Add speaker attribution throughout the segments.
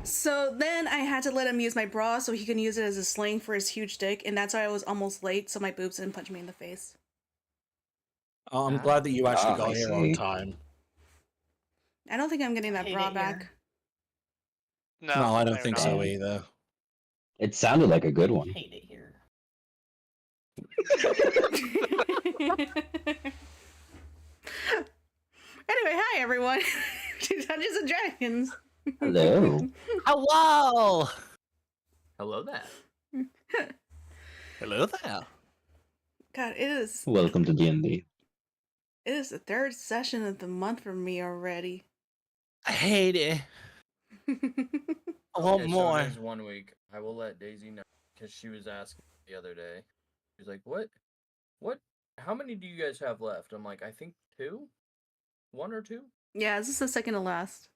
Speaker 1: So then I had to let him use my bra so he can use it as a sling for his huge dick, and that's why I was almost late, so my boobs didn't punch me in the face.
Speaker 2: Oh, I'm glad that you actually
Speaker 3: I
Speaker 2: got here on
Speaker 3: see.
Speaker 2: time.
Speaker 1: I don't think I'm getting that
Speaker 4: Hate
Speaker 1: bra
Speaker 4: it
Speaker 1: back.
Speaker 4: here.
Speaker 2: No, I don't
Speaker 4: they're
Speaker 2: think
Speaker 4: not.
Speaker 2: so either.
Speaker 3: It sounded like a good one.
Speaker 4: Hate it here.
Speaker 1: Anyway, hi everyone to Dungeons and Dragons.
Speaker 3: Hello.
Speaker 2: Hello!
Speaker 5: Hello there.
Speaker 2: Hello there.
Speaker 1: God, it
Speaker 3: Welcome to D&D.
Speaker 1: is the third session of the month for me already.
Speaker 2: I hate it. I want
Speaker 5: Okay,
Speaker 2: more.
Speaker 5: So it is 1 week. I will let Daisy know because she was asking the other day. She was like, "What? How many do you guys have left?" I'm like, "I think 2, 1 or 2."
Speaker 1: Yeah, this is the second to last.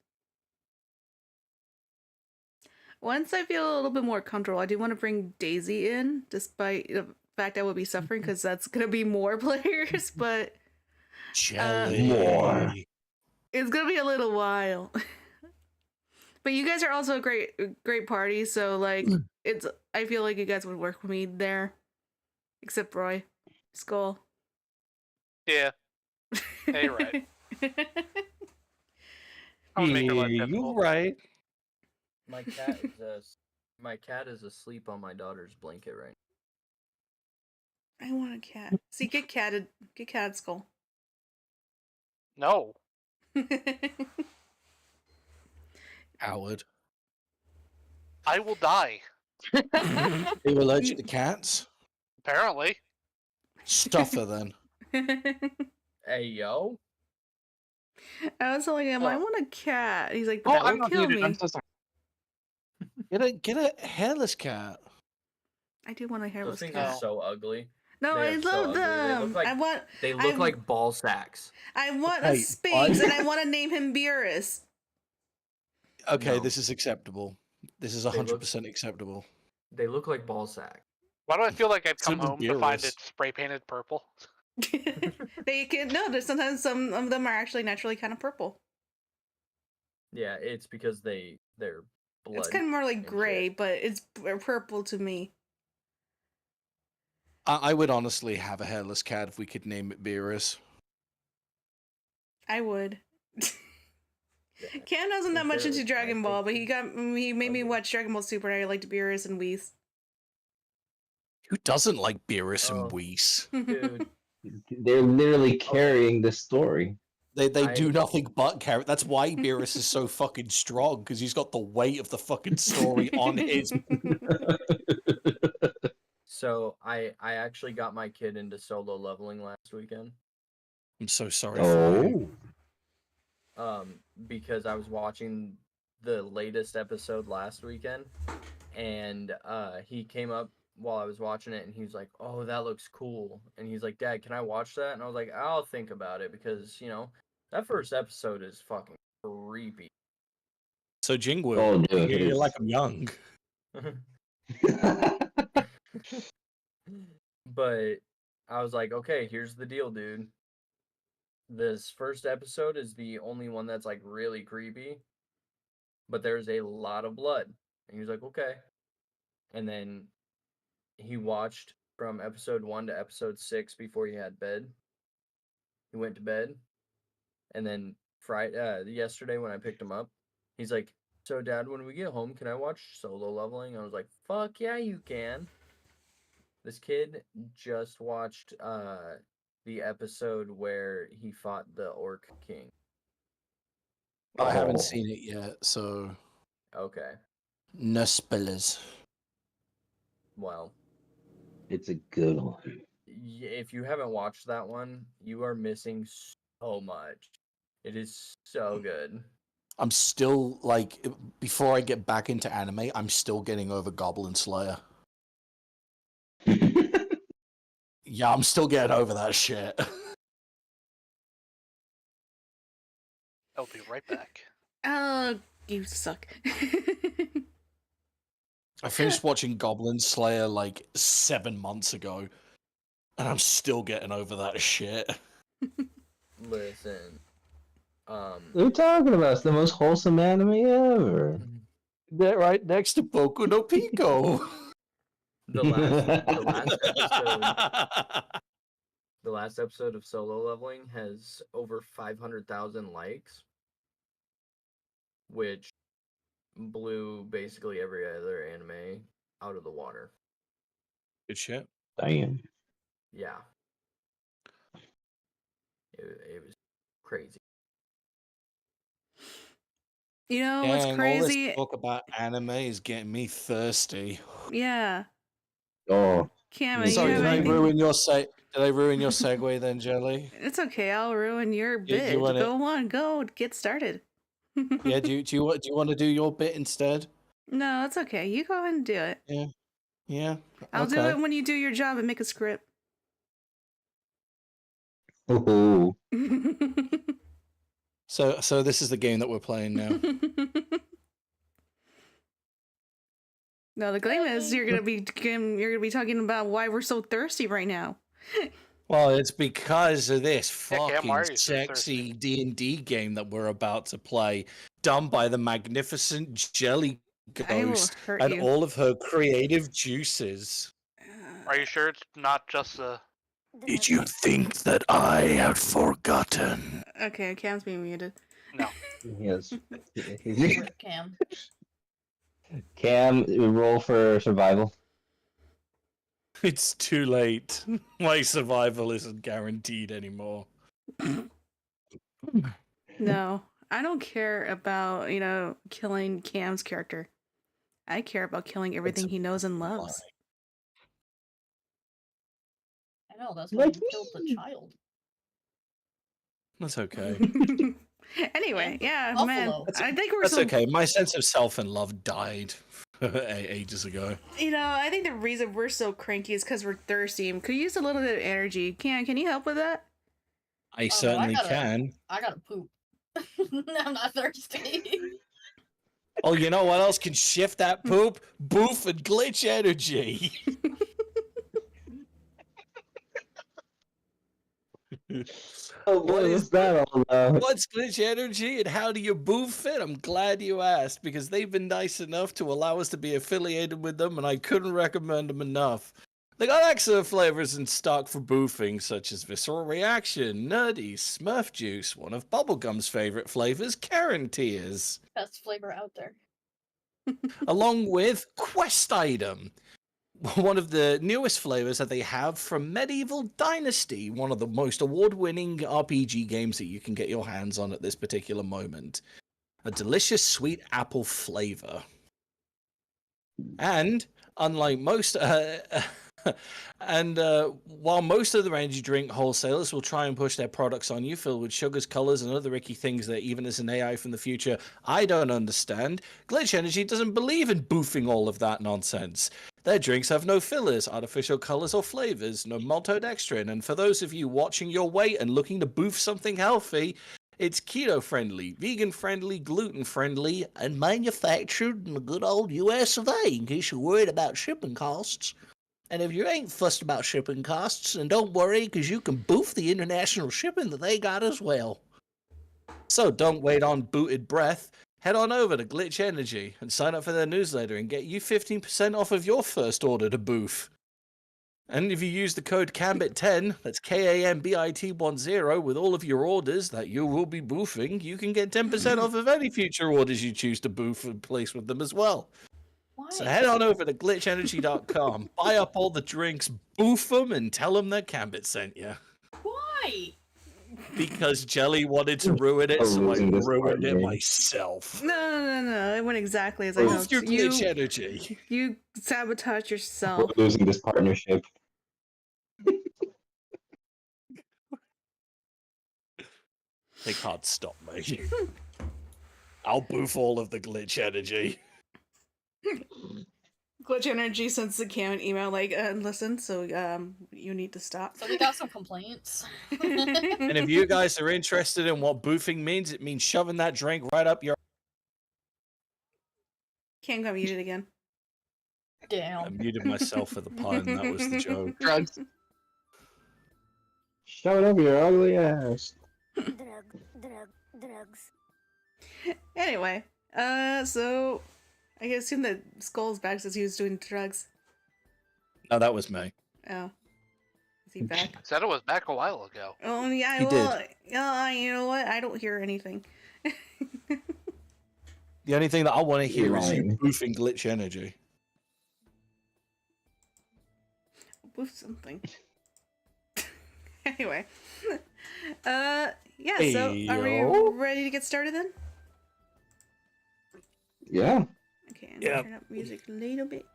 Speaker 1: Once I feel a little bit more comfortable, I do want to bring Daisy in, despite the fact I will be suffering because that's gonna be more players, but
Speaker 2: Jelly.
Speaker 3: More.
Speaker 1: it's gonna be a little while. But you guys are also a great party, so like I feel like you guys would work with me there. Except Roy. Skull.
Speaker 6: Yeah. Hey, right. I would make her life
Speaker 2: You
Speaker 6: difficult.
Speaker 2: right.
Speaker 5: My cat is asleep on my daughter's blanket right
Speaker 1: I want a cat. See, get catted. Get cat Skull.
Speaker 6: No.
Speaker 2: Howard.
Speaker 6: I will die.
Speaker 2: Are you allergic to cats?
Speaker 6: Apparently.
Speaker 2: Stuff her then.
Speaker 5: now. Hey yo.
Speaker 1: I was telling him, I
Speaker 6: Oh.
Speaker 1: want a cat. He's like,
Speaker 6: Oh,
Speaker 1: but that
Speaker 6: I'm
Speaker 1: will
Speaker 6: not
Speaker 1: kill
Speaker 6: muted.
Speaker 1: me.
Speaker 6: I'm so sorry.
Speaker 2: Get a hairless cat.
Speaker 1: I do want a
Speaker 5: Those
Speaker 1: hairless
Speaker 5: things
Speaker 1: cat.
Speaker 5: are so ugly.
Speaker 1: No,
Speaker 5: They
Speaker 1: I
Speaker 5: are so
Speaker 1: love
Speaker 5: ugly. They
Speaker 1: them.
Speaker 5: look like they look like ball sacks.
Speaker 1: I want a
Speaker 2: Hey,
Speaker 1: Sphinx,
Speaker 2: what?
Speaker 1: and I want to name him Beerus.
Speaker 2: Okay,
Speaker 5: No.
Speaker 2: this is acceptable. This is 100% acceptable.
Speaker 5: They look like ball sacks.
Speaker 6: Why do I feel like I've
Speaker 2: So
Speaker 6: come
Speaker 2: does
Speaker 6: home to find
Speaker 2: Beerus.
Speaker 6: it spray painted purple?
Speaker 1: They can no. There's sometimes some of them are actually naturally kind of purple.
Speaker 5: Yeah, it's because they're blood.
Speaker 1: It's kind of more like
Speaker 5: and
Speaker 1: gray,
Speaker 5: shit.
Speaker 1: but it's purple to me.
Speaker 2: I would honestly have a hairless cat if we could name it Beerus.
Speaker 1: I would.
Speaker 5: Yeah.
Speaker 1: Cam wasn't that much
Speaker 5: Beerus,
Speaker 1: into Dragon
Speaker 5: I
Speaker 1: Ball, but
Speaker 5: think
Speaker 1: he made me
Speaker 5: okay.
Speaker 1: watch Dragon Ball Super, and I liked Beerus and Whis.
Speaker 2: Who doesn't like Beerus
Speaker 5: Oh.
Speaker 2: and Whis?
Speaker 5: Dude,
Speaker 3: They're literally carrying the story.
Speaker 2: They
Speaker 5: I-
Speaker 2: do nothing but carry. That's why Beerus is so fucking strong, because he's got the weight of the fucking story on his.
Speaker 5: So I actually got my kid into solo leveling last weekend.
Speaker 2: I'm so sorry for you.
Speaker 3: Oh.
Speaker 5: Because I was watching the latest episode last weekend, and he came up while I was watching it, and he was like, "Oh, that looks cool," and he's like, "Dad, can I watch that?" And I was like, "I'll think about it," because that first episode is fucking creepy.
Speaker 2: So Jingwu,
Speaker 3: Oh, dude, it
Speaker 2: you're
Speaker 3: is.
Speaker 2: like I'm young.
Speaker 5: But I was like, okay, here's the deal, dude. This first episode is the only one that's like really creepy, but there's a lot of blood. And he was like, okay. And then he watched from episode 1 to episode 6 before he had bed. He went to bed. And then yesterday when I picked him up, he's like, "So Dad, when we get home, can I watch solo leveling?" I was like, "Fuck yeah, you can." This kid just watched the episode where he fought the Orc King.
Speaker 2: I haven't
Speaker 3: Oh.
Speaker 2: seen it yet, so
Speaker 5: Okay,
Speaker 2: no spoilers.
Speaker 5: well,
Speaker 3: It's a good one.
Speaker 5: if you haven't watched that one, you are missing so much. It is so good.
Speaker 2: I'm still like, before I get back into anime, I'm still getting over Goblin Slayer. Yeah, I'm still getting over that shit.
Speaker 6: I'll be right back.
Speaker 1: Oh, you suck.
Speaker 2: I finished watching Goblin Slayer like 7 months ago, and I'm still getting over that shit.
Speaker 5: Listen,
Speaker 3: What are you talking about? It's the most wholesome anime ever.
Speaker 2: They're right next to Boku no Pico.
Speaker 5: The last episode of Solo Leveling has over 500,000 likes, which blew basically every other anime out of the water.
Speaker 2: Good shit.
Speaker 3: Damn.
Speaker 5: Yeah. It was crazy.
Speaker 1: You know what's
Speaker 2: Dang, all
Speaker 1: crazy?
Speaker 2: this talk about anime is getting me thirsty.
Speaker 1: Yeah.
Speaker 3: Oh,
Speaker 1: Cam,
Speaker 3: Me
Speaker 1: you
Speaker 2: Sorry,
Speaker 1: have
Speaker 3: too.
Speaker 2: did I
Speaker 1: anything?
Speaker 2: ruin your Did I ruin your segue then, Jelly?
Speaker 1: It's okay. I'll ruin your
Speaker 2: You
Speaker 1: bit.
Speaker 2: wanna-
Speaker 1: Go on. Go. Get started.
Speaker 2: Yeah, do you want to do your bit instead?
Speaker 1: No, it's okay. You go ahead and do it.
Speaker 2: Yeah.
Speaker 1: I'll do
Speaker 2: okay.
Speaker 1: it when you do your job and make a script.
Speaker 3: oh,
Speaker 2: So this is the game that we're playing now.
Speaker 1: No, the claim is you're gonna be talking about why we're so thirsty right now.
Speaker 2: Well, it's because of this
Speaker 6: Yeah, Cam,
Speaker 2: fucking
Speaker 6: why are you so
Speaker 2: sexy D&D game that we're about to play, done by the magnificent Jelly
Speaker 1: I will
Speaker 2: Ghost
Speaker 1: hurt
Speaker 2: and
Speaker 1: you.
Speaker 2: all of her creative juices.
Speaker 6: Are you sure it's not just the?
Speaker 2: Did you think that I had forgotten?
Speaker 1: Okay, Cam's being muted.
Speaker 6: No.
Speaker 3: yes.
Speaker 4: Rip Cam.
Speaker 3: Cam, roll for survival.
Speaker 2: It's too late. My survival isn't guaranteed anymore.
Speaker 1: No, I don't care about, killing Cam's character. I care about killing everything he knows and loves.
Speaker 4: I know, that's why
Speaker 3: Like
Speaker 4: you killed the
Speaker 3: me.
Speaker 4: child.
Speaker 2: That's okay.
Speaker 1: Anyway, yeah,
Speaker 4: Buffalo.
Speaker 1: man. I think we're
Speaker 2: That's
Speaker 1: so
Speaker 2: okay. My sense of self and love died ages ago.
Speaker 1: I think the reason we're so cranky is because we're thirsty and could use a little bit of energy. Can you help with that?
Speaker 2: I certainly
Speaker 4: gotta-
Speaker 2: can.
Speaker 4: I gotta poop. I'm not thirsty.
Speaker 2: Oh, you know what else can shift that poop? Boof and glitch energy.
Speaker 3: Oh, what is that all about?
Speaker 2: What's glitch energy and how do you boof it? I'm glad you asked because they've been nice enough to allow us to be affiliated with them and I couldn't recommend them enough. They got excellent flavors in stock for boofing, such as Visceral Reaction, Nerdy, Smurf Juice, one of Bubblegum's favorite flavors, Karen Tears,
Speaker 4: Best flavor out there.
Speaker 2: along with Quest Item, one of the newest flavors that they have from Medieval Dynasty, one of the most award-winning RPG games that you can get your hands on at this particular moment. A delicious sweet apple flavor. And unlike most while most of the energy drink wholesalers will try and push their products on you filled with sugars, colors, and other icky things that even as an AI from the future, I don't understand, Glitch Energy doesn't believe in boofing all of that nonsense. Their drinks have no fillers, artificial colors, or flavors, no maltodextrin, and for those of you watching your weight and looking to boof something healthy, it's keto-friendly, vegan-friendly, gluten-friendly, and manufactured in the good old US of A, in case you're worried about shipping costs. And if you ain't fussed about shipping costs, then don't worry, because you can boof the international shipping that they got as well. So don't wait on booted breath. Head on over to Glitch Energy and sign up for their newsletter and get you 15% off of your first order to boof. And if you use the code KAMBIT10, that's KAMBIT10, with all of your orders that you will be boofing, you can get 10% off of any future orders you choose to boof and place with them as well.
Speaker 4: Why?
Speaker 2: So head on over to glitchenergy.com, buy up all the drinks, boof them, and tell them that Kambit sent you.
Speaker 4: Why?
Speaker 2: Because Jelly wanted to ruin it,
Speaker 3: Oh,
Speaker 2: so I
Speaker 3: losing this
Speaker 2: ruined it
Speaker 3: partner.
Speaker 2: myself.
Speaker 1: No. It went exactly as I
Speaker 2: Boof
Speaker 1: hoped.
Speaker 2: your glitch energy.
Speaker 1: You sabotage
Speaker 3: We're
Speaker 1: yourself.
Speaker 3: losing this partnership.
Speaker 2: They can't stop me. I'll boof all of the glitch energy.
Speaker 1: Glitch Energy sends the Cam an email like, listen, so you need to stop.
Speaker 4: So we got some complaints.
Speaker 2: And if you guys are interested in what boofing means, it means shoving that drink right up your...
Speaker 1: Cam got muted again.
Speaker 2: I
Speaker 4: Damn.
Speaker 2: muted myself for the pun, that was the joke.
Speaker 3: Drugs. Shove it up your ugly ass.
Speaker 7: Drugs.
Speaker 1: Anyway, so I assume that Skull's back since he was doing drugs.
Speaker 2: No, that was me.
Speaker 1: Oh. Is he back?
Speaker 6: Said it was back a while ago.
Speaker 1: Oh, yeah,
Speaker 2: He
Speaker 1: well,
Speaker 2: did.
Speaker 1: you know what? I don't hear anything.
Speaker 2: The only thing that I want to hear is you
Speaker 3: Lying.
Speaker 2: boofing glitch energy.
Speaker 1: Woof something. Anyway. Yeah, so are we
Speaker 2: Ayo.
Speaker 1: ready to get started then?
Speaker 3: Yeah.
Speaker 1: Okay, I'm
Speaker 2: Yeah.
Speaker 1: gonna turn up music a little bit.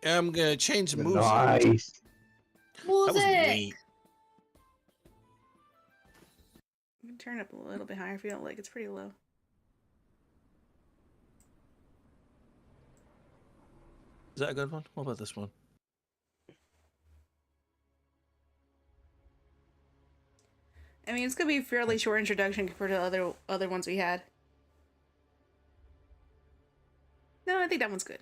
Speaker 2: I'm gonna change the moves. a little bit.
Speaker 3: Nice.
Speaker 2: That was
Speaker 4: Music!
Speaker 2: neat.
Speaker 1: You can turn it up a little bit higher if you don't like it's pretty low.
Speaker 2: Is that a good one? What about this one?
Speaker 1: I mean, it's gonna be a fairly short introduction compared to other ones we had. No, I think that one's good.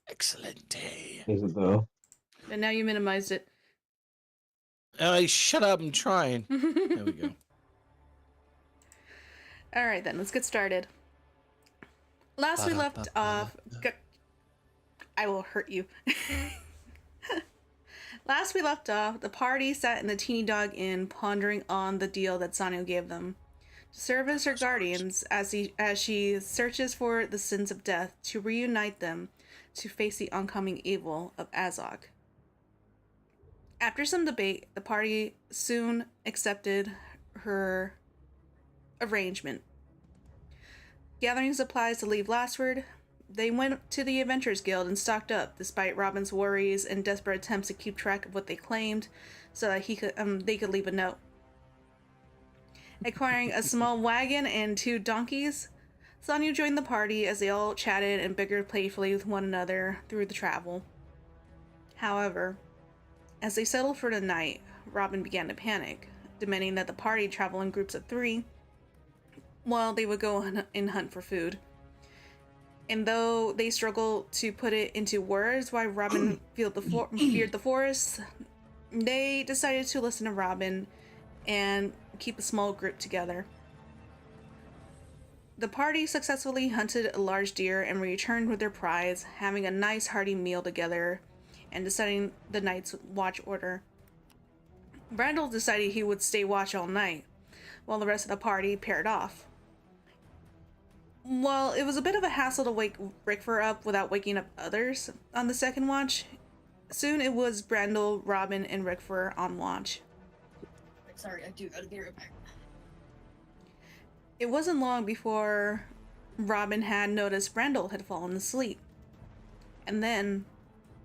Speaker 2: Excellent.
Speaker 3: Is it though?
Speaker 1: And now you minimized it.
Speaker 2: Shut up! I'm trying. There we go.
Speaker 1: All right, then let's get started. Last we left off. I will hurt you. Last we left off, the party sat in the Teeny Dog Inn, pondering on the deal that Sanyo gave them to serve as her guardians as she searches for the sins of death to reunite them to face the oncoming evil of Azog. After some debate, the party soon accepted her arrangement. Gathering supplies to leave Lastward, they went to the Adventurers Guild and stocked up, despite Robin's worries and desperate attempts to keep track of what they claimed, so that they could leave a note. Acquiring a small wagon and 2 donkeys, Sanyo joined the party as they all chatted and bickered playfully with one another through the travel. However, as they settled for the night, Robin began to panic, demanding that the party travel in groups of 3 while they would go and hunt for food. And though they struggled to put it into words why Robin feared the forest, they decided to listen to Robin and keep a small group together. The party successfully hunted a large deer and returned with their prize, having a nice hearty meal together and deciding the night's watch order. Brandel decided he would stay watch all night, while the rest of the party paired off. While it was a bit of a hassle to wake Rickford up without waking up others on the second watch, soon it was Brandel, Robin, and Rickford on watch.
Speaker 4: Sorry, I do gotta be right back.
Speaker 1: It wasn't long before Robin had noticed Brandel had fallen asleep, and then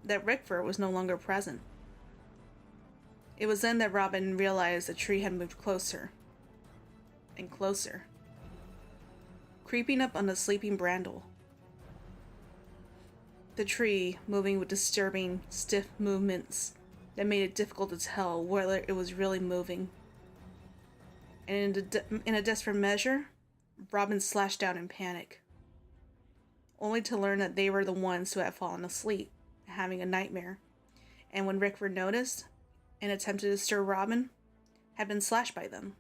Speaker 1: that Rickford was no longer present. It was then that Robin realized the tree had moved closer and closer, creeping up on the sleeping Brandel. The tree moving with disturbing, stiff movements that made it difficult to tell whether it was really moving. And in a desperate measure, Robin slashed out in panic, only to learn that they were the ones who had fallen asleep, having a nightmare, and when Rickford noticed and attempted to stir Robin, had been slashed by them.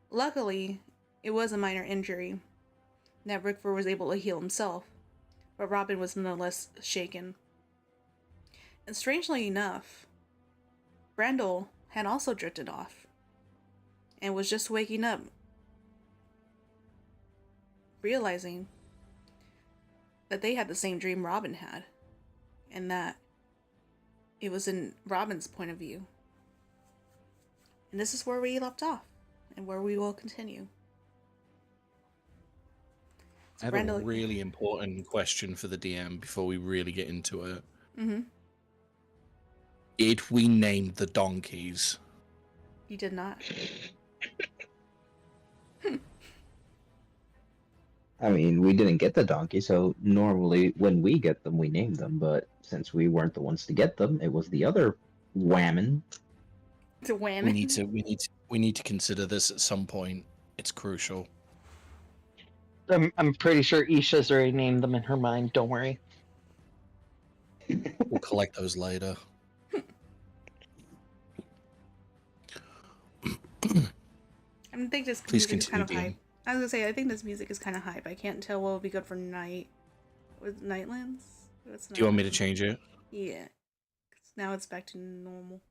Speaker 1: Luckily, it was a minor injury that Rickford was able to heal himself, but Robin was nonetheless shaken. And strangely enough, Brandel had also drifted off and was just waking up, realizing that they had the same dream Robin had, and that it was in Robin's point of view. And this is where we left off, and where we will continue.
Speaker 2: I have a really important question for the DM before we really get into it.
Speaker 1: Mm-hmm.
Speaker 2: Did we name the donkeys?
Speaker 1: You did not.
Speaker 3: I mean, we didn't get the donkey, so normally when we get them, we name them. But since we weren't the ones to get them, it was the other whammon.
Speaker 1: It's a whammy.
Speaker 2: We need to consider this at some point. It's crucial.
Speaker 7: I'm pretty sure Isha's already named them in her mind. Don't worry.
Speaker 2: We'll collect those later.
Speaker 1: I think this
Speaker 2: Please
Speaker 1: music is kind
Speaker 2: continue,
Speaker 1: of
Speaker 2: DM.
Speaker 1: I was gonna say, I think this music is kind of high, but I can't tell what would be good for night. With Nightlands? What's
Speaker 2: Do you want me to
Speaker 1: Nightlands?
Speaker 2: change it?
Speaker 1: Yeah. 'Cause now it's back to normal.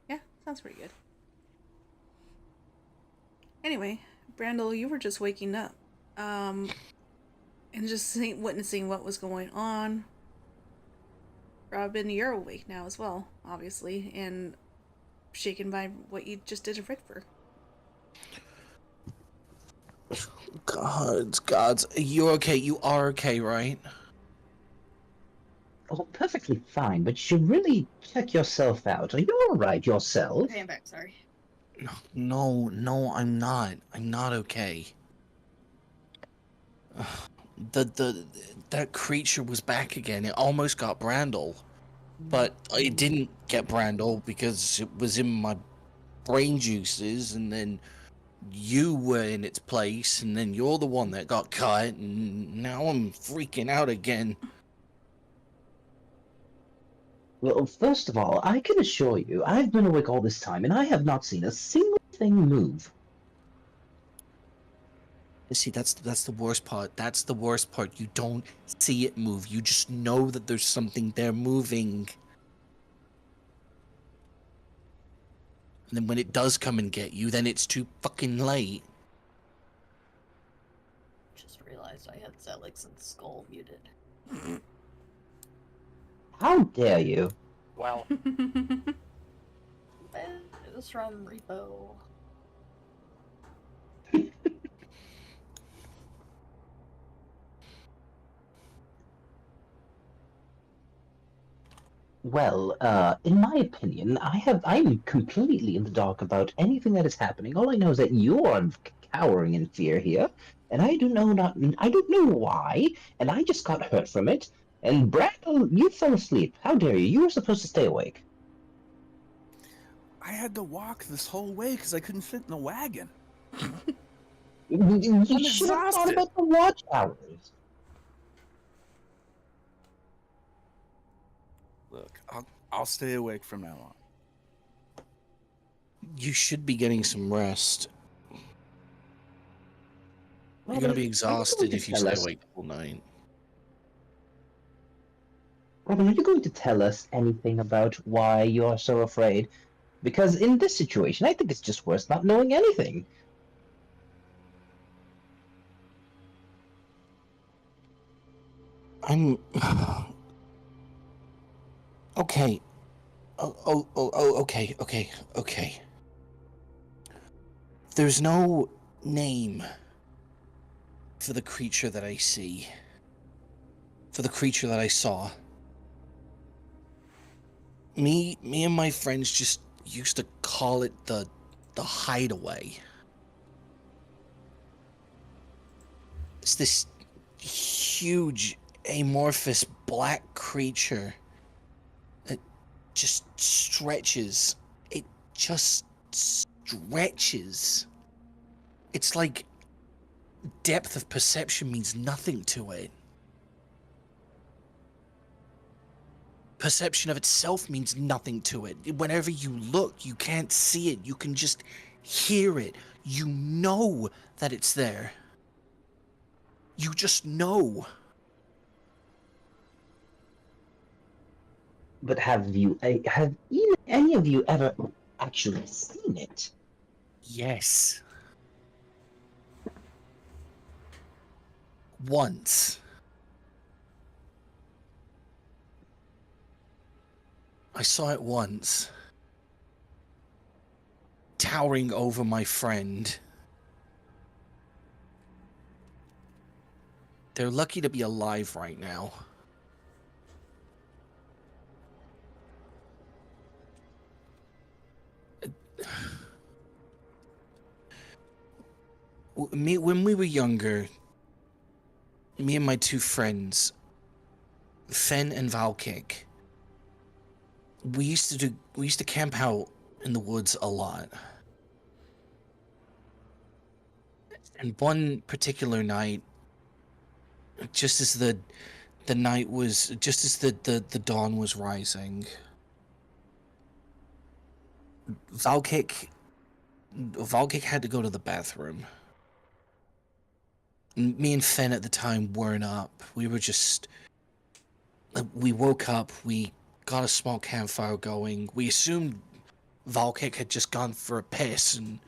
Speaker 1: Yeah, sounds pretty good. Anyway, Brandel, you were just waking up. And just witnessing what was going on. Robin, you're awake now as well, obviously, and shaken by what you just did to Rickford.
Speaker 2: Gods, you're okay. You are okay, right?
Speaker 3: Oh, perfectly fine, but you should really check yourself out. Are you alright yourself?
Speaker 4: Okay, I'm back. Sorry.
Speaker 2: No, I'm not. I'm not okay. That creature was back again. It almost got Brandel, but it didn't get Brandel because it was in my brain juices, and then you were in its place, and then you're the one that got cut, and now I'm freaking out again.
Speaker 3: Well, first of all, I can assure you, I've been awake all this time, and I have not seen a single thing move.
Speaker 2: See, that's the worst part. That's the worst part. You don't see it move. You just know that there's something there moving. And then when it does come and get you, then it's too fucking late.
Speaker 4: Just realized I had Zelix and Skull muted.
Speaker 3: How dare you?
Speaker 6: Well,
Speaker 4: It was from Repo.
Speaker 3: Well, in my opinion, I'm completely in the dark about anything that is happening. All I know is that you are cowering in fear here, and I don't know why, and I just got hurt from it. And Brandon, you fell asleep. How dare you? You were supposed to stay awake.
Speaker 8: I had to walk this whole way because I couldn't fit in the wagon.
Speaker 3: You
Speaker 8: I'm
Speaker 3: should have thought
Speaker 8: exhausted.
Speaker 3: about the watch hours.
Speaker 8: Look, I'll stay awake from now on.
Speaker 2: You should be getting some rest. You're gonna be exhausted if you stay awake all night.
Speaker 3: Robin, are you going to tell us anything about why you are so afraid? Because in this situation, I think it's just worse not knowing anything.
Speaker 2: I'm okay. Okay. There's no name for the creature that I see. For the creature that I saw. Me and my friends just used to call it the hideaway. It's this huge amorphous black creature that just stretches. It just stretches. It's like depth of perception means nothing to it. Perception of itself means nothing to it. Whenever you look, you can't see it. You can just hear it. You know that it's there. You just know.
Speaker 3: But have any of you ever actually seen it?
Speaker 2: Yes. Once. I saw it once. Towering over my friend. They're lucky to be alive right now. When we were younger, me and my two friends, Fen and Valkick, we used to camp out in the woods a lot. And one particular night, just as the dawn was rising, Valkick Volkic had to go to the bathroom. Me and Fen at the time weren't up. We were just... We woke up, we got a small campfire going. We assumed Volkic had just gone for a piss, and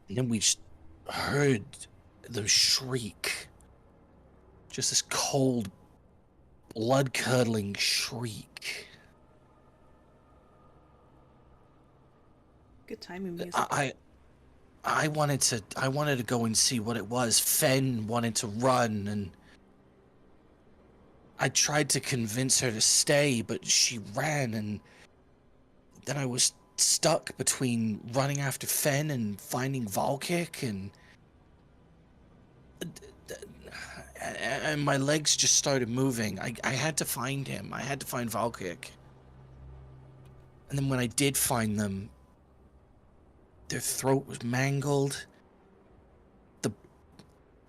Speaker 2: then we just heard them shriek. Just this cold, blood-curdling shriek.
Speaker 1: Good timing music.
Speaker 2: I wanted to go and see what it was. Fen wanted to run, and I tried to convince her to stay, but she ran, and then I was stuck between running after Fen and finding Volkic, and my legs just started moving. I had to find him. I had to find Volkic. And then when I did find them, their throat was mangled. The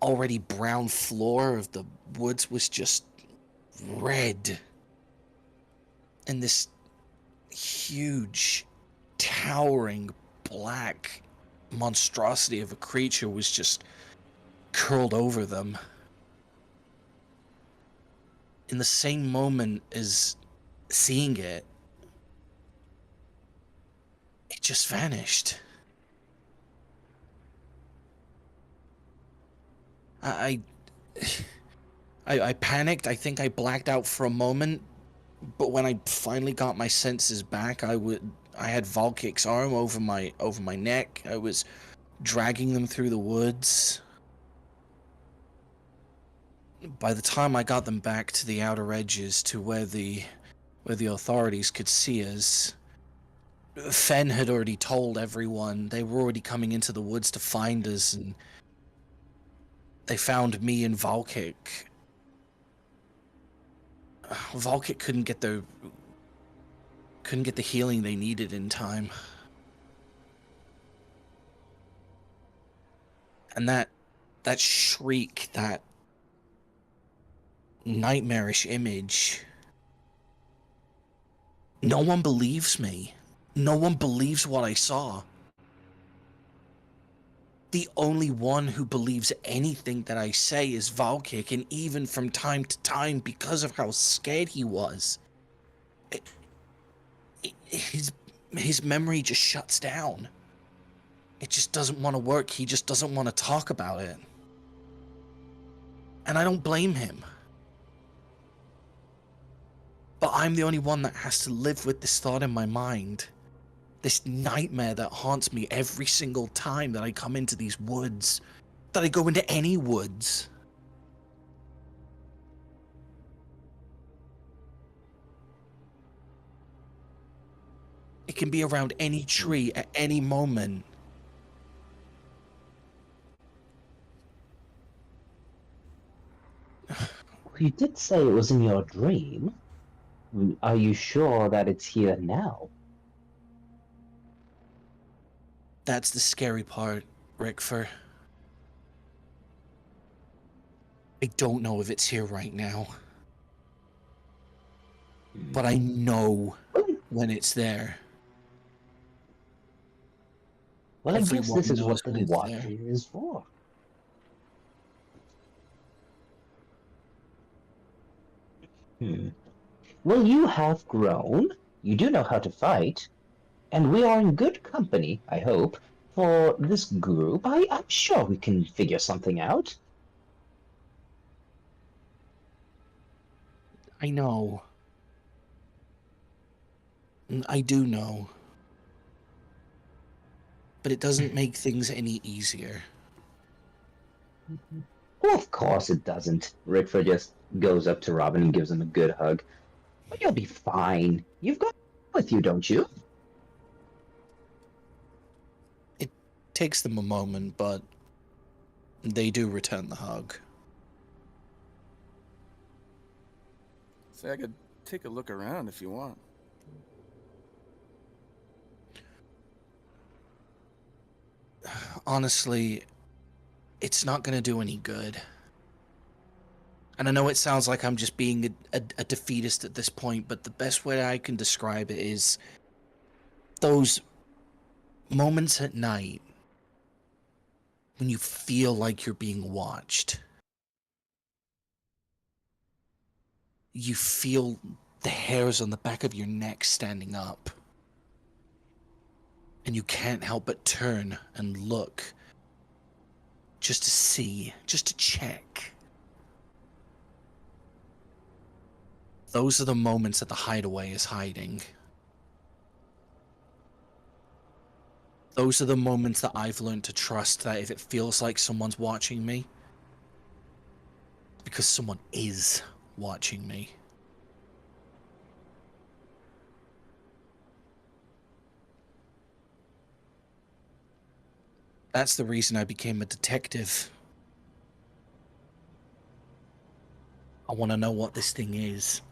Speaker 2: already brown floor of the woods was just red. And this huge, towering, black monstrosity of a creature was just curled over them. In the same moment as seeing it, it just vanished. I panicked. I think I blacked out for a moment, but when I finally got my senses back, I had Volkic's arm over my neck. I was dragging them through the woods. By the time I got them back to the outer edges, to where the authorities could see us, Fen had already told everyone. They were already coming into the woods to find us, and they found me and Volkic. Volkic couldn't get the healing they needed in time. And that shriek, that nightmarish image, no one believes me. No one believes what I saw. The only one who believes anything that I say is Volkic, and even from time to time, because of how scared he was, his memory just shuts down. It just doesn't want to work. He just doesn't want to talk about it. And I don't blame him. But I'm the only one that has to live with this thought in my mind. This nightmare that haunts me every single time that I come into these woods. That I go into any woods. It can be around any tree at any moment.
Speaker 3: You did say it was in your dream. Are you sure that it's here now?
Speaker 2: That's the scary part, Rickfer. I don't know if it's here right now. But I know when it's there.
Speaker 3: Well, I guess
Speaker 2: Everyone
Speaker 3: this is
Speaker 2: knows
Speaker 3: what
Speaker 2: when
Speaker 3: the
Speaker 2: it's
Speaker 3: Watcher
Speaker 2: there.
Speaker 3: is for. Well, you have grown. You do know how to fight. And we are in good company, I hope, for this group. I'm sure we can figure something out.
Speaker 2: I know. I do know. But it doesn't make things any easier.
Speaker 3: Well, of course it doesn't. Rickford just goes up to Robin and gives him a good hug. But you'll be fine. You've got with you, don't you?
Speaker 2: It takes them a moment, but they do return the hug.
Speaker 8: Say, I could take a look around if you want.
Speaker 2: Honestly, it's not going to do any good. And I know it sounds like I'm just being a defeatist at this point, but the best way I can describe it is Those moments at night when you feel like you're being watched. You feel the hairs on the back of your neck standing up. And you can't help but turn and look. Just to see, just to check. Those are the moments that the hideaway is hiding. Those are the moments that I've learned to trust that if it feels like someone's watching me, because someone is watching me. That's the reason I became a detective. I want to know what this thing is.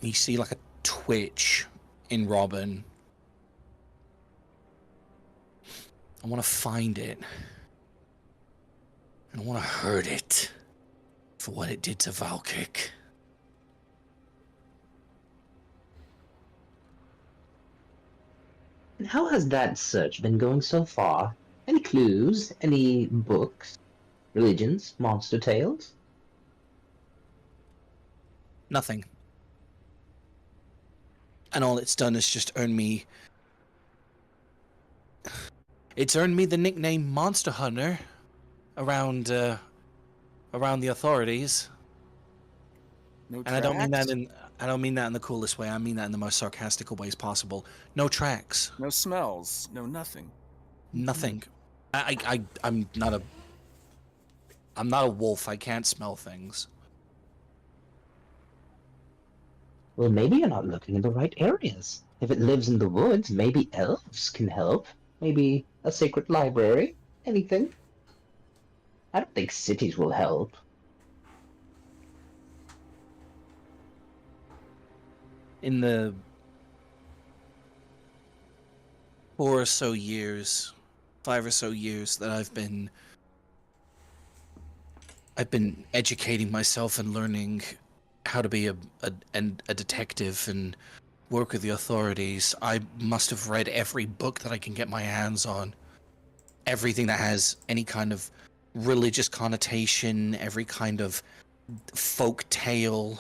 Speaker 2: You see like a twitch in Robin. I want to find it. And I want to hurt it for what it did to Valkic.
Speaker 3: And how has that search been going so far? Any clues? Any books? Religions? Monster tales?
Speaker 2: Nothing. And all it's done is just earn me... It's earned me the nickname Monster Hunter around the authorities.
Speaker 8: No
Speaker 2: And
Speaker 8: tracks?
Speaker 2: I don't mean that in the coolest way. I mean that in the most sarcastical ways possible. No tracks.
Speaker 8: No smells. No nothing.
Speaker 2: Nothing. I'm not a wolf. I can't smell things.
Speaker 3: Well, maybe you're not looking in the right areas. If it lives in the woods, maybe elves can help. Maybe a secret library. Anything. I don't think cities will help.
Speaker 2: In the 4 or so years, 5 or so years that I've been educating myself and learning how to be a detective and work with the authorities, I must have read every book that I can get my hands on. Everything that has any kind of religious connotation, every kind of folk tale,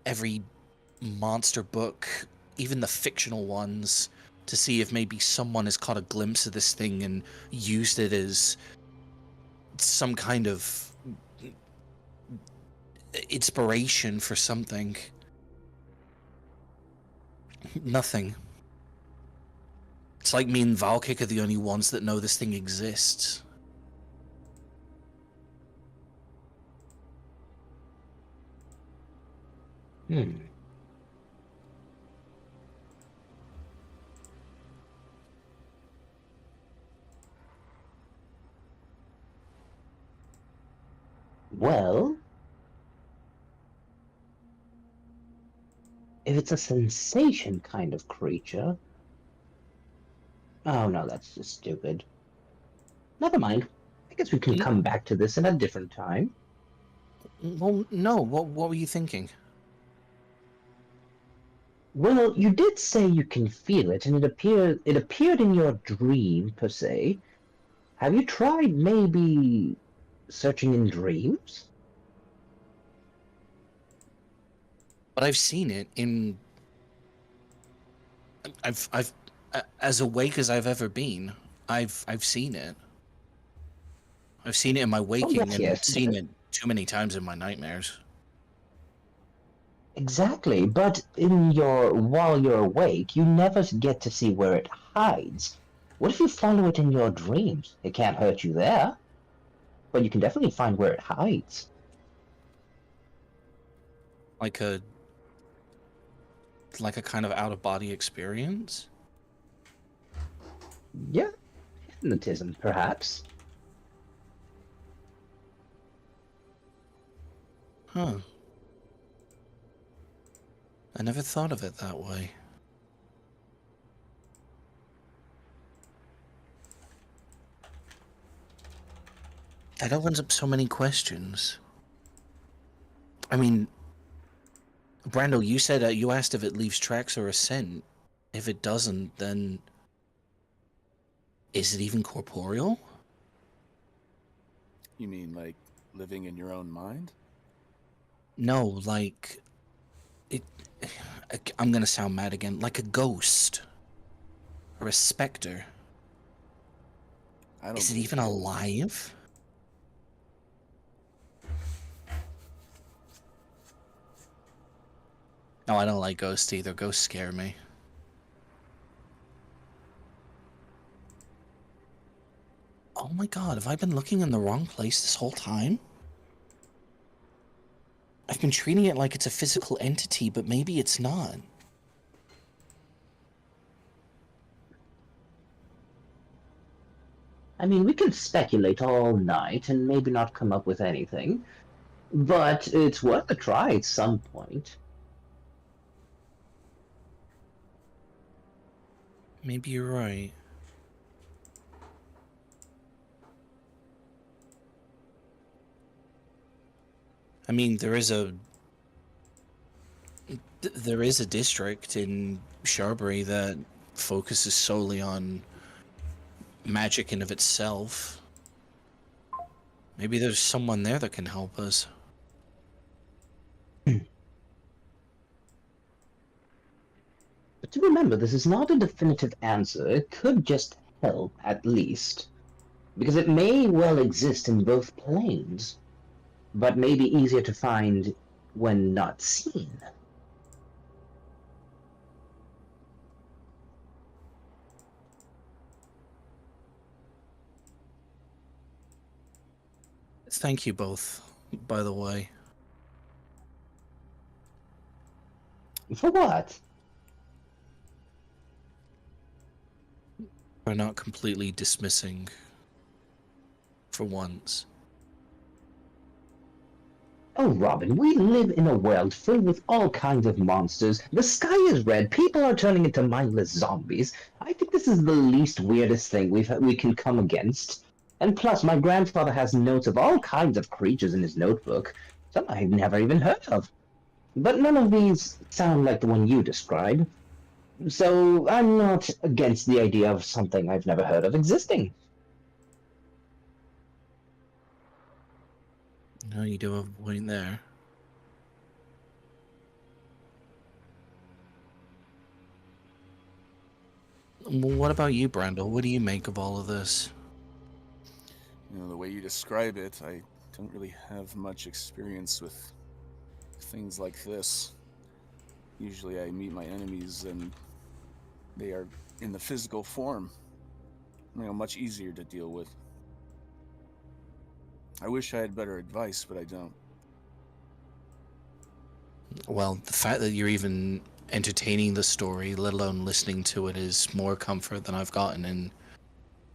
Speaker 2: every monster book, even the fictional ones, to see if maybe someone has caught a glimpse of this thing and used it as some kind of inspiration for something. Nothing. It's like me and Valkic are the only ones that know this thing exists.
Speaker 3: Well, if it's a sensation kind of creature... Oh no, that's just stupid. Never mind. I guess we can come back to this in a different time.
Speaker 2: Well, no. What were you thinking?
Speaker 3: Well, you did say you can feel it, and it appeared in your dream, per se. Have you tried maybe searching in dreams?
Speaker 2: But I've seen it in... I've as awake as I've ever been, I've seen it. I've seen it in my waking and
Speaker 3: yes,
Speaker 2: seen it too many times in my nightmares.
Speaker 3: Exactly, but while you're awake, you never get to see where it hides. What if you follow it in your dreams? It can't hurt you there, but you can definitely find where it hides.
Speaker 2: Like a kind of out-of-body experience?
Speaker 3: Yeah, hypnotism, perhaps.
Speaker 2: Huh. I never thought of it that way. That opens up so many questions. I mean, Brando, you said you asked if it leaves tracks or a scent. If it doesn't, then is it even corporeal?
Speaker 8: You mean like living in your own mind?
Speaker 2: No, like it. I'm gonna sound mad again. Like a ghost or a specter.
Speaker 8: I don't
Speaker 2: Is it
Speaker 8: believe
Speaker 2: even
Speaker 8: you.
Speaker 2: alive? No, I don't like ghosts either. Ghosts scare me. Oh my god, have I been looking in the wrong place this whole time? I've been treating it like it's a physical entity, but maybe it's not.
Speaker 3: I mean, we can speculate all night and maybe not come up with anything, but it's worth a try at some point.
Speaker 2: Maybe you're right. I mean, there is a district in Sharbury that focuses solely on magic in of itself. Maybe there's someone there that can help us.
Speaker 3: But to remember, this is not a definitive answer. It could just help, at least. Because it may well exist in both planes, but may be easier to find when not seen.
Speaker 2: Thank you both, by the way.
Speaker 3: For what?
Speaker 2: For not completely dismissing for once.
Speaker 3: Oh, Robin, we live in a world filled with all kinds of monsters. The sky is red. People are turning into mindless zombies. I think this is the least weirdest thing we can come against. And plus, my grandfather has notes of all kinds of creatures in his notebook, some I've never even heard of. But none of these sound like the one you described. So I'm not against the idea of something I've never heard of existing.
Speaker 2: No, you do have a point there. Well, what about you, Brando? What do you make of all of this?
Speaker 8: You know, the way you describe it, I don't really have much experience with things like this. Usually I meet my enemies and they are in the physical form. You know, much easier to deal with. I wish I had better advice, but I don't.
Speaker 2: Well, the fact that you're even entertaining the story, let alone listening to it, is more comfort than I've gotten in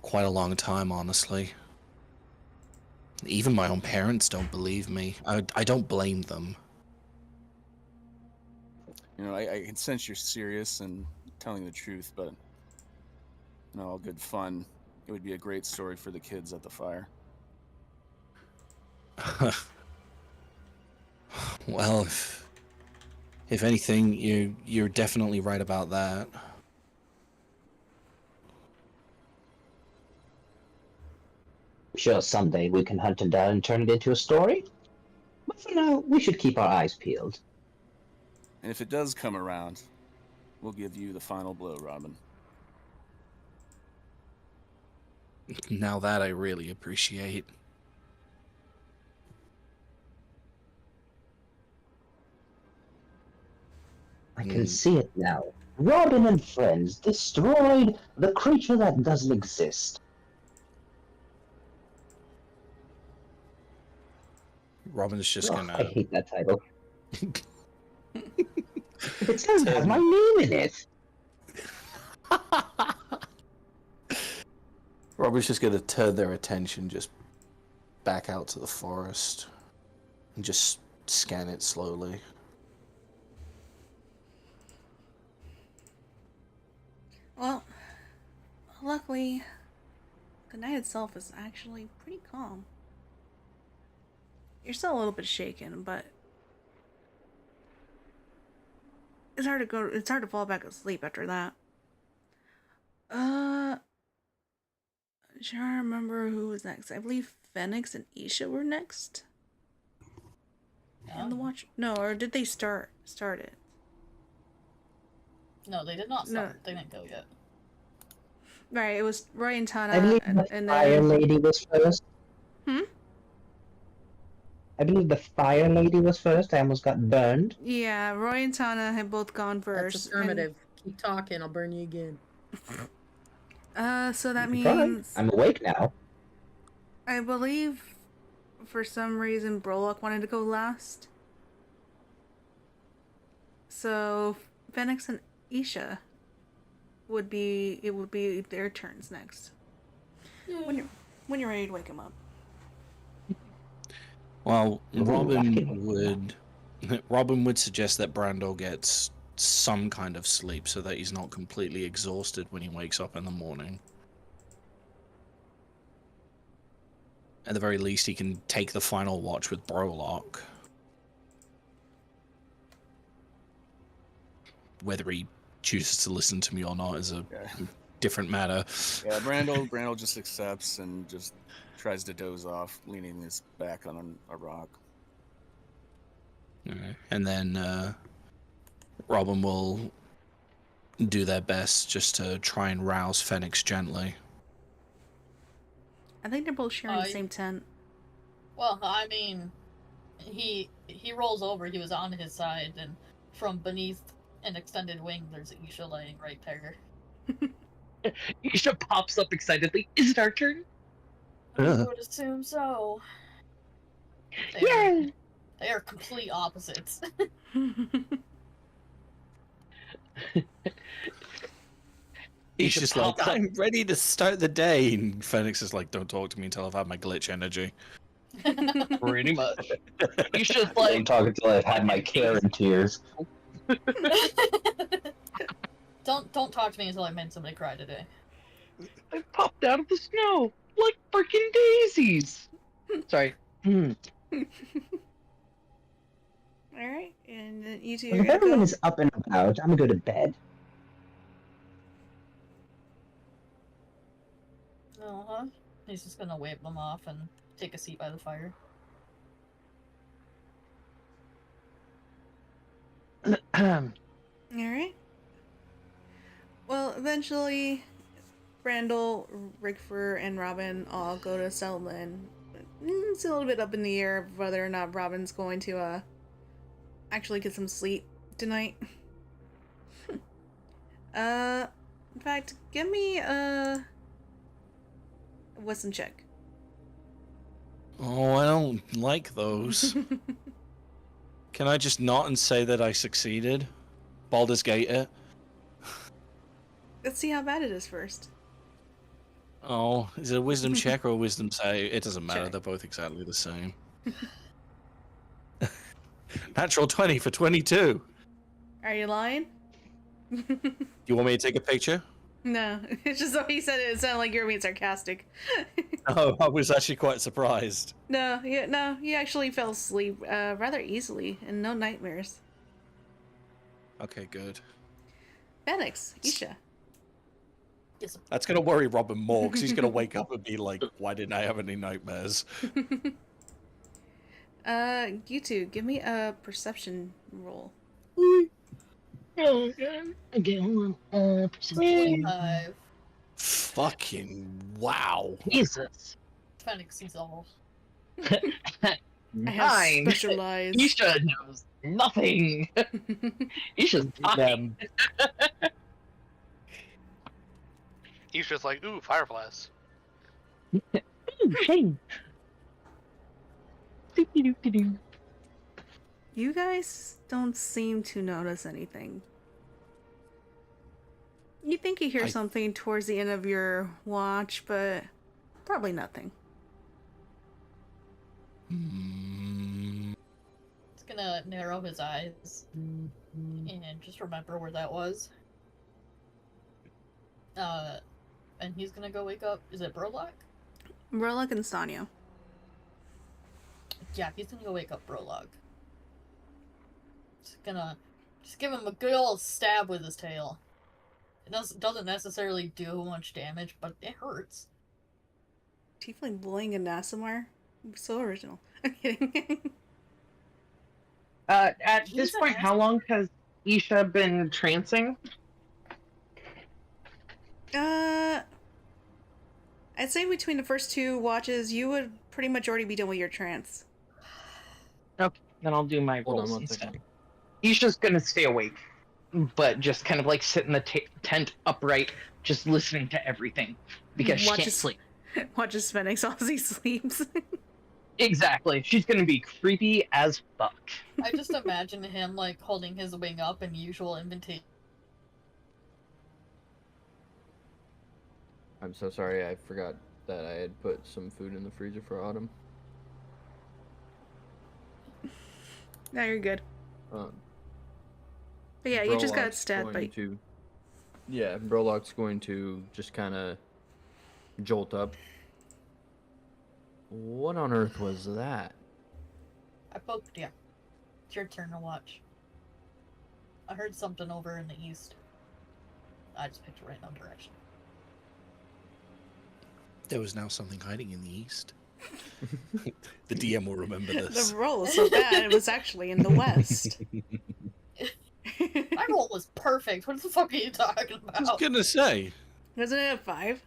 Speaker 2: quite a long time, honestly. Even my own parents don't believe me. I don't blame them.
Speaker 8: You know, I can sense you're serious and telling the truth, but you know, all good fun. It would be a great story for the kids at the fire.
Speaker 2: Well, if anything, you're definitely right about that.
Speaker 3: Sure, someday we can hunt him down and turn it into a story. But for now, we should keep our eyes peeled.
Speaker 8: And if it does come around, we'll give you the final blow, Robin.
Speaker 2: Now that I really appreciate.
Speaker 3: I can see it now. Robin and friends destroyed the creature that doesn't exist.
Speaker 2: Robin's just
Speaker 3: Ugh,
Speaker 2: gonna.
Speaker 3: I hate that title. It still has my name in it.
Speaker 2: Robin's just gonna turn their attention just back out to the forest and just scan it slowly.
Speaker 1: Well, luckily, the night itself is actually pretty calm. You're still a little bit shaken, but It's hard to go. It's hard to fall back asleep after that. I'm trying to remember who was next. I believe Phoenix and Isha were next. And the watch. No, or did they start it?
Speaker 4: No, they did not
Speaker 1: No.
Speaker 4: start. They didn't go yet.
Speaker 1: Right, it was Roy and Tana,
Speaker 3: I believe
Speaker 1: and
Speaker 3: the
Speaker 1: then
Speaker 3: Fire Lady was first.
Speaker 1: Hmm?
Speaker 3: I believe the Fire Lady was first. I almost got burned.
Speaker 1: Yeah, Roy and Tana had both gone first.
Speaker 9: That's affirmative. Keep talking, I'll burn you again.
Speaker 1: So that
Speaker 3: You can try.
Speaker 1: means
Speaker 3: I'm awake now.
Speaker 1: I believe for some reason Brolock wanted to go last. So Phoenix and Isha would be their turns next. When you're ready to wake them up.
Speaker 2: Well,
Speaker 3: Ooh,
Speaker 2: Robin would suggest that Brando gets some kind of sleep so that he's not completely exhausted when he wakes up in the morning. At the very least, he can take the final watch with Brolock. Whether he chooses to listen to me or not is a different matter.
Speaker 8: Yeah, Brando just accepts and just tries to doze off, leaning his back on a rock.
Speaker 2: And then Robin will do their best just to try and rouse Phoenix gently.
Speaker 1: I think they're both sharing the same tent.
Speaker 4: Well, I mean, he rolls over. He was on his side, and from beneath an extended wing, there's Isha laying right there.
Speaker 7: Isha pops up excitedly. Is it our turn?
Speaker 4: I would assume so.
Speaker 7: Yay!
Speaker 4: They are complete opposites.
Speaker 2: He's just like, I'm ready to start the day. And Phoenix is like, don't talk to me until I've had my glitch energy.
Speaker 7: Pretty much. Isha's like,
Speaker 3: don't talk until I've had my care and tears.
Speaker 4: Don't talk to me until I made somebody cry today.
Speaker 7: I popped out of the snow like freaking daisies. Sorry.
Speaker 1: Alright, and then you two
Speaker 3: Well,
Speaker 1: are
Speaker 3: if
Speaker 1: gonna
Speaker 3: everyone
Speaker 1: go.
Speaker 3: is up and about, I'm gonna go to bed.
Speaker 4: Uh-huh. He's just gonna wave them off and take a seat by the fire.
Speaker 1: Alright. Well, eventually, Brandel, Rickford, and Robin all go to Settlement. It's a little bit up in the air of whether or not Robin's going to actually get some sleep tonight. In fact, give me a wisdom check.
Speaker 2: Oh, I don't like those. Can I just not and say that I succeeded? Baldur's Gate it?
Speaker 1: Let's see how bad it is first.
Speaker 2: Oh, is it a wisdom check or a wisdom save? It doesn't matter,
Speaker 1: Check.
Speaker 2: they're both exactly the same. Natural 20 for 22.
Speaker 1: Are you lying?
Speaker 2: You want me to take a picture?
Speaker 1: No, it's just the way you said it. It sounded like you were being sarcastic.
Speaker 2: Oh, I was actually quite surprised.
Speaker 1: No, you actually fell asleep rather easily and no nightmares.
Speaker 2: Okay, good.
Speaker 1: Phoenix, Isha.
Speaker 4: Yes.
Speaker 2: That's going to worry Robin more, because he's going to wake up and be like, why didn't I have any nightmares?
Speaker 1: You two, give me a perception roll.
Speaker 7: Oh, again, perception.
Speaker 4: 25.
Speaker 2: Fucking wow.
Speaker 7: Jesus.
Speaker 4: Phoenix sees all.
Speaker 1: I have
Speaker 7: 9.
Speaker 1: specialized.
Speaker 7: Isha knows nothing. Isha's them.
Speaker 6: He's just like, ooh, fireflies.
Speaker 7: Ooh, shame. Doop-de-doop-de-doo.
Speaker 1: You guys don't seem to notice anything. You think you hear something towards the end of your watch, but probably nothing.
Speaker 4: He's gonna narrow his eyes and just remember where that was. And he's gonna go wake up. Is it Brolock?
Speaker 1: Brolock and Stanya.
Speaker 4: Yeah, he's gonna go wake up Brolock. He's gonna Just give him a good old stab with his tail. It doesn't necessarily do much damage, but it hurts.
Speaker 1: Tiefling bullying an ASMR? So original. I'm kidding.
Speaker 7: At
Speaker 4: He's
Speaker 7: this
Speaker 4: an
Speaker 7: point, how long has Isha been trancing?
Speaker 1: I'd say between the first 2 watches, you would pretty much already be done with your trance.
Speaker 7: Okay, then I'll do my
Speaker 5: Hold on
Speaker 7: rolls
Speaker 5: one
Speaker 7: instead.
Speaker 5: second.
Speaker 7: Isha's gonna stay awake, but just kind of like sit in the tent upright, just listening to everything because she can't sleep.
Speaker 1: Watches Phoenix as he sleeps.
Speaker 7: Exactly. She's gonna be creepy as fuck.
Speaker 4: I just imagine him like holding his wing up in usual invitation.
Speaker 5: I'm so sorry, I forgot that I had put some food in the freezer for Autumn.
Speaker 1: No, you're good.
Speaker 5: Um,
Speaker 1: But yeah, you just got
Speaker 5: Brolock's
Speaker 1: stabbed by...
Speaker 5: Yeah, Brolock's going to just kind of jolt up. What on earth was that?
Speaker 4: I poked you. It's your turn to watch. I heard something over in the east. I just picked a random direction.
Speaker 2: There was now something hiding in the east. The DM will remember this.
Speaker 1: The roll is so bad, it was actually in the west.
Speaker 4: My roll was perfect. What the fuck are you talking
Speaker 2: I was
Speaker 4: about?
Speaker 2: gonna say.
Speaker 1: Wasn't it a 5?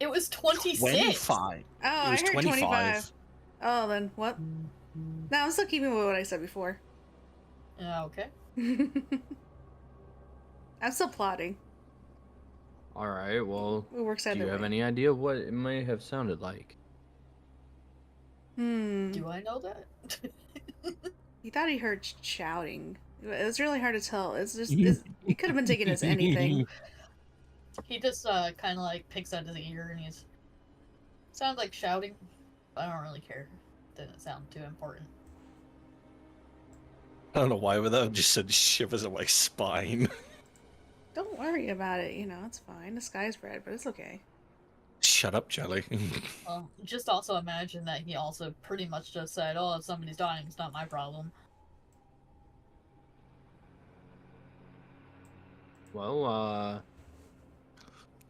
Speaker 4: It was 26.
Speaker 2: 25.
Speaker 1: Oh,
Speaker 2: It
Speaker 1: I
Speaker 2: was
Speaker 1: heard
Speaker 2: 25.
Speaker 1: 25. Oh, then what? No, I'm still keeping with what I said before.
Speaker 4: Yeah, okay.
Speaker 1: I'm still plotting.
Speaker 5: Alright, well,
Speaker 1: It works
Speaker 5: do
Speaker 1: either
Speaker 5: you have
Speaker 1: way.
Speaker 5: any idea what it may have sounded like?
Speaker 4: Do I know that?
Speaker 1: He thought he heard shouting. It was really hard to tell. It could have been taken as anything.
Speaker 4: He just kind of like picks at his ear and he's sounds like shouting. But I don't really care. Didn't sound too important.
Speaker 2: I don't know why, but that just sent shivers up my spine.
Speaker 1: Don't worry about it, you know, it's fine. The sky's red, but it's okay.
Speaker 2: Shut up, Jelly.
Speaker 4: Just also imagine that he also pretty much just said, "Oh, if somebody's dying, it's not my problem."
Speaker 5: Well,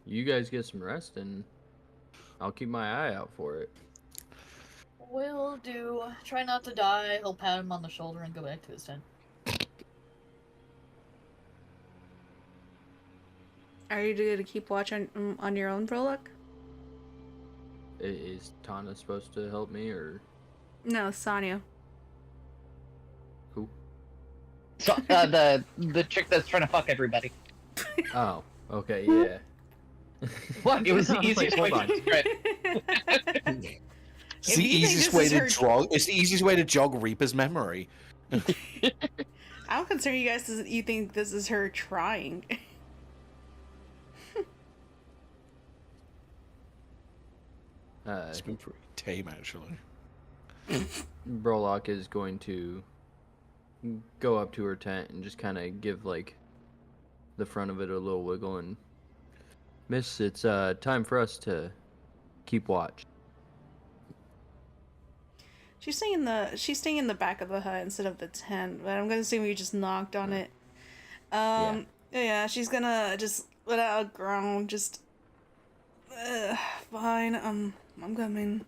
Speaker 5: you guys get some rest and I'll keep my eye out for it.
Speaker 4: Will do. Try not to die. He'll pat him on the shoulder and go back to his tent.
Speaker 1: Are you going to keep watch on your own, Brolock?
Speaker 5: Is Tana supposed to help me or
Speaker 1: No, Sonya.
Speaker 5: who?
Speaker 7: So, the chick that's trying to fuck everybody.
Speaker 5: Oh, okay, yeah.
Speaker 7: What? It was the
Speaker 5: I was like,
Speaker 7: easiest way
Speaker 5: hold
Speaker 7: to
Speaker 5: on.
Speaker 7: describe it.
Speaker 2: It's
Speaker 1: If
Speaker 2: the
Speaker 1: you think
Speaker 2: easiest
Speaker 1: this
Speaker 2: way
Speaker 1: is
Speaker 2: to
Speaker 1: her-
Speaker 2: jog. It's the easiest way to jog Reaper's memory.
Speaker 1: I don't consider you guys you think this is her trying.
Speaker 2: It's been pretty tame, actually.
Speaker 5: Brolock is going to go up to her tent and just kind of give like the front of it a little wiggle and Miss, it's time for us to keep watch.
Speaker 1: She's staying in the back of the hut instead of the tent, but I'm gonna assume you just knocked on it. Yeah, she's gonna just let out a groan, just fine, I'm coming.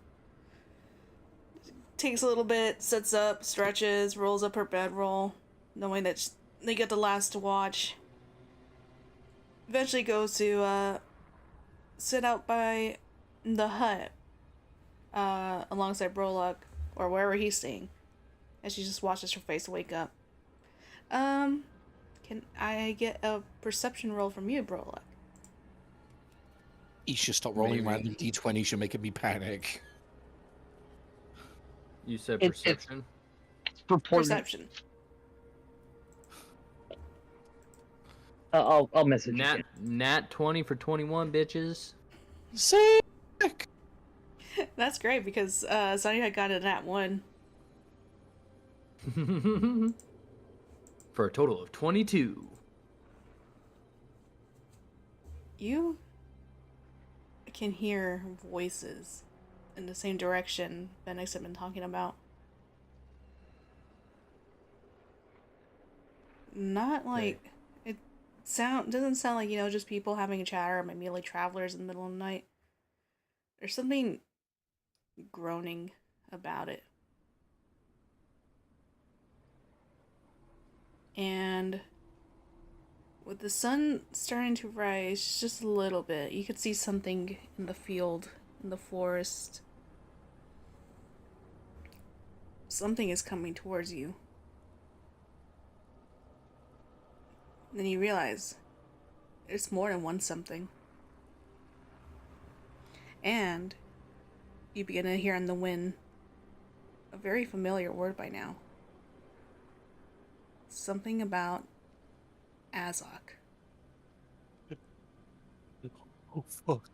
Speaker 1: Takes a little bit, sits up, stretches, rolls up her bedroll, knowing that they get the last watch. Eventually goes to sit out by the hut alongside Brolock, or wherever he's staying, and she just watches her face wake up. Can I get a perception roll from you, Brolock?
Speaker 2: You should stop rolling
Speaker 5: Maybe.
Speaker 2: random d20s. You're making me panic.
Speaker 5: You said
Speaker 7: It's-
Speaker 5: perception?
Speaker 7: It's purported.
Speaker 1: Perception.
Speaker 7: I'll message you.
Speaker 5: Nat 20 for 21, bitches.
Speaker 2: Sick!
Speaker 1: That's great because Sonya had got it at 1.
Speaker 5: For a total of 22.
Speaker 1: You can hear voices in the same direction Phoenix had been talking about. not like it doesn't sound like, just people having a chatter or maybe like travelers in the middle of the night. There's something groaning about it. And with the sun starting to rise just a little bit, you could see something in the field, in the forest. Something is coming towards you. Then you realize there's more than one something. And you begin to hear in the wind a very familiar word by now. Something about Azok.
Speaker 2: Oh, fuck.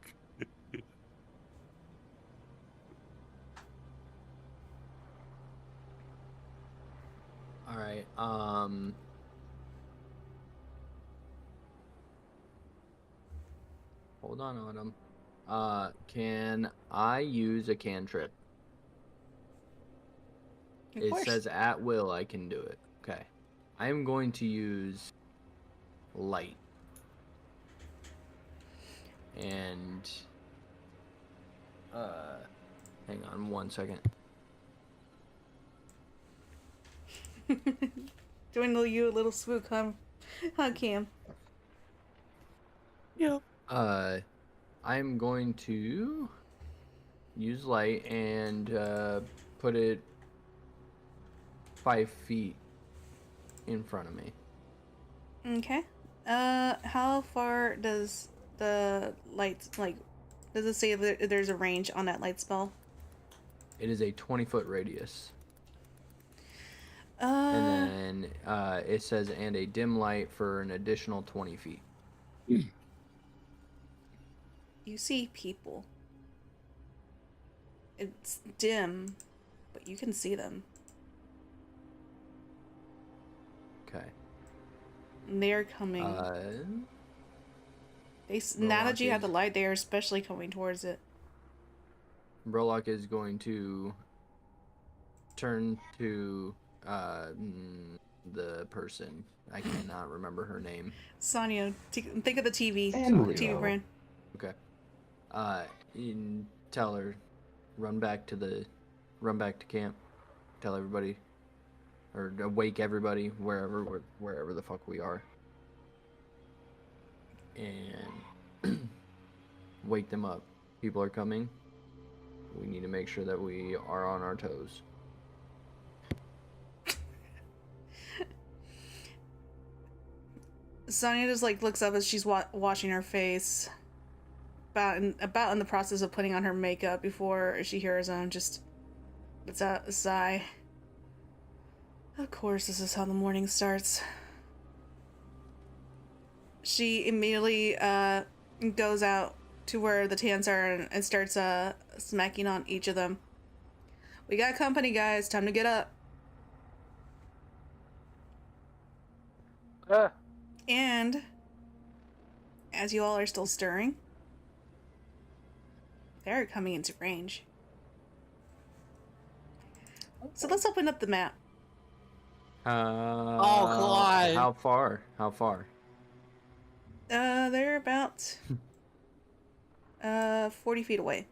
Speaker 5: All right. Hold on, Autumn. Can I use a cantrip?
Speaker 1: Of
Speaker 5: It
Speaker 1: course.
Speaker 5: says at will I can do it. Okay. I am going to use light. And hang on 1 second.
Speaker 1: Doing you a little spook, huh, Cam?
Speaker 2: Yeah.
Speaker 5: I'm going to use light and put it 5 feet in front of me.
Speaker 1: Okay. How far does the lights, does it say that there's a range on that light spell?
Speaker 5: It is a 20-foot radius.
Speaker 1: Uh,
Speaker 5: And then it says, and a dim light for an additional 20 feet.
Speaker 1: you see people. It's dim, but you can see them.
Speaker 5: Okay.
Speaker 1: And they're coming. Now that you have the light, they are especially coming towards it.
Speaker 5: Brolock is going to turn to the person. I cannot remember her name.
Speaker 1: Sonia, think of the TV.
Speaker 3: Samuel.
Speaker 1: TV brand.
Speaker 5: Okay. And tell her, run back to camp. Tell everybody, or wake everybody wherever the fuck we are, and wake them up. People are coming. We need to make sure that we are on our toes.
Speaker 1: Sonia just looks up as she's washing her face, about in the process of putting on her makeup before she hears him. Just lets out a sigh. Of course, this is how the morning starts. She immediately goes out to where the Tans are and starts smacking on each of them. We got company, guys. Time to get up. And as you all are still stirring, they're coming into range. So let's open up the map.
Speaker 2: Oh, God.
Speaker 5: How far?
Speaker 1: They're about 40 feet away.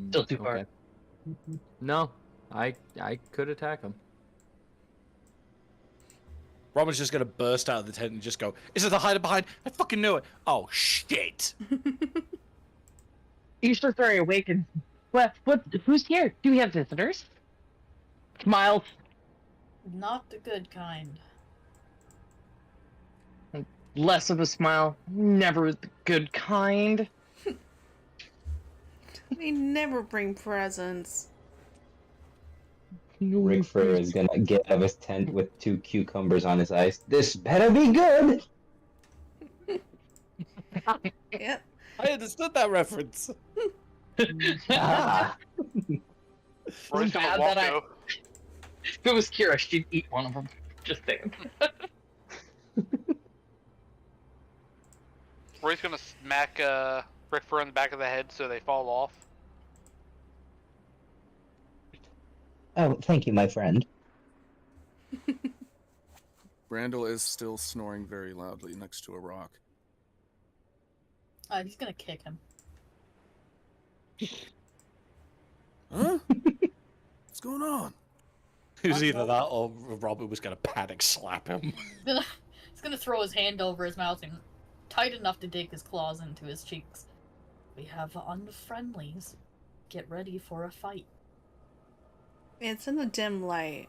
Speaker 7: Still too far.
Speaker 5: Okay. No, I could attack them.
Speaker 2: Robin's just gonna burst out of the tent and just go, "Is it the hider behind? I fucking knew it! Oh shit!"
Speaker 7: You start very awake and what? Who's here? Do we have visitors? Smiles.
Speaker 4: Not the good kind.
Speaker 7: Less of a smile. Never the good kind.
Speaker 1: They never bring presents.
Speaker 3: Rick Fur is gonna get out of his tent with 2 cucumbers on his eyes. This better be good!
Speaker 1: Yep.
Speaker 2: I understood that reference.
Speaker 3: Ah.
Speaker 6: Roy's gonna
Speaker 7: Bad
Speaker 6: walk
Speaker 7: that
Speaker 6: though.
Speaker 7: If it was Kira, she'd eat one of them. Just saying.
Speaker 6: Roy's gonna smack Rick Fur in the back of the head so they fall off.
Speaker 3: Oh, thank you, my friend.
Speaker 8: Brandel is still snoring very loudly next to a rock.
Speaker 4: He's gonna kick him.
Speaker 8: Huh? What's going on?
Speaker 2: It was either that or Robert was going to panic slap him.
Speaker 4: He's gonna throw his hand over his mouth and tight enough to dig his claws into his cheeks. We have unfriendlies. Get ready for a fight.
Speaker 1: It's in the dim light.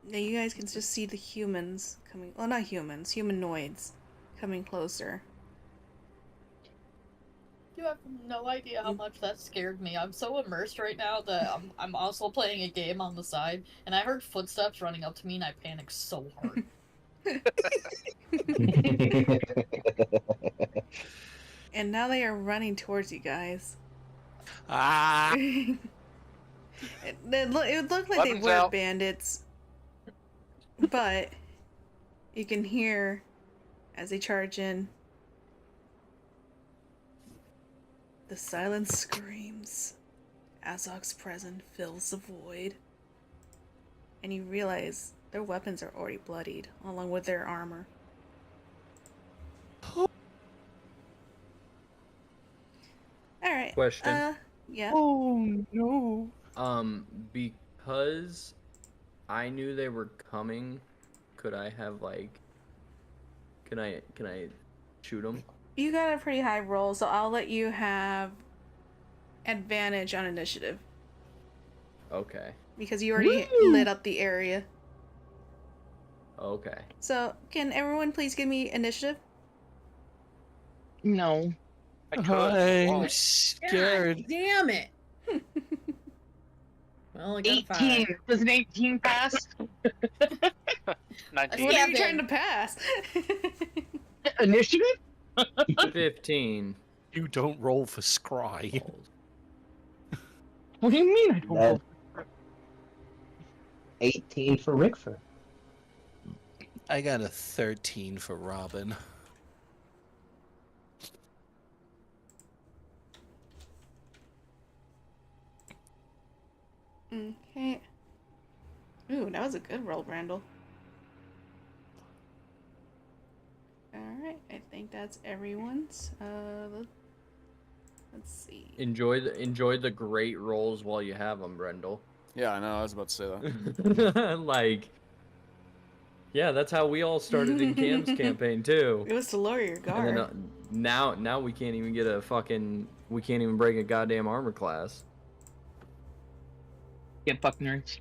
Speaker 1: Now you guys can just see the humans coming. Well, not humans, humanoids coming closer.
Speaker 4: You have no idea how much that scared me. I'm so immersed right now that I'm also playing a game on the side, and I heard footsteps running up to me, and I panicked so hard.
Speaker 1: And now they are running towards you guys.
Speaker 2: Ah!
Speaker 1: it looked like they
Speaker 6: Weapons
Speaker 1: were
Speaker 6: out.
Speaker 1: bandits, but you can hear as they charge in the silent screams. Azog's presence fills the void, and you realize their weapons are already bloodied, along with their armor. All right.
Speaker 5: Question.
Speaker 1: Yeah.
Speaker 2: Oh no!
Speaker 5: Because I knew they were coming, could I have like, can I shoot them?
Speaker 1: You got a pretty high roll, so I'll let you have advantage on initiative
Speaker 5: Okay.
Speaker 1: because you already lit up the area.
Speaker 5: Okay.
Speaker 1: So, can everyone please give me initiative?
Speaker 7: No.
Speaker 6: I could.
Speaker 2: I'm
Speaker 6: Why?
Speaker 2: scared.
Speaker 9: God damn it. Well, I got a
Speaker 7: 18.
Speaker 9: 5.
Speaker 7: Does an 18 pass?
Speaker 6: 19.
Speaker 1: What are you
Speaker 4: Kevin.
Speaker 1: trying to pass?
Speaker 7: Initiative?
Speaker 5: 15.
Speaker 2: You don't roll for scry.
Speaker 7: What do you mean I don't
Speaker 3: That-
Speaker 7: roll?
Speaker 3: 18 for Rickford.
Speaker 2: I got a 13 for Robin.
Speaker 1: Okay. Ooh, that was a good roll, Brandel. Alright, I think that's everyone's. Let's see.
Speaker 5: Enjoy the great rolls while you have them, Brendel.
Speaker 8: Yeah, I know. I was about to say that.
Speaker 5: Like, yeah, that's how we all started in Cam's campaign too.
Speaker 1: It was to lower your
Speaker 5: And
Speaker 1: guard.
Speaker 5: then now we can't even get we can't even break a goddamn armor class.
Speaker 7: Get fucked, nerds.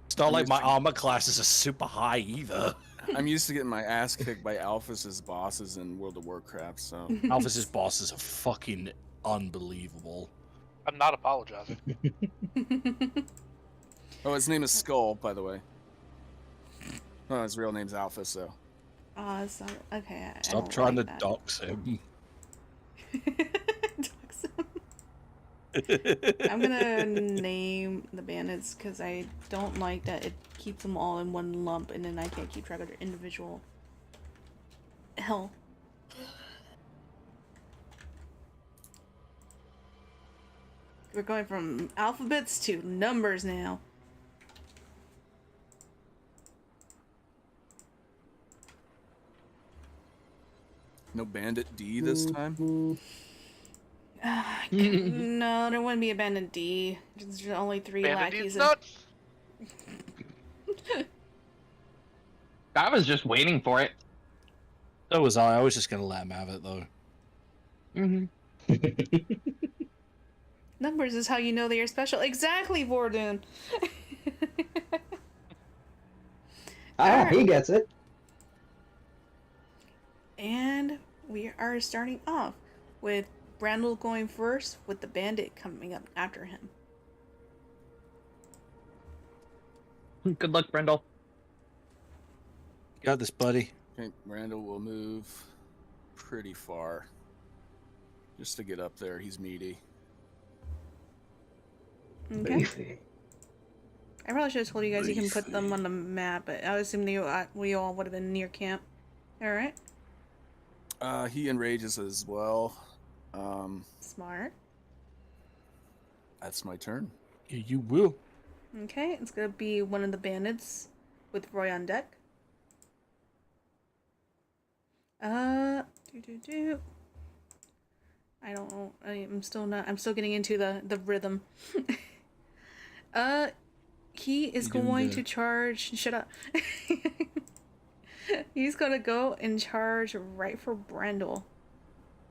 Speaker 2: It's not like my armor classes are super high either.
Speaker 8: I'm used to getting my ass kicked by Alphas as bosses in World of Warcraft, so
Speaker 2: Alphys' bosses are fucking unbelievable.
Speaker 6: I'm not apologizing.
Speaker 8: oh, his name is Skull, by the way. Oh, his real name's Alpha, so
Speaker 1: Oh, it's not, okay. I
Speaker 2: Stop
Speaker 1: don't
Speaker 2: trying
Speaker 1: like
Speaker 2: to
Speaker 1: that.
Speaker 2: dox him.
Speaker 1: Dox him. I'm gonna name the bandits because I don't like that it keeps them all in one lump and then I can't keep track of their individual health. We're going from alphabets to numbers now.
Speaker 8: no Bandit D this time.
Speaker 1: No, there wouldn't be a bandit D. There's only 3
Speaker 6: Bandit
Speaker 1: lackeys.
Speaker 6: nuts.
Speaker 7: I was just waiting for it.
Speaker 2: So was I. I was just gonna let him have it though.
Speaker 7: Mm-hmm.
Speaker 1: Numbers is how you know they are special. Exactly, Vordoon.
Speaker 3: He gets it.
Speaker 1: And we are starting off with Brandel going first, with the bandit coming up after him.
Speaker 7: Good luck, Brendel.
Speaker 2: Got this, buddy.
Speaker 8: Okay, Randall will move pretty far just to get up there. He's meaty.
Speaker 1: Okay. I probably should have told you guys you can put them on the map, but I assume we all would have been near camp. Alright.
Speaker 8: He enrages as well.
Speaker 1: Smart.
Speaker 8: That's my turn.
Speaker 2: Yeah, you will.
Speaker 1: Okay, it's gonna be one of the bandits with Roy on deck. I don't know. I'm still getting into the rhythm. He is
Speaker 2: You doing
Speaker 1: going
Speaker 2: the-
Speaker 1: to charge. Shut up. He's gonna go and charge right for Brendel.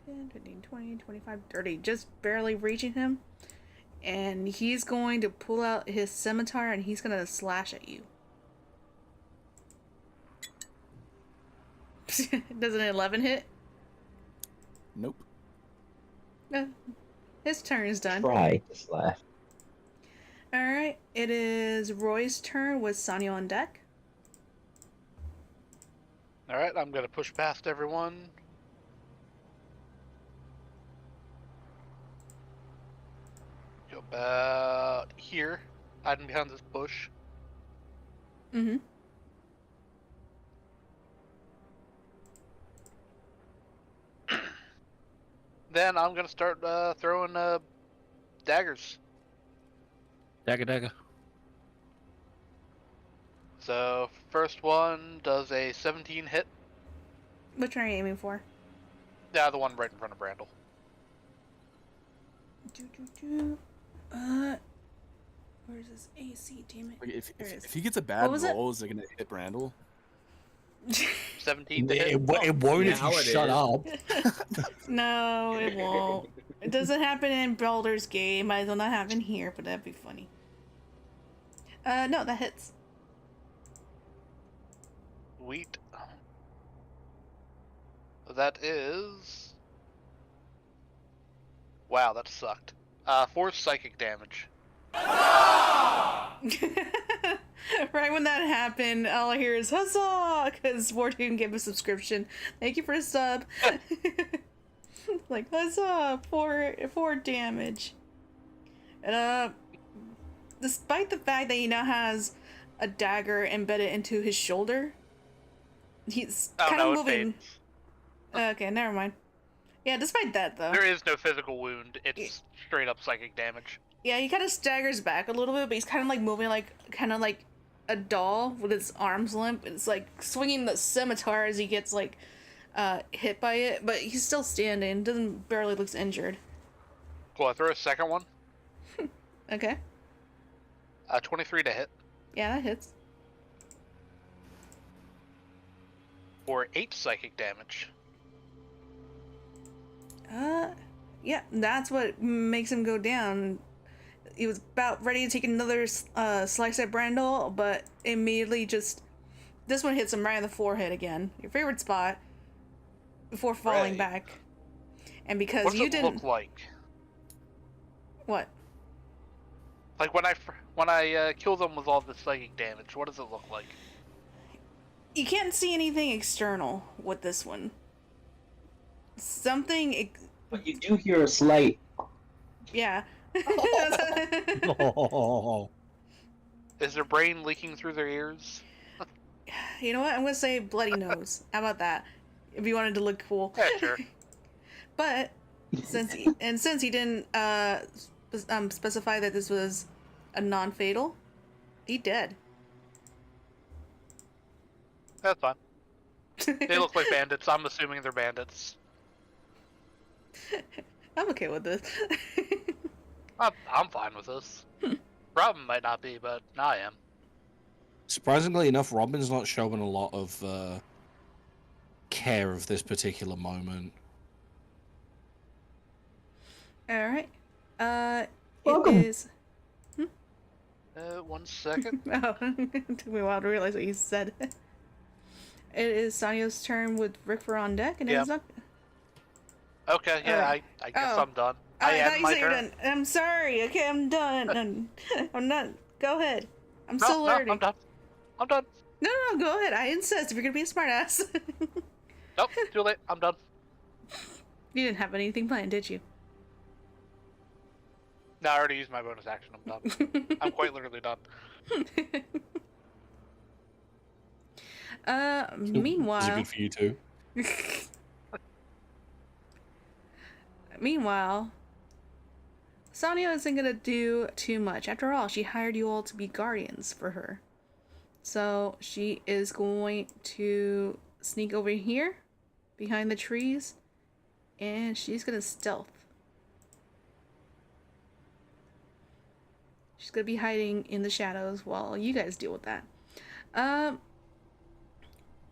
Speaker 1: 10, 15, 20, 25, 30. Just barely reaching him. And he's going to pull out his scimitar and he's gonna slash at you. Does an 11 hit?
Speaker 8: Nope.
Speaker 1: His turn is done.
Speaker 3: Try to slash.
Speaker 1: Alright, it is Roy's turn with Sanyo on deck.
Speaker 6: Alright, I'm gonna push past everyone. Go about here, hiding behind this bush.
Speaker 1: Mm-hmm.
Speaker 6: Then I'm gonna start throwing daggers.
Speaker 2: Dagger.
Speaker 6: So first one does a 17 hit.
Speaker 1: Which one are you aiming for?
Speaker 6: Yeah, the one right in front of Brandel.
Speaker 1: Where's this AC? Damn it.
Speaker 8: Like,
Speaker 1: There it is.
Speaker 8: if he gets a bad
Speaker 1: was it?
Speaker 8: roll, is it gonna hit Brandel?
Speaker 6: 17 to hit.
Speaker 2: It won't if
Speaker 5: Now
Speaker 2: you
Speaker 5: it
Speaker 2: shut
Speaker 5: is.
Speaker 2: up.
Speaker 1: No, it won't. It doesn't happen in Baldur's Gate. Might as well not happen here, but that'd be funny. No, that hits.
Speaker 6: Wheat. That is... Wow, that sucked. 4 psychic damage.
Speaker 1: Right when that happened, all I hear is huzzah! Because Wartoon gave a subscription. Thank you for a sub. Like, huzzah! 4 damage. And, despite the fact that he now has a dagger embedded into his shoulder, he's
Speaker 6: Oh
Speaker 1: kind
Speaker 6: no,
Speaker 1: of
Speaker 6: it
Speaker 1: moving.
Speaker 6: fades.
Speaker 1: Okay, never mind. Yeah, despite that, though.
Speaker 6: There is no physical wound. It's straight up psychic damage.
Speaker 1: Yeah, he kind of staggers back a little bit, but he's kind of like moving kind of like a doll with his arms limp. It's like swinging the scimitar as he gets like hit by it, but he's still standing. Barely looks injured.
Speaker 6: Cool, I throw a second one.
Speaker 1: Okay.
Speaker 6: 23 to hit.
Speaker 1: Yeah, that hits.
Speaker 6: For 8 psychic damage.
Speaker 1: Yeah, that's what makes him go down. He was about ready to take another slice at Brandel, but immediately this one hits him right in the forehead again. Your favorite spot. Before falling
Speaker 6: Right.
Speaker 1: back. And because
Speaker 6: What does
Speaker 1: you
Speaker 6: it
Speaker 1: didn't...
Speaker 6: look like?
Speaker 1: What?
Speaker 6: Like when I kill them with all the psychic damage, what does it look like?
Speaker 1: You can't see anything external with this one. Something...
Speaker 3: But you do hear a slight.
Speaker 1: Yeah.
Speaker 2: Oh.
Speaker 6: Is their brain leaking through their ears?
Speaker 1: You know what? I'm gonna say bloody nose. How about that? If you wanted to look cool.
Speaker 6: Yeah, sure.
Speaker 1: But since he didn't specify that this was a non-fatal, he dead.
Speaker 6: That's fine. They look like bandits. I'm assuming they're bandits.
Speaker 1: I'm okay with this.
Speaker 6: I'm fine with this. Robin might not be, but I am.
Speaker 2: Surprisingly enough, Robin's not showing a lot of care of this particular moment.
Speaker 1: Alright.
Speaker 3: Welcome.
Speaker 1: It is...
Speaker 6: 1 second.
Speaker 1: Oh, it took me a while to realize what you said. It is Sanyo's turn with Rick on deck, and
Speaker 6: Yeah.
Speaker 1: it's not...
Speaker 6: Okay, yeah,
Speaker 1: Alright.
Speaker 6: I guess
Speaker 1: Oh.
Speaker 6: I'm done.
Speaker 1: I thought
Speaker 6: end
Speaker 1: you
Speaker 6: my
Speaker 1: said you were
Speaker 6: turn.
Speaker 1: done. I'm sorry. Okay, I'm done. I'm not... Go ahead. I'm
Speaker 6: No,
Speaker 1: still
Speaker 6: no,
Speaker 1: learning.
Speaker 6: I'm done. I'm done.
Speaker 1: No, go ahead. I insist if you're gonna be a smartass.
Speaker 6: Nope, too late. I'm done.
Speaker 1: You didn't have anything planned, did you?
Speaker 6: No, I already used my bonus action. I'm done. I'm quite literally done.
Speaker 2: Is it
Speaker 1: Meanwhile...
Speaker 2: good for you too?
Speaker 1: Sonia isn't gonna do too much. After all, she hired you all to be guardians for her. So she is going to sneak over here, behind the trees, and she's gonna stealth. She's gonna be hiding in the shadows while you guys deal with that.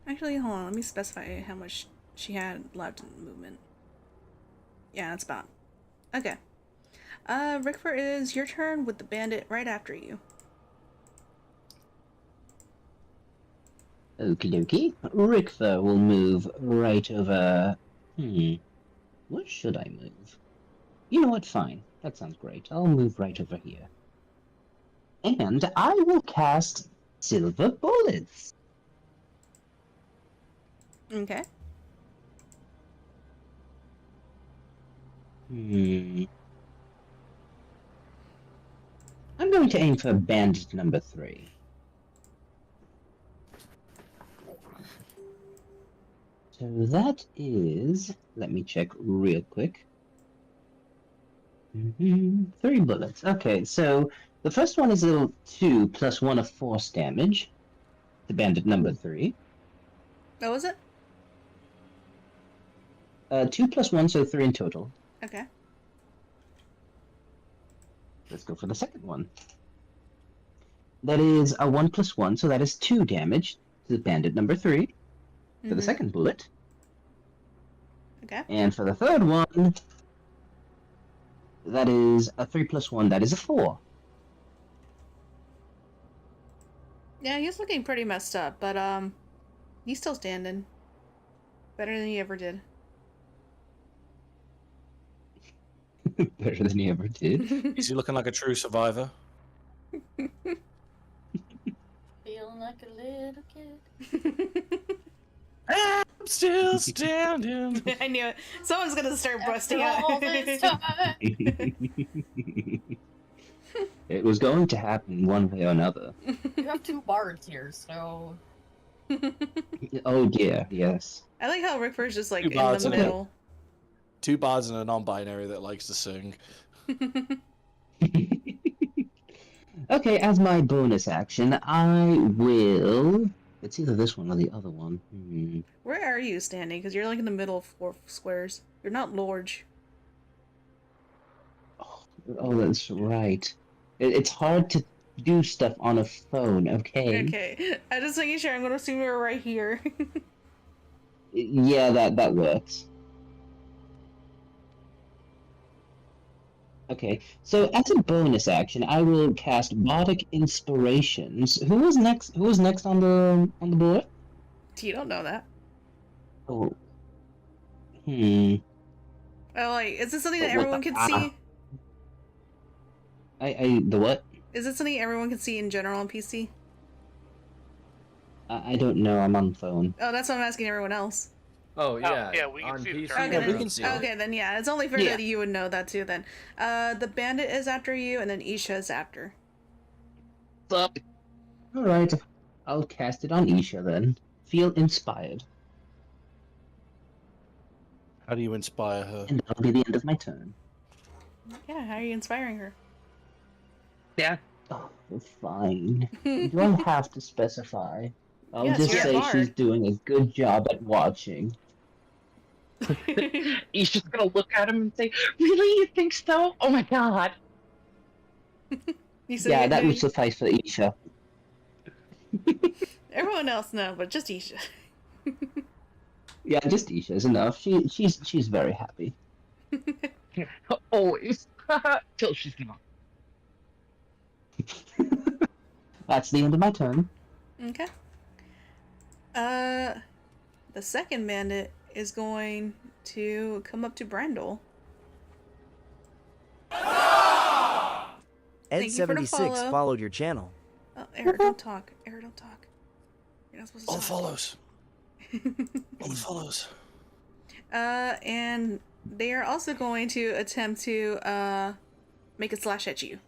Speaker 1: Actually, hold on. Let me specify how much she had left in the movement. Yeah, that's about. Okay. Rickford, it is your turn with the bandit right after you.
Speaker 3: Okie dokie. Rickfer will move right over. Where should I move? You know what? Fine. That sounds great. I'll move right over here. And I will cast Silver Bullets.
Speaker 1: Okay.
Speaker 3: I'm going to aim for bandit number 3. So that is... Let me check real quick. 3 bullets. Okay, so the first one is a little 2 plus 1 of force damage. The bandit number 3.
Speaker 1: What was it?
Speaker 3: 2 plus 1, so 3 in total.
Speaker 1: Okay.
Speaker 3: Let's go for the second one. That is a 1 plus 1, so that is 2 damage to the bandit number 3 for the second bullet.
Speaker 1: Okay.
Speaker 3: And for the third one, that is a 3 plus 1, that is a 4.
Speaker 1: Yeah, he's looking pretty messed up, but he's still standing. Better than he ever did.
Speaker 3: Better than he ever did.
Speaker 2: Is he looking like a true survivor?
Speaker 4: Feeling like a little kid.
Speaker 2: I'm still standing.
Speaker 1: I knew it. Someone's gonna start busting
Speaker 4: After all
Speaker 1: out.
Speaker 4: this time.
Speaker 3: It was going to happen one way or another.
Speaker 4: You have 2 bards here, so
Speaker 3: Oh dear, yes.
Speaker 1: I like how Rickford's just like
Speaker 2: Two
Speaker 1: in
Speaker 2: bards
Speaker 1: the
Speaker 2: in it.
Speaker 1: middle.
Speaker 2: 2 bards and a non-binary that likes to sing.
Speaker 3: Okay, as my bonus action, I will... It's either this one or the other one.
Speaker 1: Where are you standing? Because you're like in the middle of 4 squares. You're not large.
Speaker 3: Oh, that's right. It's hard to do stuff on a phone, okay?
Speaker 1: Okay. I'm just making sure. I'm gonna assume you're right here.
Speaker 3: Yeah, that works. Okay, so as a bonus action, I will cast Bardic Inspirations. Who was next? Who was next on the board?
Speaker 1: You don't know that.
Speaker 3: Oh.
Speaker 1: Oh, like, is this something that
Speaker 3: What
Speaker 1: everyone
Speaker 3: the-
Speaker 1: can see?
Speaker 3: The what?
Speaker 1: Is it something everyone can see in general on PC?
Speaker 3: I don't know. I'm on phone.
Speaker 1: Oh, that's what I'm asking everyone else.
Speaker 5: Oh yeah,
Speaker 6: yeah, we can
Speaker 5: on
Speaker 6: see the
Speaker 5: PC,
Speaker 6: turtle.
Speaker 1: Okay,
Speaker 2: we
Speaker 1: then,
Speaker 2: can see it.
Speaker 1: okay, then yeah, it's only fair
Speaker 3: Yeah.
Speaker 1: that you would know that too. Then, the bandit is after you, and then Isha is after.
Speaker 7: Up.
Speaker 3: All right, I'll cast it on Isha then. Feel inspired,
Speaker 2: How do you inspire her?
Speaker 3: and that'll be the end of my turn.
Speaker 1: Yeah, how are you inspiring her?
Speaker 7: Yeah.
Speaker 3: Oh, fine. You don't have to specify. I'll
Speaker 1: Yes,
Speaker 3: just
Speaker 1: you're a
Speaker 3: say
Speaker 1: bard.
Speaker 3: she's doing a good job at watching.
Speaker 7: He's just gonna look at him and say, "Really? You think so? Oh my god!"
Speaker 1: You said
Speaker 3: Yeah,
Speaker 1: you-
Speaker 3: that would suffice for Isha.
Speaker 1: Everyone else no, but just Isha.
Speaker 3: Yeah, just Isha is enough. She's very happy.
Speaker 7: Always. Till she's not.
Speaker 3: That's the end of my turn.
Speaker 1: Okay. The second bandit is going to come up to Brandel. Thank you for the
Speaker 10: Ed76
Speaker 1: follow.
Speaker 10: followed your channel.
Speaker 1: Oh, Eric, don't talk. Eric, don't talk. You're not supposed to
Speaker 2: All
Speaker 1: talk.
Speaker 2: follows. All follows.
Speaker 1: And they are also going to attempt to, make a slash at you.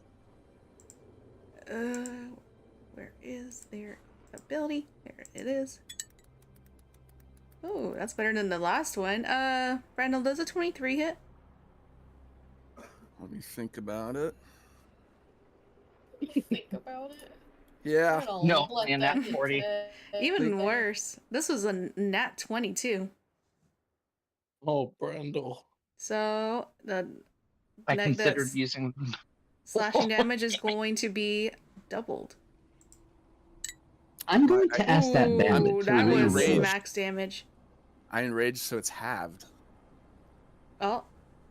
Speaker 1: Where is their ability? There it is. Oh, that's better than the last one. Brandel, does a 23 hit?
Speaker 8: Let me think about it.
Speaker 4: Think about it.
Speaker 8: Yeah.
Speaker 4: We're gonna
Speaker 7: No,
Speaker 4: let
Speaker 7: man,
Speaker 4: that
Speaker 7: that's
Speaker 4: be
Speaker 7: 40.
Speaker 4: today.
Speaker 1: Even worse. This was a nat 22.
Speaker 2: Oh, Brandel.
Speaker 1: So the
Speaker 7: I
Speaker 1: neg
Speaker 7: considered
Speaker 1: that's
Speaker 7: using.
Speaker 1: slashing damage is going to be doubled.
Speaker 3: I'm going to ask that bandit
Speaker 1: Ooh,
Speaker 3: to
Speaker 1: that was
Speaker 8: reroll.
Speaker 1: max damage.
Speaker 8: I enraged, so it's halved.
Speaker 1: Oh,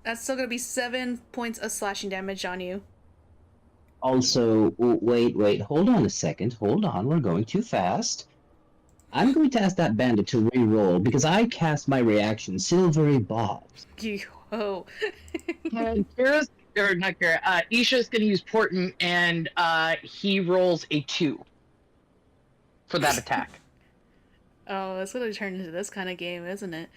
Speaker 1: that's still gonna be 7 points of slashing damage on you.
Speaker 3: Also, wait, hold on a second. Hold on, we're going too fast. I'm going to ask that bandit to re-roll because I cast my reaction, Silvery Bobs.
Speaker 1: Oh.
Speaker 7: Kira's, or not Kira, Isha's gonna use Portent, and he rolls a 2 for that attack.
Speaker 1: Oh, it's gonna turn into this kind of game, isn't it?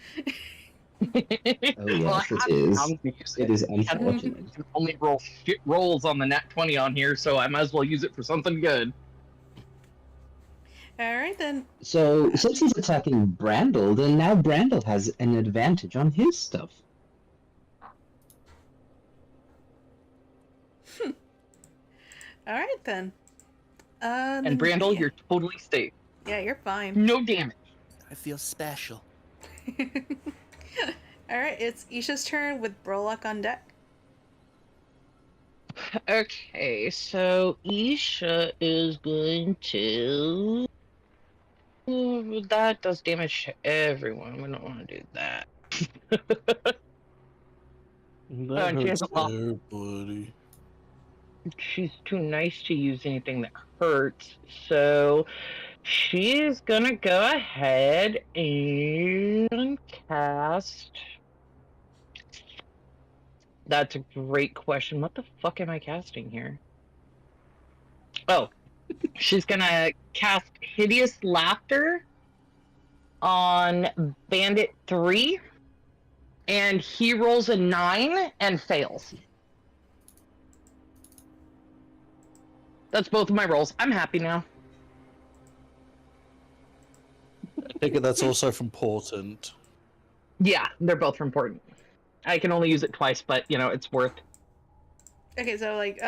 Speaker 3: Oh yes, it is. It is unfortunate.
Speaker 7: I can only roll shit rolls on the nat 20 on here, so I might as well use it for something good.
Speaker 1: Alright then.
Speaker 3: So, since he's attacking Brandel, then now Brandel has an advantage on his stuff.
Speaker 1: Alright then.
Speaker 7: And Brandel, you're totally safe.
Speaker 1: Yeah, you're fine.
Speaker 7: No damage.
Speaker 8: I feel special.
Speaker 1: Alright, it's Isha's turn with Brolok on deck.
Speaker 7: Okay, so Isha is going to. Ooh, that does damage to everyone. We don't want to do that.
Speaker 2: That
Speaker 7: she has
Speaker 2: hurts
Speaker 7: a lot.
Speaker 2: everybody.
Speaker 7: She's too nice to use anything that hurts, so she's gonna go ahead and cast. That's a great question. What the fuck am I casting here? Oh, she's gonna cast Hideous Laughter on Bandit 3, and he rolls a 9 and fails. That's both of my rolls. I'm happy now.
Speaker 2: I think that's also from Portent.
Speaker 7: Yeah, they're both from Portent. I can only use it twice, but you know, it's worth.
Speaker 1: Okay, so like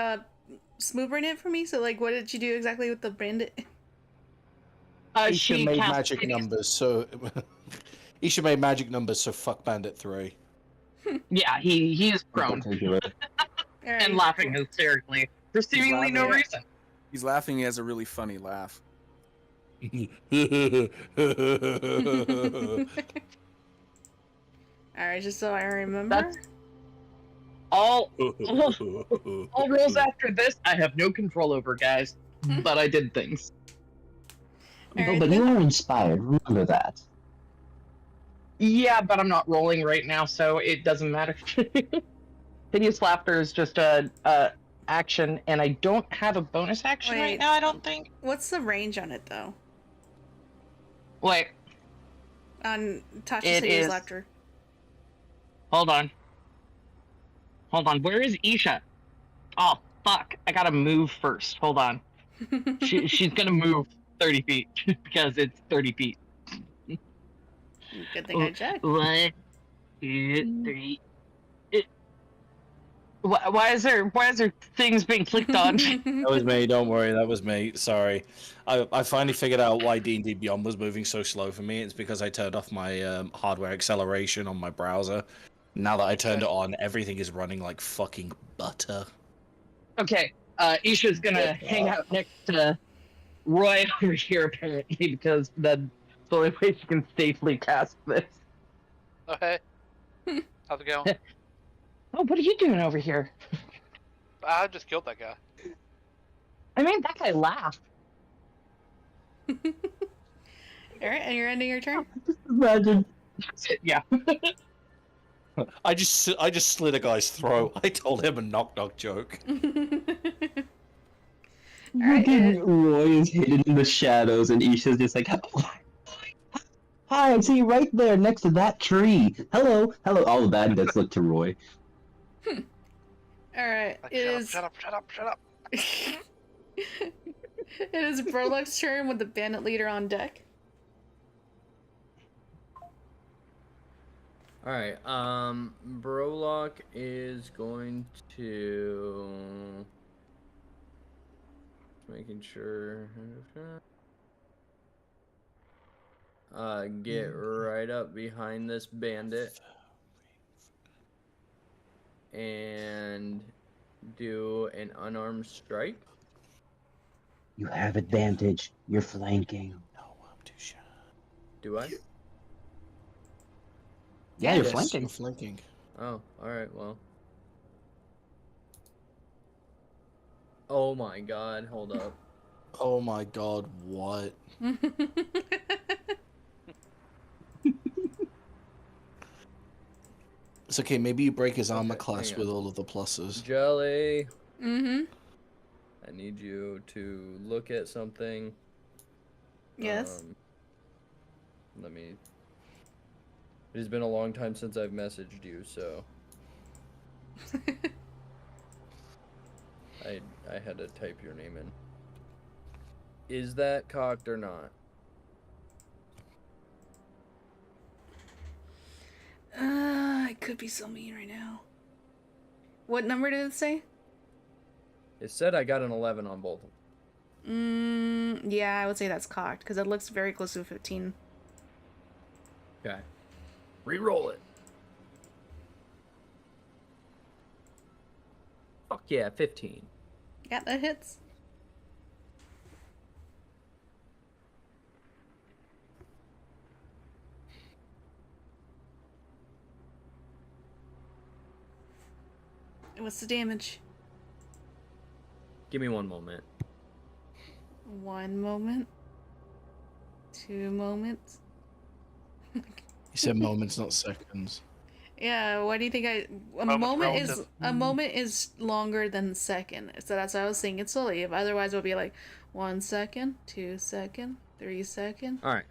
Speaker 1: smoothing it for me. So like what did you do exactly with the bandit?
Speaker 2: Isha made
Speaker 7: cast
Speaker 2: magic
Speaker 7: Hideous-
Speaker 2: numbers, so Isha made magic numbers, so fuck Bandit 3.
Speaker 7: Yeah, he is prone
Speaker 1: Alright,
Speaker 7: and laughing hysterically for seemingly no
Speaker 8: laughing.
Speaker 7: reason.
Speaker 8: He's laughing. He has a really funny laugh.
Speaker 1: Alright, just so I remember.
Speaker 7: That's all rolls after this. I have no control over, guys, but I did things.
Speaker 3: No,
Speaker 1: Alright,
Speaker 3: but
Speaker 1: then.
Speaker 3: you are inspired. Remember that.
Speaker 7: Yeah, but I'm not rolling right now, so it doesn't matter. Hideous Laughter is just a action, and I don't have a bonus action
Speaker 1: Wait.
Speaker 7: right now. I don't think.
Speaker 1: What's the range on it though?
Speaker 7: Wait,
Speaker 1: On Tasha's
Speaker 7: It
Speaker 1: Hideous
Speaker 7: is-
Speaker 1: Laughter.
Speaker 7: hold on. Where is Isha? Oh fuck! I gotta move first. Hold on. She's gonna move 30 feet because it's 30 feet.
Speaker 1: Good thing I checked.
Speaker 7: 1, 2, 3. Why is there things being clicked on?
Speaker 2: That was me, don't worry, that was me. Sorry. I finally figured out why D&D Beyond was moving so slow for me. It's because I turned off my hardware acceleration on my browser. Now that I turned it on, everything is running like fucking butter.
Speaker 7: Okay, Isha's gonna hang out next to Roy over here apparently because that's the only way she can safely cast this.
Speaker 6: Oh, hey. How's it going?
Speaker 7: Oh, what are you doing over here?
Speaker 6: I just killed that guy.
Speaker 7: I mean, that guy laughed.
Speaker 1: Alright, and you're ending your turn?
Speaker 3: Imagine.
Speaker 7: That's it, yeah.
Speaker 2: I just slit a guy's throat. I told him a knock-knock joke.
Speaker 1: Alright,
Speaker 3: Roy is hidden in the shadows, and Isha's just like, hi, I see you right there next to that tree. Hello. All the bad guys look to Roy.
Speaker 1: Alright,
Speaker 6: Like,
Speaker 1: it is
Speaker 6: shut up.
Speaker 1: it is Brolok's turn with the bandit leader on deck.
Speaker 5: All right. Brolock is going to making sure. Get right up behind this bandit and do an unarmed strike.
Speaker 3: You have advantage. You're flanking.
Speaker 2: No, I'm too shy.
Speaker 5: Do I?
Speaker 3: Yeah, you're
Speaker 2: Yes,
Speaker 3: flanking.
Speaker 2: you're flanking.
Speaker 5: Oh, all right. Well. Oh my God! Hold up.
Speaker 2: Oh my god, what? It's okay, maybe you break his armor
Speaker 5: Okay,
Speaker 2: class
Speaker 5: hang
Speaker 2: with
Speaker 5: on.
Speaker 2: all of the pluses.
Speaker 5: Jelly,
Speaker 1: Mm-hmm.
Speaker 5: I need you to look at something.
Speaker 1: Yes.
Speaker 5: Let me. It has been a long time since I've messaged you, so I had to type your name in. Is that cocked or not?
Speaker 1: I could be so mean right now. What number did it say?
Speaker 5: It said I got an 11 on both of them.
Speaker 1: Yeah, I would say that's cocked because it looks very close to a 15.
Speaker 5: Okay. Reroll it. Fuck yeah, 15.
Speaker 1: Yeah, that hits. What's the damage?
Speaker 5: Give me one moment.
Speaker 1: 1 moment. 2 moments.
Speaker 2: You said moments, not seconds.
Speaker 1: Yeah, why do you think a
Speaker 6: Moment's
Speaker 1: moment is
Speaker 6: relative.
Speaker 1: a moment is longer than a second. So that's why I was saying it slowly. If otherwise it would be like 1 second, 2 second, 3 second.
Speaker 5: All right.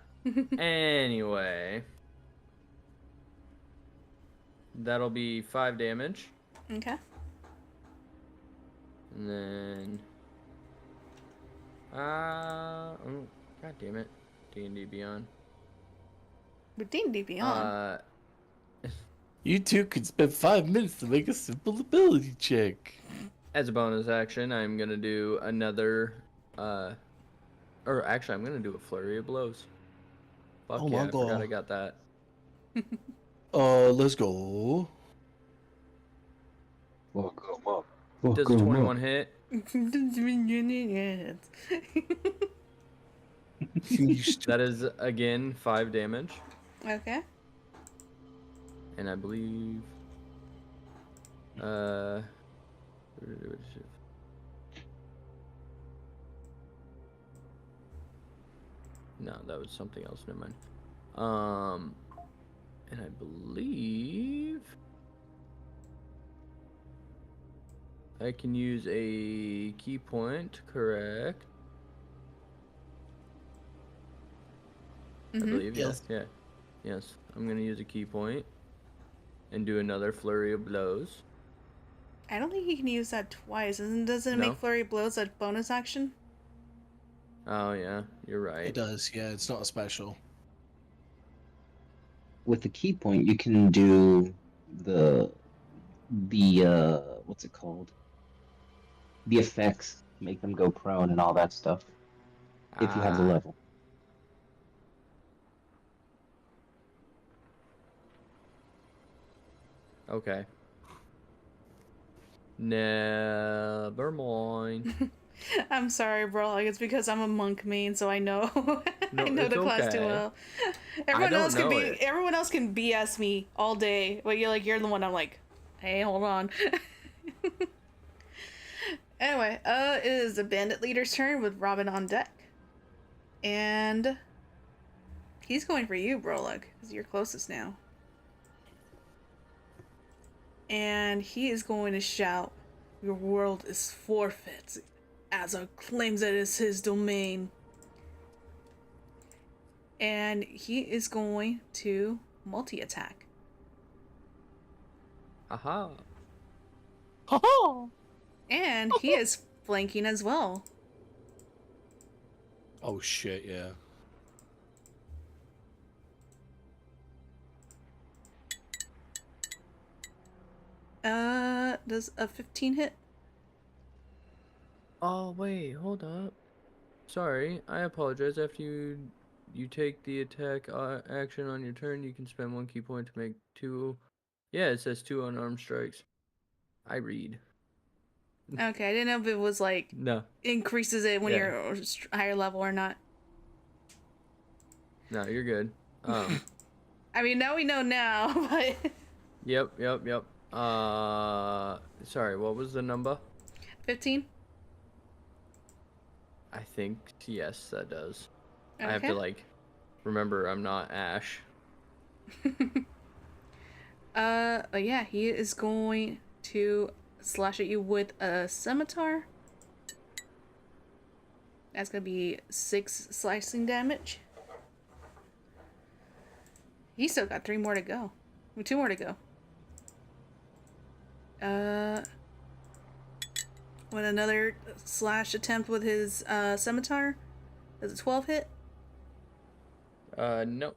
Speaker 5: Anyway, that'll be 5 damage,
Speaker 1: Okay.
Speaker 5: and then oh, god damn it, D&D Beyond.
Speaker 1: But D&D Beyond.
Speaker 2: You two could spend 5 minutes to make a simple ability check.
Speaker 5: As a bonus action, I'm gonna do another, or actually, I'm gonna do a flurry of blows. Fuck
Speaker 2: Oh
Speaker 5: yeah,
Speaker 2: my
Speaker 5: I forgot
Speaker 2: God.
Speaker 5: I got that.
Speaker 2: Let's go.
Speaker 3: Fuck 'em up.
Speaker 5: Does a 21 hit? That is again 5 damage,
Speaker 1: Okay.
Speaker 5: and I believe, no, that was something else. Never mind. And I believe I can use a key point, correct? I believe,
Speaker 2: Yes.
Speaker 5: yeah. Yes, I'm gonna use a key point and do another flurry of blows.
Speaker 1: I don't think you can use that twice. Doesn't it
Speaker 5: No?
Speaker 1: make flurry of blows a bonus action?
Speaker 5: Oh yeah, you're right.
Speaker 2: It does, yeah, it's not a special.
Speaker 3: With the key point, you can do the what's it called? The effects, make them go prone and all that stuff. If you have the
Speaker 5: Ah,
Speaker 3: level.
Speaker 5: okay. Never mind.
Speaker 1: I'm sorry, bro. Like, it's because I'm a monk main, so I know
Speaker 5: No,
Speaker 1: I know
Speaker 5: it's
Speaker 1: the class too
Speaker 5: okay.
Speaker 1: well.
Speaker 5: don't know it.
Speaker 1: Everyone else can BS me all day, but you're the one I'm like, hey, hold on. Anyway, it is the bandit leader's turn with Robin on deck. And he's going for you, Brolug, because you're closest now. And he is going to shout, "Your world is forfeit," as a claims that it's his domain. And he is going to multi-attack.
Speaker 5: Aha.
Speaker 1: And he is flanking as well.
Speaker 2: Oh shit, yeah.
Speaker 1: does a 15 hit?
Speaker 5: Oh wait, hold up. Sorry, I apologize. After you take the attack action on your turn, you can spend 1 key point to make 2. Yeah, it says 2 unarmed strikes. I read.
Speaker 1: Okay, I didn't know if it was like
Speaker 5: No,
Speaker 1: increases it when
Speaker 5: Yeah.
Speaker 1: you're higher level or not.
Speaker 5: no, you're good.
Speaker 1: I mean, now we know now, but
Speaker 5: Yep. Sorry, what was the number?
Speaker 1: 15.
Speaker 5: I think yes, that does. I have to
Speaker 1: Okay.
Speaker 5: like remember I'm not Ash.
Speaker 1: But yeah, he is going to slash at you with a scimitar. That's gonna be 6 slicing damage. He's still got 3 more to go. 2 more to go. With another slash attempt with his scimitar. Does a 12 hit?
Speaker 5: No.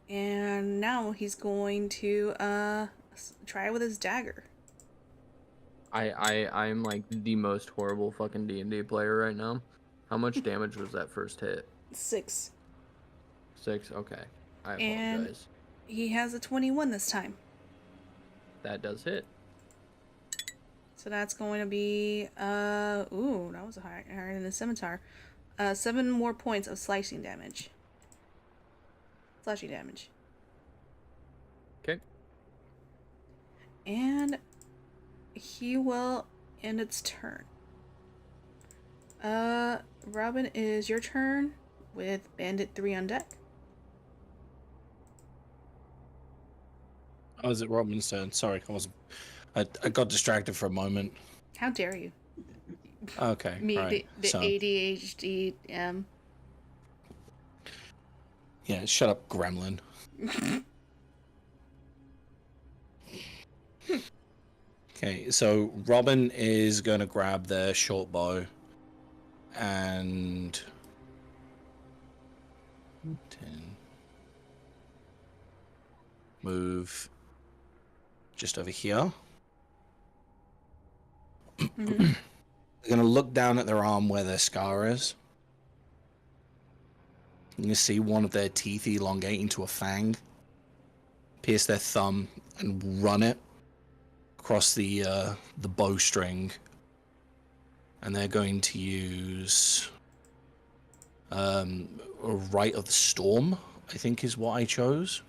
Speaker 1: And now he's going to try with his dagger.
Speaker 5: I'm like the most horrible fucking D&D player right now. How much damage was that first hit?
Speaker 1: 6.
Speaker 5: 6? Okay. I
Speaker 1: And
Speaker 5: apologize.
Speaker 1: he has a 21 this time.
Speaker 5: That does hit.
Speaker 1: So that's going to be ooh, that was higher than the scimitar. 7 more points of slicing damage. Slashing damage.
Speaker 5: Okay.
Speaker 1: And he will end its turn. Robin, is your turn with Bandit 3 on deck.
Speaker 2: Oh, is it Robin's turn? Sorry, I got distracted for a moment.
Speaker 1: How dare you?
Speaker 2: Okay,
Speaker 1: Me,
Speaker 2: right.
Speaker 1: the
Speaker 2: So,
Speaker 1: ADHD.
Speaker 2: yeah, shut up, gremlin. Okay, so Robin is going to grab their short bow and 10 move just over here.
Speaker 1: Mm-hmm.
Speaker 2: They're going to look down at their arm where their scar is. You can see one of their teeth elongate into a fang, pierce their thumb, and run it across the bowstring. And they're going to use a Rite of the Storm, I think is what I chose.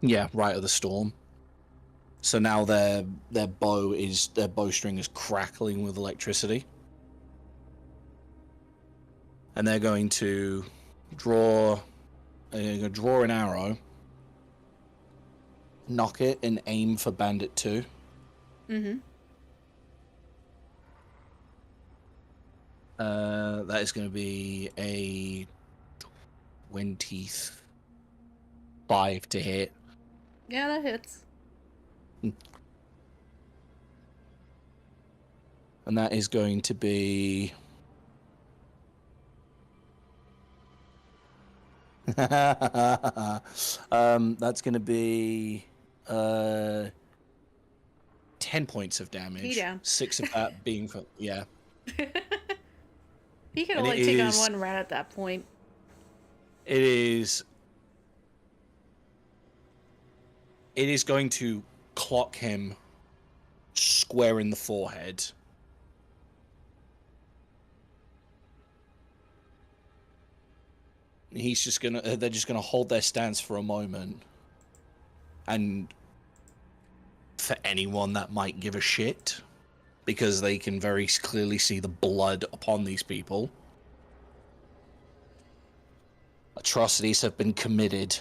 Speaker 2: Yeah, Rite of the Storm. So now their bowstring is crackling with electricity. And they're going to draw an arrow, knock it, and aim for Bandit 2.
Speaker 1: Mm-hmm.
Speaker 2: That is going to be a 25 to hit.
Speaker 1: Yeah, that hits.
Speaker 2: And that is going to be... that's going to be 10 points of damage.
Speaker 1: He down.
Speaker 2: 6 of that being for... Yeah.
Speaker 1: He can
Speaker 2: And
Speaker 1: only
Speaker 2: it
Speaker 1: take on
Speaker 2: is-
Speaker 1: one rat at that point.
Speaker 2: It is going to clock him square in the forehead. They're just gonna hold their stance for a moment. And for anyone that might give a shit, because they can very clearly see the blood upon these people, atrocities have been committed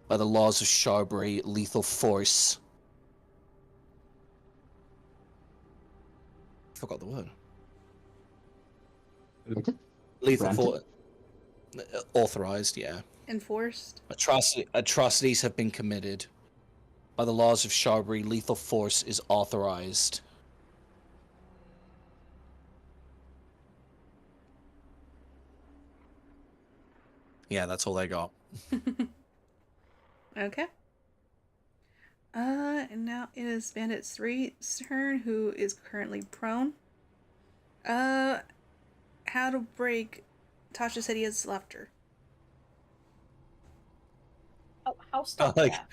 Speaker 2: by the laws of Sharbury, lethal force. Forgot the word. Lethal force. Authorized, yeah.
Speaker 1: Enforced.
Speaker 2: Atrocities have been committed. By the laws of Sharbury, lethal force is authorized. Yeah, that's all they got.
Speaker 1: Okay. And now it is Bandit 3's turn, who is currently prone. How to break Tasha said he has left her.
Speaker 4: How stuck
Speaker 2: like-
Speaker 4: that?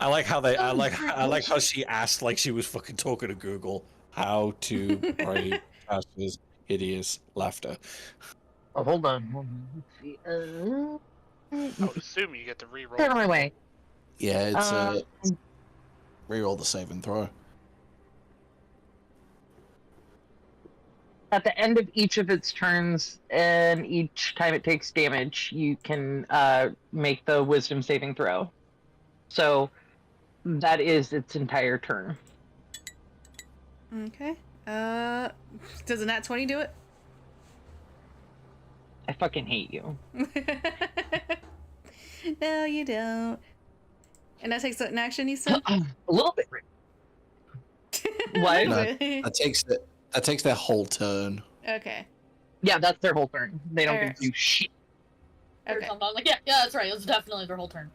Speaker 2: I like how they. I
Speaker 7: Oh,
Speaker 2: like.
Speaker 7: great
Speaker 2: I like how
Speaker 7: question.
Speaker 2: she asked like she was fucking talking to Google how to break Tasha's hideous laughter.
Speaker 7: Oh, hold on. Let's see.
Speaker 6: I would assume you get to re-roll.
Speaker 7: Get out of my way.
Speaker 2: Yeah, it's
Speaker 7: Um,
Speaker 2: reroll the saving throw.
Speaker 7: At the end of each of its turns, and each time it takes damage, you can make the wisdom saving throw. So that is its entire turn.
Speaker 1: Okay. Does a nat 20 do it?
Speaker 7: I fucking hate you.
Speaker 1: No, you don't. And that takes an action, you said?
Speaker 7: A little bit.
Speaker 1: A
Speaker 7: What?
Speaker 1: little
Speaker 2: No,
Speaker 1: bit.
Speaker 2: that takes their whole turn.
Speaker 1: Okay.
Speaker 7: Yeah, that's their whole turn. They don't
Speaker 1: Alright.
Speaker 7: get to do shit.
Speaker 4: Or
Speaker 1: Okay.
Speaker 4: something. I'm like, yeah, that's right. It's definitely their whole turn.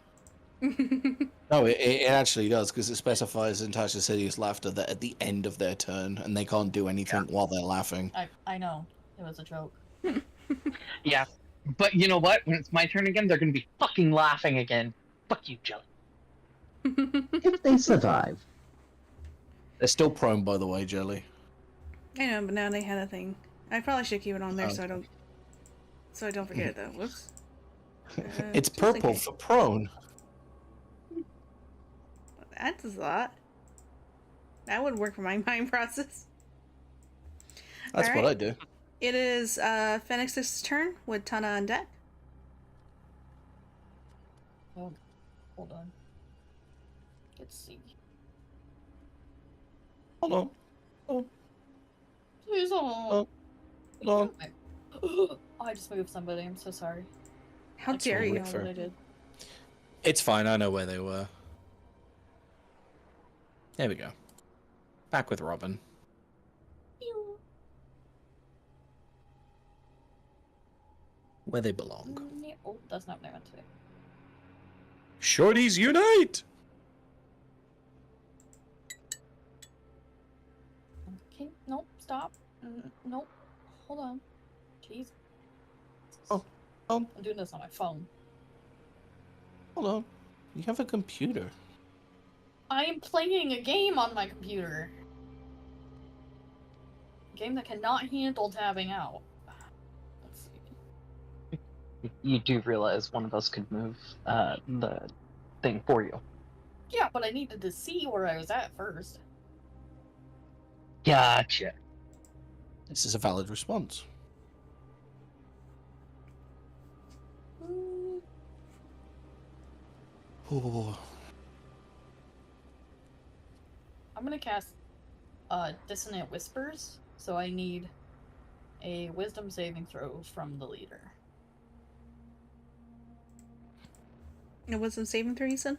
Speaker 2: No, it actually does because it specifies in Tasha's hideous laughter that at the end of their turn, and they can't do anything while they're laughing.
Speaker 4: I know. It was a joke.
Speaker 7: Yeah. But you know what? When it's my turn again, they're gonna be fucking laughing again. Fuck you, Jelly.
Speaker 3: If they survive.
Speaker 2: They're still prone, by the way, Jelly.
Speaker 1: I know, but now they had a thing. I probably should keep it on there
Speaker 2: Oh.
Speaker 1: so I don't forget it though. Whoops.
Speaker 2: It's
Speaker 1: just in
Speaker 2: purple
Speaker 1: case.
Speaker 2: for prone.
Speaker 1: That's a lot. That would work for my mind process.
Speaker 2: That's what I do.
Speaker 1: It is Phoenix's turn with Tana on deck.
Speaker 4: Oh, hold on. Let's see.
Speaker 2: Hold on.
Speaker 4: Please don't.
Speaker 2: Oh. Hold on.
Speaker 4: Oh, I just moved somebody. I'm so sorry.
Speaker 1: How
Speaker 4: I
Speaker 1: dare
Speaker 4: can't
Speaker 1: you?
Speaker 4: remember what I did.
Speaker 2: It's fine. I know where they were. There we go. Back with Robin. Where they belong.
Speaker 4: Oh, that's not what I meant to do.
Speaker 2: Shorties unite!
Speaker 4: Okay, nope, stop. Nope. Hold on. Jeez.
Speaker 2: Oh,
Speaker 4: I'm doing this on my phone.
Speaker 2: Hold on. You have a computer.
Speaker 4: I am playing a game on my computer. A game that cannot handle tabbing out. Let's see.
Speaker 7: You do realize one of us could move the thing for you.
Speaker 4: Yeah, but I needed to see where I was at first.
Speaker 7: Gotcha.
Speaker 2: This is a valid response. Oh.
Speaker 4: I'm gonna cast Dissonant Whispers, so I need a wisdom saving throw from the leader.
Speaker 1: It was some saving throw, you said?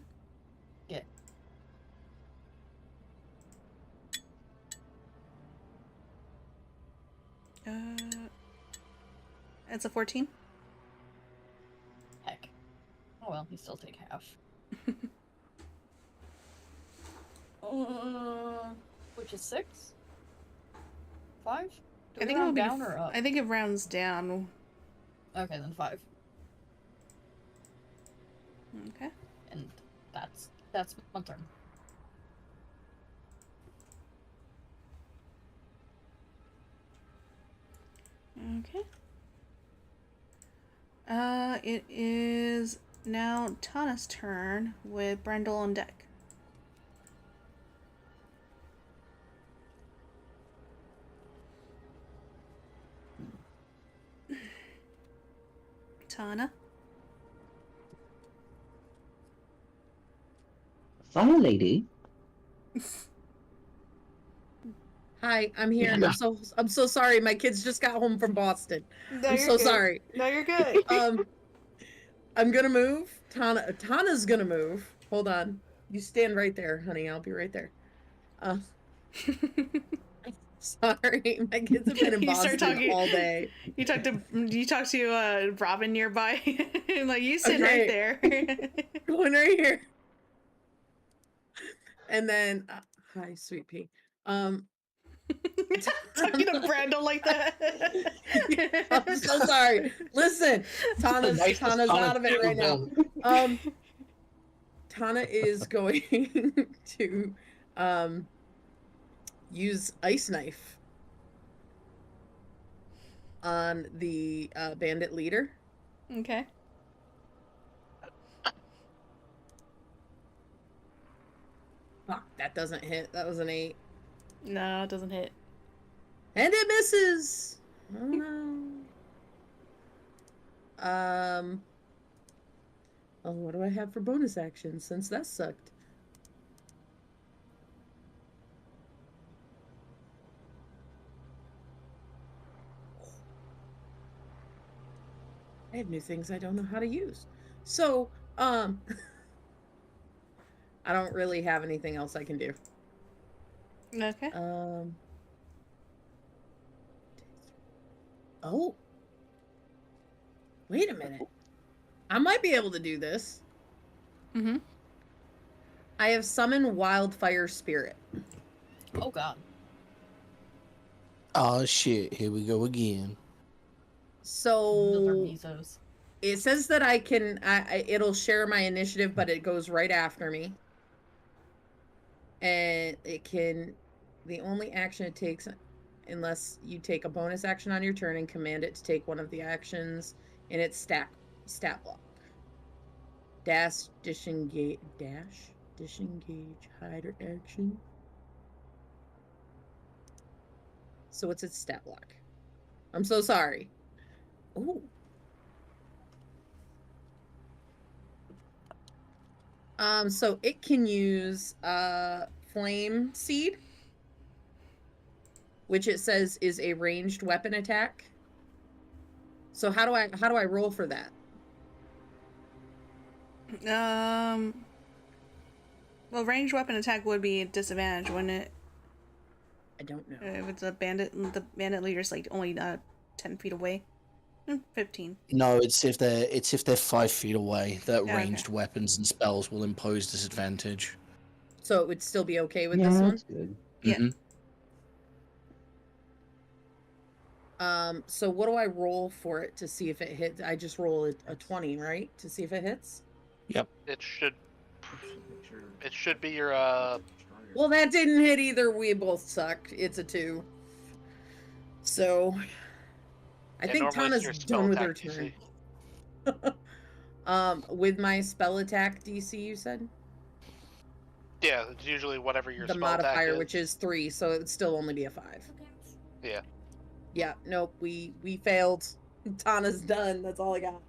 Speaker 4: Yeah.
Speaker 1: It's a 14.
Speaker 4: Heck. Oh well, you still take half. Which is 6? 5? Do
Speaker 1: I
Speaker 4: we
Speaker 1: think it
Speaker 4: round
Speaker 1: would be.
Speaker 4: down or up?
Speaker 1: I think it rounds down.
Speaker 4: Okay, then 5.
Speaker 1: Okay.
Speaker 4: And that's my turn.
Speaker 1: Okay. It is now Tana's turn with Brendel on deck. Tana.
Speaker 3: Fire lady.
Speaker 9: Hi, I'm here.
Speaker 7: Yeah.
Speaker 9: I'm so sorry. My kids just got home from Boston.
Speaker 1: No,
Speaker 9: I'm
Speaker 1: you're
Speaker 9: so
Speaker 1: good.
Speaker 9: sorry.
Speaker 1: No, you're good.
Speaker 9: I'm gonna move. Tana's gonna move. Hold on. You stand right there, honey. I'll be right there. Sorry, my kids have been in
Speaker 1: You start
Speaker 9: Boston
Speaker 1: talking-
Speaker 9: all day.
Speaker 1: You talk to Robin nearby, and like you sit
Speaker 9: Okay.
Speaker 1: right there.
Speaker 9: Going right here. And then, hi, sweet pea.
Speaker 1: Talking to Brando like that.
Speaker 9: I'm so sorry. Listen, Tana's
Speaker 7: Nicest
Speaker 9: out of it right now.
Speaker 7: comment
Speaker 9: Tana is going to use ice knife on the bandit leader.
Speaker 1: Okay.
Speaker 9: Fuck, that doesn't hit. That was an 8.
Speaker 1: No, it doesn't hit.
Speaker 9: And it misses. Oh no. Oh, what do I have for bonus action since that sucked? I have new things I don't know how to use. So, I don't really have anything else I can do.
Speaker 1: Okay.
Speaker 9: Oh. Wait a minute. I might be able to do this.
Speaker 1: Mm-hmm.
Speaker 9: I have summoned Wildfire Spirit.
Speaker 4: Oh god.
Speaker 2: Oh shit! Here we go again.
Speaker 4: Those are
Speaker 9: So
Speaker 4: mesos.
Speaker 9: it says that I can. It'll share my initiative, but it goes right after me, and it can. The only action it takes, unless you take a bonus action on your turn and command it to take one of the actions in its stat block. Disengage, hide, or action. So what's its stat block? I'm so sorry. Ooh. So it can use Flame Seed, which it says is a ranged weapon attack. So how do I roll for that?
Speaker 1: Well, ranged weapon attack would be a disadvantage, wouldn't it?
Speaker 9: I don't know.
Speaker 1: If it's a bandit, the bandit leader's like only 10 feet away. 15.
Speaker 2: No, it's if they're 5 feet away that
Speaker 1: Yeah,
Speaker 2: ranged
Speaker 1: okay.
Speaker 2: weapons and spells will impose disadvantage.
Speaker 9: So it would still be okay with
Speaker 3: Yeah,
Speaker 9: this one?
Speaker 3: that's good.
Speaker 1: Yeah.
Speaker 2: Mhm.
Speaker 9: So what do I roll for it to see if it hits? I just roll a 20, right? To see if it hits?
Speaker 2: Yep.
Speaker 6: It should be your
Speaker 9: Well, that didn't hit either. We both sucked. It's a 2. So I
Speaker 6: yeah,
Speaker 9: think
Speaker 6: normally it's
Speaker 9: Tana's
Speaker 6: your spell
Speaker 9: done with her
Speaker 6: attack
Speaker 9: turn.
Speaker 6: DC.
Speaker 9: With my spell attack DC, you said?
Speaker 6: Yeah, it's usually whatever your
Speaker 9: The
Speaker 6: spell attack
Speaker 9: modifier,
Speaker 6: is.
Speaker 9: which is 3, so it would still only be a 5.
Speaker 6: Yeah.
Speaker 9: Yeah, nope, we failed. Tana's done. That's all I got.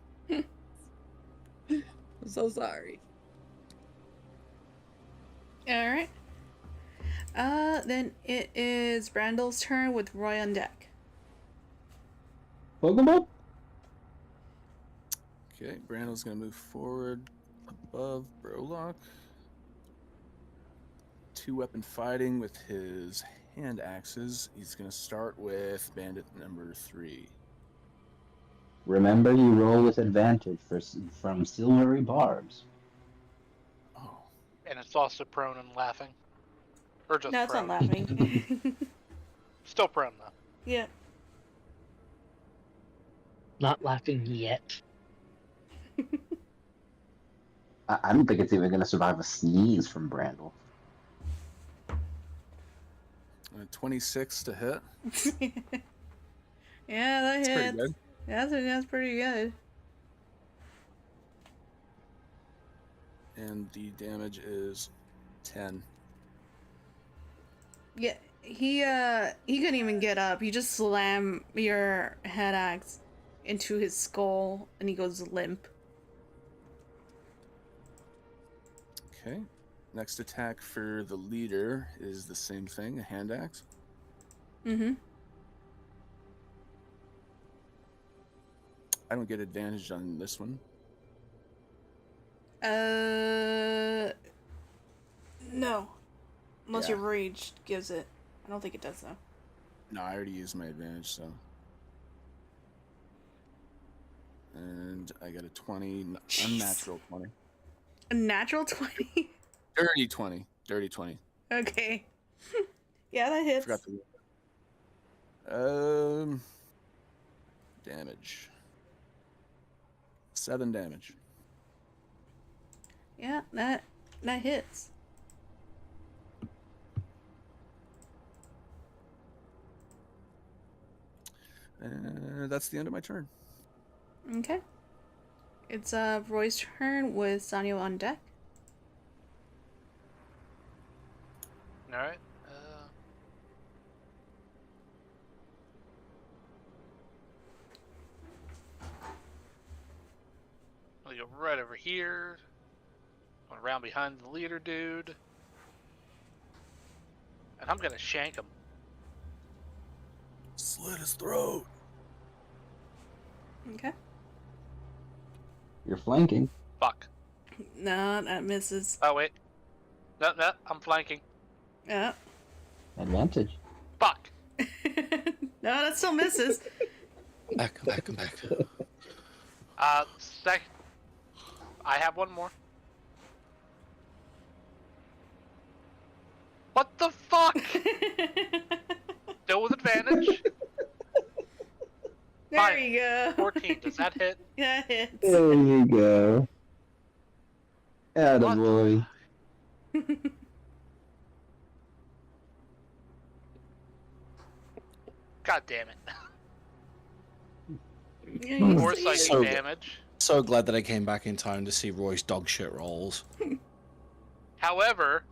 Speaker 9: I'm so sorry.
Speaker 1: All right. Then it is Brandal's turn with Roy on deck.
Speaker 3: Welcome up.
Speaker 8: Okay, Brandon's gonna move forward above Brolock. 2-weapon fighting with his hand axes. He's gonna start with bandit number 3.
Speaker 3: Remember, you roll with advantage from silvery barbs.
Speaker 8: Oh,
Speaker 6: And it's also prone and laughing. Or just
Speaker 1: No, it's
Speaker 6: prone.
Speaker 1: not laughing.
Speaker 6: Still prone though.
Speaker 1: Yeah.
Speaker 7: Not laughing yet.
Speaker 3: I don't think it's even going to survive a sneeze from Brandel.
Speaker 8: 26 to hit.
Speaker 1: Yeah, that
Speaker 8: That's pretty
Speaker 1: hits.
Speaker 8: good.
Speaker 1: That's pretty good.
Speaker 8: And the damage is 10.
Speaker 1: Yeah, he couldn't even get up. You just slam your head axe into his skull, and he goes limp.
Speaker 8: Okay. Next attack for the leader is the same thing, a hand axe.
Speaker 1: Mm-hmm.
Speaker 8: I don't get advantage on this one.
Speaker 1: No. Unless
Speaker 8: Yeah.
Speaker 1: your rage gives it. I don't think it does though.
Speaker 8: No, I already used my advantage, so. And I got a 20, unnatural 20.
Speaker 1: A natural 20?
Speaker 8: Dirty 20. Dirty 20.
Speaker 1: Okay. Yeah, that hits.
Speaker 8: Forgot the damage. 7 damage.
Speaker 1: Yeah, that hits.
Speaker 8: That's the end of my turn.
Speaker 1: Okay. It's Roy's turn with Sanyo on deck.
Speaker 6: All right. I'll go right over here. Around behind the leader dude. And I'm gonna shank him.
Speaker 8: Slit his throat.
Speaker 1: Okay.
Speaker 3: You're flanking.
Speaker 6: Fuck.
Speaker 1: No, that misses.
Speaker 6: Oh, wait. No, I'm flanking.
Speaker 1: Yeah.
Speaker 3: Advantage.
Speaker 6: Fuck.
Speaker 1: No, that still misses.
Speaker 2: Back.
Speaker 6: I have one more. What the fuck? Still with advantage.
Speaker 1: There
Speaker 6: Fine.
Speaker 1: you go.
Speaker 6: 14. Does that hit?
Speaker 1: Yeah, it hits.
Speaker 3: There you go. Attaboy.
Speaker 6: God damn it.
Speaker 1: Yeah,
Speaker 6: More
Speaker 1: you
Speaker 6: psychic
Speaker 2: So-
Speaker 6: damage.
Speaker 2: So glad that I came back in time to see Roy's dog shit rolls.
Speaker 6: However,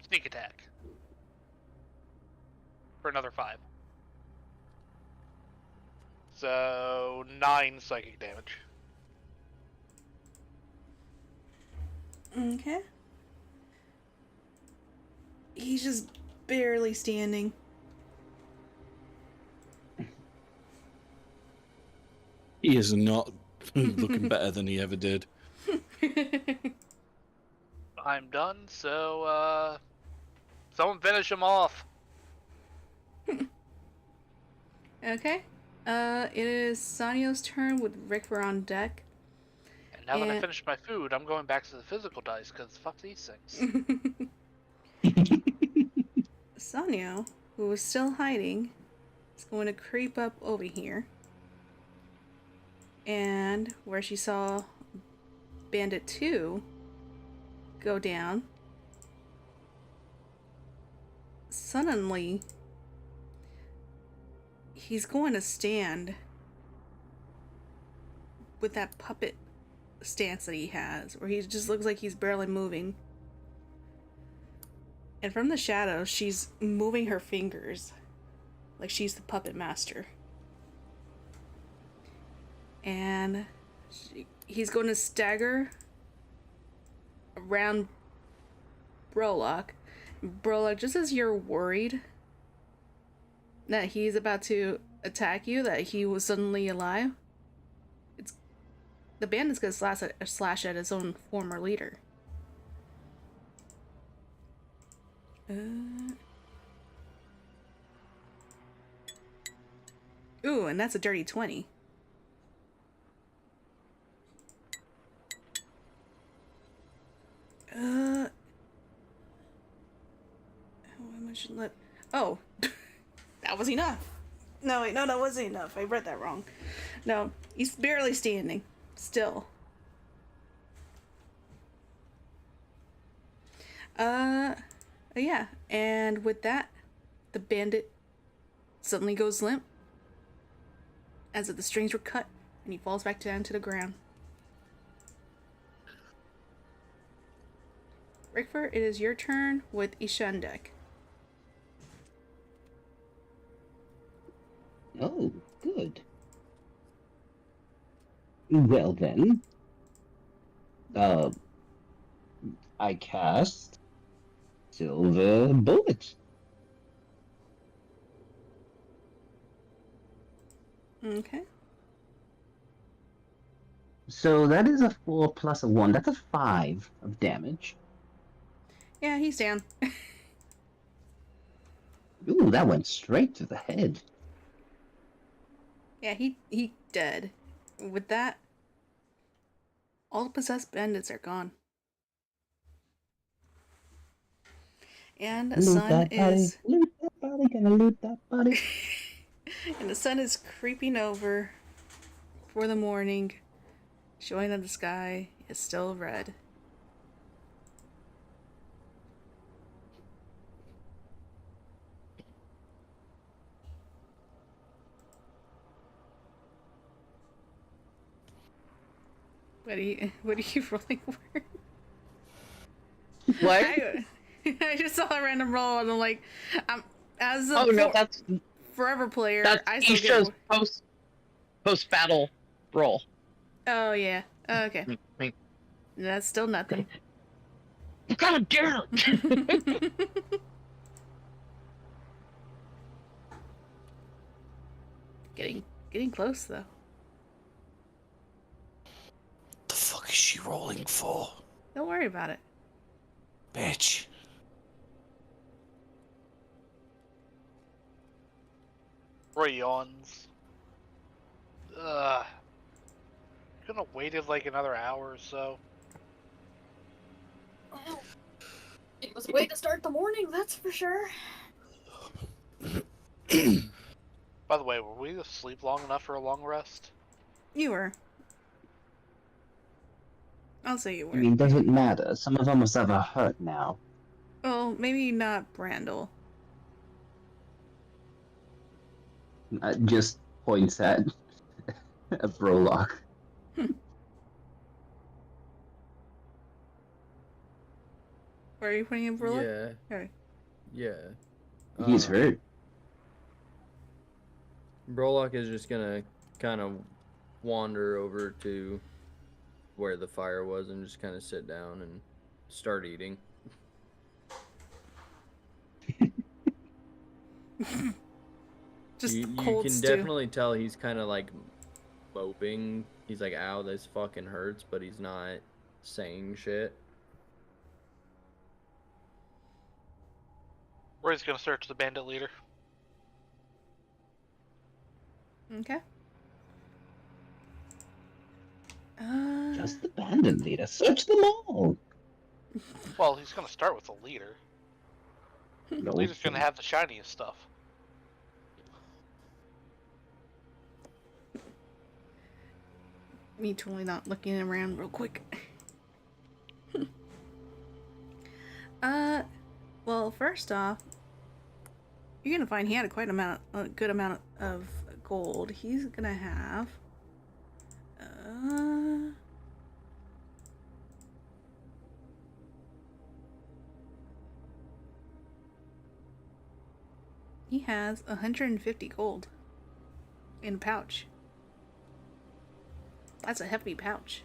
Speaker 6: sneak attack for another 5. So 9 psychic damage.
Speaker 1: Okay. He's just barely standing.
Speaker 2: He is not looking better than he ever did.
Speaker 6: I'm done, so someone finish him off.
Speaker 1: Okay. It is Sanyo's turn with Rickver on deck.
Speaker 6: And now that I
Speaker 1: And-
Speaker 6: finished my food, I'm going back to the physical dice because fuck these things.
Speaker 1: Sanyo, who is still hiding, is going to creep up over here. And where she saw Bandit 2 go down, suddenly he's going to stand with that puppet stance that he has, where he just looks like he's barely moving. And from the shadows, she's moving her fingers like she's the puppet master. And he's going to stagger around Brolock. Brolock, just as you're worried that he's about to attack you, that he was suddenly alive, the bandit's going to slash at his own former leader. Ooh, and that's a dirty 20. How much left? Oh, that was enough. No, wait, no, that wasn't enough. I read that wrong. No, he's barely standing. Still. Yeah, and with that, the bandit suddenly goes limp, as if the strings were cut, and he falls back down to the ground. Rickford, it is your turn with Isha on deck.
Speaker 3: Oh, good. Well then, I cast Silver Bullet.
Speaker 1: Okay.
Speaker 3: So that is a 4 plus a 1. That's a 5 of damage.
Speaker 1: Yeah, he's down.
Speaker 3: Ooh, that went straight to the head.
Speaker 1: Yeah, he dead. With that, all the possessed bandits are gone. And the
Speaker 3: Loot
Speaker 1: sun
Speaker 3: that body.
Speaker 1: is
Speaker 3: Loot that body. Gonna loot that body.
Speaker 1: and the sun is creeping over for the morning, showing that the sky is still red. What are you rolling for?
Speaker 7: What?
Speaker 1: I just saw a random roll and I'm like, as a
Speaker 7: Oh no, that's
Speaker 1: forever player,
Speaker 7: that's
Speaker 1: I still
Speaker 7: Isha's
Speaker 1: get.
Speaker 7: post battle roll.
Speaker 1: Oh yeah. Okay.
Speaker 7: Mm.
Speaker 1: That's still nothing.
Speaker 7: God damn it!
Speaker 1: Getting close though.
Speaker 2: The fuck is she rolling for?
Speaker 1: Don't worry about it.
Speaker 2: Bitch.
Speaker 6: Roy yawns. Couldn't have waited like another hour or so.
Speaker 4: Well, it was a way to start the morning, that's for sure.
Speaker 6: By the way, were we asleep long enough for a long rest?
Speaker 1: You were. I'll say you
Speaker 3: I
Speaker 1: were.
Speaker 3: mean, doesn't matter. Some of them must have a hurt now.
Speaker 1: Oh, maybe not Brandel.
Speaker 3: Just points at a Brolock.
Speaker 1: Where are you putting in Brula?
Speaker 5: Yeah.
Speaker 1: Okay.
Speaker 5: Yeah.
Speaker 3: He's hurt.
Speaker 5: Brolock is just gonna kind of wander over to where the fire was and just kind of sit down and start eating.
Speaker 1: Just
Speaker 5: you
Speaker 1: cold
Speaker 5: can
Speaker 1: stew.
Speaker 5: definitely tell he's kind of like moping. He's like, ow, this fucking hurts, but he's not saying shit.
Speaker 6: Roy's gonna search the bandit leader.
Speaker 1: Okay.
Speaker 3: Just the bandit leader. Search them all.
Speaker 6: Well, he's gonna start with the leader. The leader's gonna have the shiniest stuff.
Speaker 1: Me totally not looking around real quick. Well, first off, you're gonna find he had a good amount of gold. He's gonna have, he has 150 gold in a pouch. That's a hefty pouch.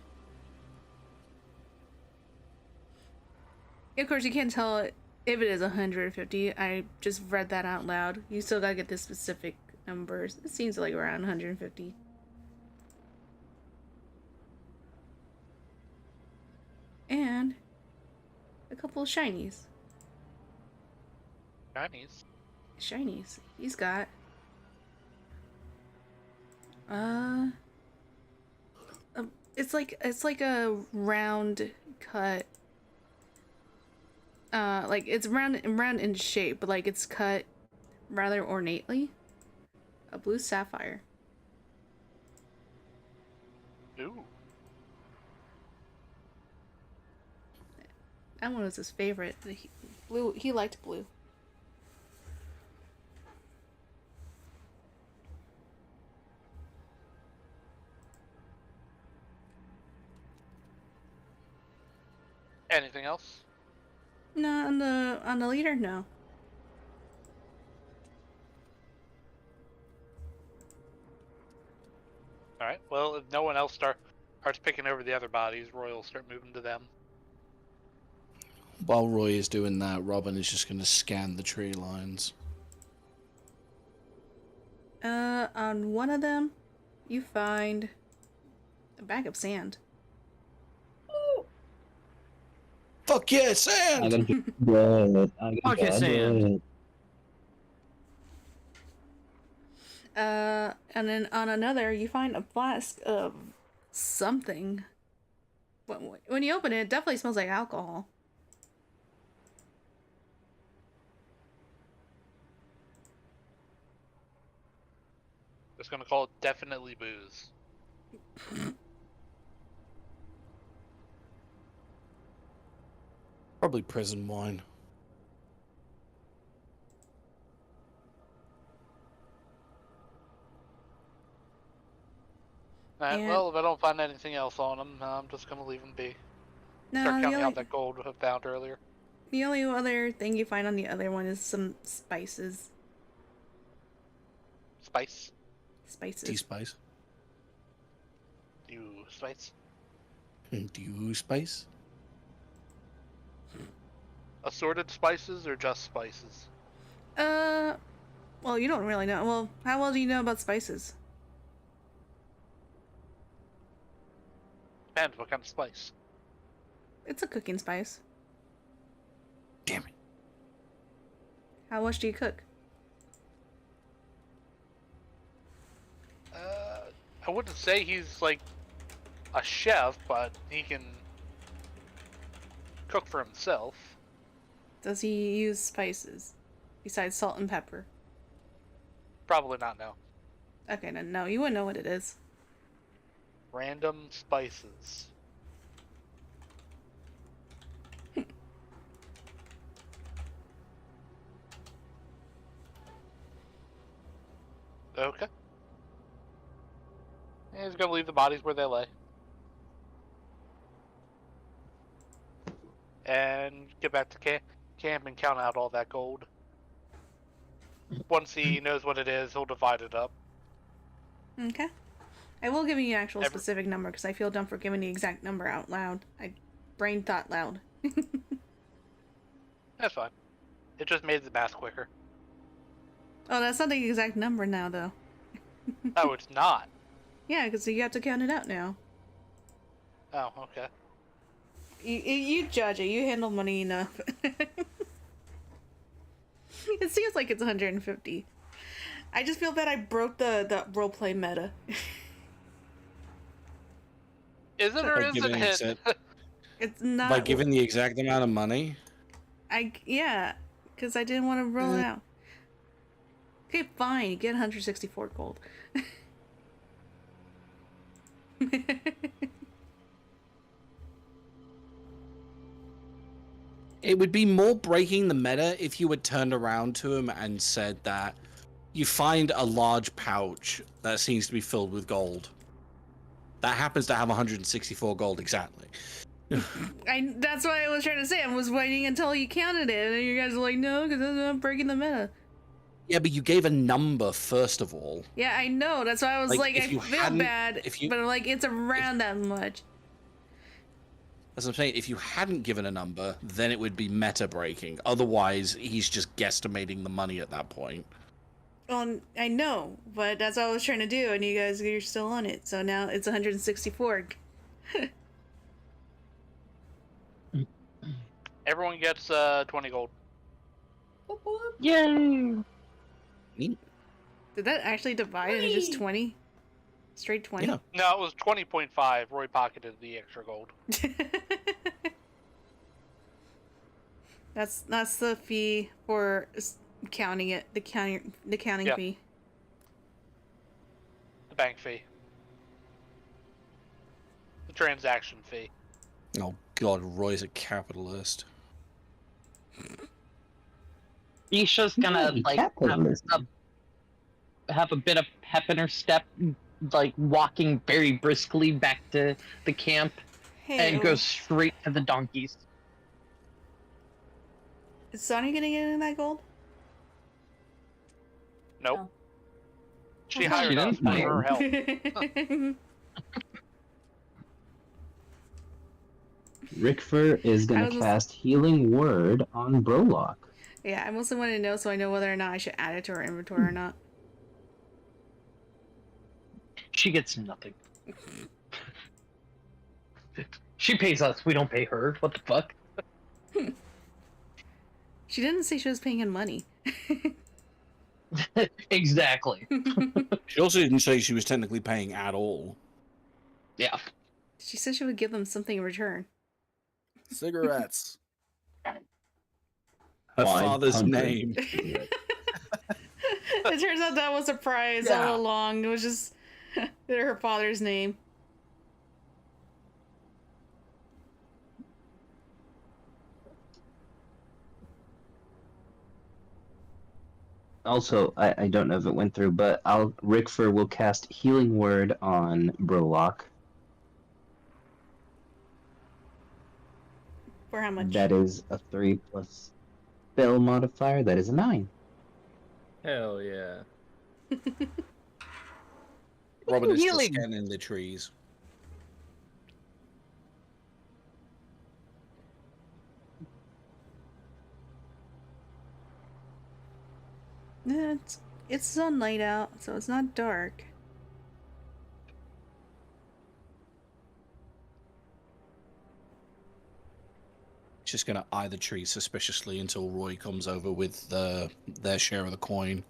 Speaker 1: Of course, you can't tell if it is 150. I just read that out loud. You still gotta get the specific numbers. It seems like around 150. And a couple of shinies.
Speaker 6: Shinies.
Speaker 1: Shinies. He's got it's like a round cut. Like it's round in shape, but like it's cut rather ornately. A blue sapphire.
Speaker 6: Ooh.
Speaker 1: That one was his favorite. Blue. He liked blue.
Speaker 6: Anything else?
Speaker 1: No, on the leader, no.
Speaker 6: Alright, well, if no one else starts picking over the other bodies, Roy will start moving to them.
Speaker 2: While Roy is doing that, Robin is just going to scan the tree lines.
Speaker 1: On one of them, you find a bag of sand.
Speaker 2: Fuck yeah,
Speaker 3: I
Speaker 2: sand!
Speaker 3: gotta do it. I
Speaker 7: Pocket
Speaker 3: gotta
Speaker 7: sand.
Speaker 3: do it.
Speaker 1: And then on another, you find a flask of something. When you open it, it definitely smells like alcohol.
Speaker 6: Just gonna call it definitely booze.
Speaker 2: Probably prison wine.
Speaker 6: Alright,
Speaker 1: And-
Speaker 6: well, if I don't find anything else on them, I'm just gonna leave them be.
Speaker 1: No,
Speaker 6: Start
Speaker 1: the
Speaker 6: counting
Speaker 1: only,
Speaker 6: out that gold I found earlier.
Speaker 1: the only other thing you find on the other one is some spices.
Speaker 6: Spice?
Speaker 1: Spices.
Speaker 2: T-spice.
Speaker 6: You spice?
Speaker 2: Do you spice?
Speaker 6: Assorted spices or just spices?
Speaker 1: Well, you don't really know. Well, how well do you know about spices?
Speaker 6: Depends what kind of spice.
Speaker 1: It's a cooking spice.
Speaker 2: Damn it.
Speaker 1: How much do you cook?
Speaker 6: I wouldn't say he's like a chef, but he can cook for himself.
Speaker 1: Does he use spices besides salt and pepper?
Speaker 6: Probably not now.
Speaker 1: Okay, then no, you wouldn't know what it is.
Speaker 6: Random spices. Okay. And he's gonna leave the bodies where they lay. And get back to camp and count out all that gold. Once he knows what it is, he'll divide it up.
Speaker 1: Okay. I will give you an actual specific number because I feel dumb for giving the exact number out loud. I brain thought loud.
Speaker 6: That's fine. It just made the math quicker.
Speaker 1: Oh, that's not the exact number now, though.
Speaker 6: Oh, it's not.
Speaker 1: Yeah, because you have to count it out now.
Speaker 6: Oh, okay.
Speaker 1: You judge it. You handle money enough. It seems like it's 150. I just feel bad I broke the roleplay meta.
Speaker 6: Is it or
Speaker 2: By
Speaker 6: isn't
Speaker 2: giving
Speaker 6: it?
Speaker 1: It's not.
Speaker 2: By giving the exact amount of money?
Speaker 1: Yeah, because I didn't want to roll it out. Okay, fine. You get 164 gold.
Speaker 2: It would be more breaking the meta if you had turned around to him and said that you find a large pouch that seems to be filled with gold. That happens to have 164 gold exactly.
Speaker 1: That's what I was trying to say. I was waiting until you counted it, and you guys were like, no, because I'm breaking the meta.
Speaker 2: Yeah, but you gave a number first of all.
Speaker 1: Yeah, I know. That's why I was like,
Speaker 2: if
Speaker 1: I
Speaker 2: you
Speaker 1: feel
Speaker 2: hadn't-
Speaker 1: bad,
Speaker 2: if you-
Speaker 1: but I'm like, it's around that much.
Speaker 2: As I'm saying, if you hadn't given a number, then it would be meta breaking. Otherwise, he's just guesstimating the money at that point.
Speaker 1: Well, I know, but that's what I was trying to do, and you guys, you're still on it. So now it's 164.
Speaker 6: Everyone gets 20 gold.
Speaker 7: Yay!
Speaker 2: Neat.
Speaker 1: Did that actually divide into just 20? Straight 20?
Speaker 2: Yeah.
Speaker 6: No, it was 20.5. Roy pocketed the extra gold.
Speaker 1: That's the fee for counting it. The counting
Speaker 6: Yeah.
Speaker 1: fee.
Speaker 6: The bank fee. The transaction fee.
Speaker 2: Oh god, Roy's a capitalist.
Speaker 7: Isha's gonna
Speaker 3: Hey,
Speaker 7: like
Speaker 3: capitalism.
Speaker 7: have a bit of pep in her step, like walking very briskly back to the camp,
Speaker 1: Hey,
Speaker 7: and go straight to the donkeys.
Speaker 1: is Sonny gonna get in that gold?
Speaker 6: Nope.
Speaker 4: No.
Speaker 6: She
Speaker 1: Oh,
Speaker 6: hired
Speaker 7: she
Speaker 6: us
Speaker 7: didn't?
Speaker 6: for her help.
Speaker 3: Rickford is
Speaker 1: I
Speaker 3: gonna
Speaker 1: was-
Speaker 3: cast Healing Word on Brolock.
Speaker 1: Yeah, I mostly want to know so I know whether or not I should add it to her inventory or not.
Speaker 7: She gets nothing. She pays us, we don't pay her. What the fuck?
Speaker 1: She didn't say she was paying him money.
Speaker 7: Exactly.
Speaker 2: She also didn't say she was technically paying at all.
Speaker 7: Yeah.
Speaker 1: She said she would give them something in return.
Speaker 8: Cigarettes.
Speaker 2: Her
Speaker 3: 500
Speaker 2: father's name.
Speaker 1: It turns out that was a prize all along. It was just her father's name.
Speaker 3: Also, I don't know if it went through, but Rickford will cast Healing Word on Brolock.
Speaker 1: For how much?
Speaker 3: That is a 3 plus spell modifier. That is a 9.
Speaker 5: Hell yeah.
Speaker 2: Robin is still
Speaker 7: Healing.
Speaker 2: scanning the trees.
Speaker 1: Yeah, it's sunlight out, so it's not dark.
Speaker 2: Just gonna eye the tree suspiciously until Roy comes over with their share of the coin.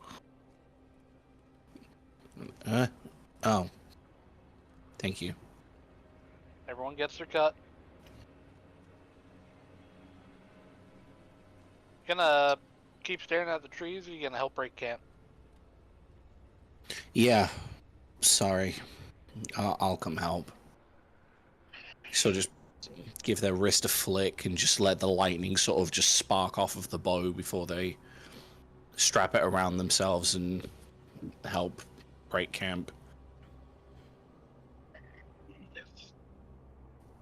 Speaker 2: Oh. Thank you.
Speaker 6: Everyone gets their cut. Gonna keep staring at the trees, or you gonna help break camp?
Speaker 2: Yeah. Sorry. I'll come help. So just give their wrist a flick and just let the lightning sort of just spark off of the bow before they strap it around themselves and help break camp.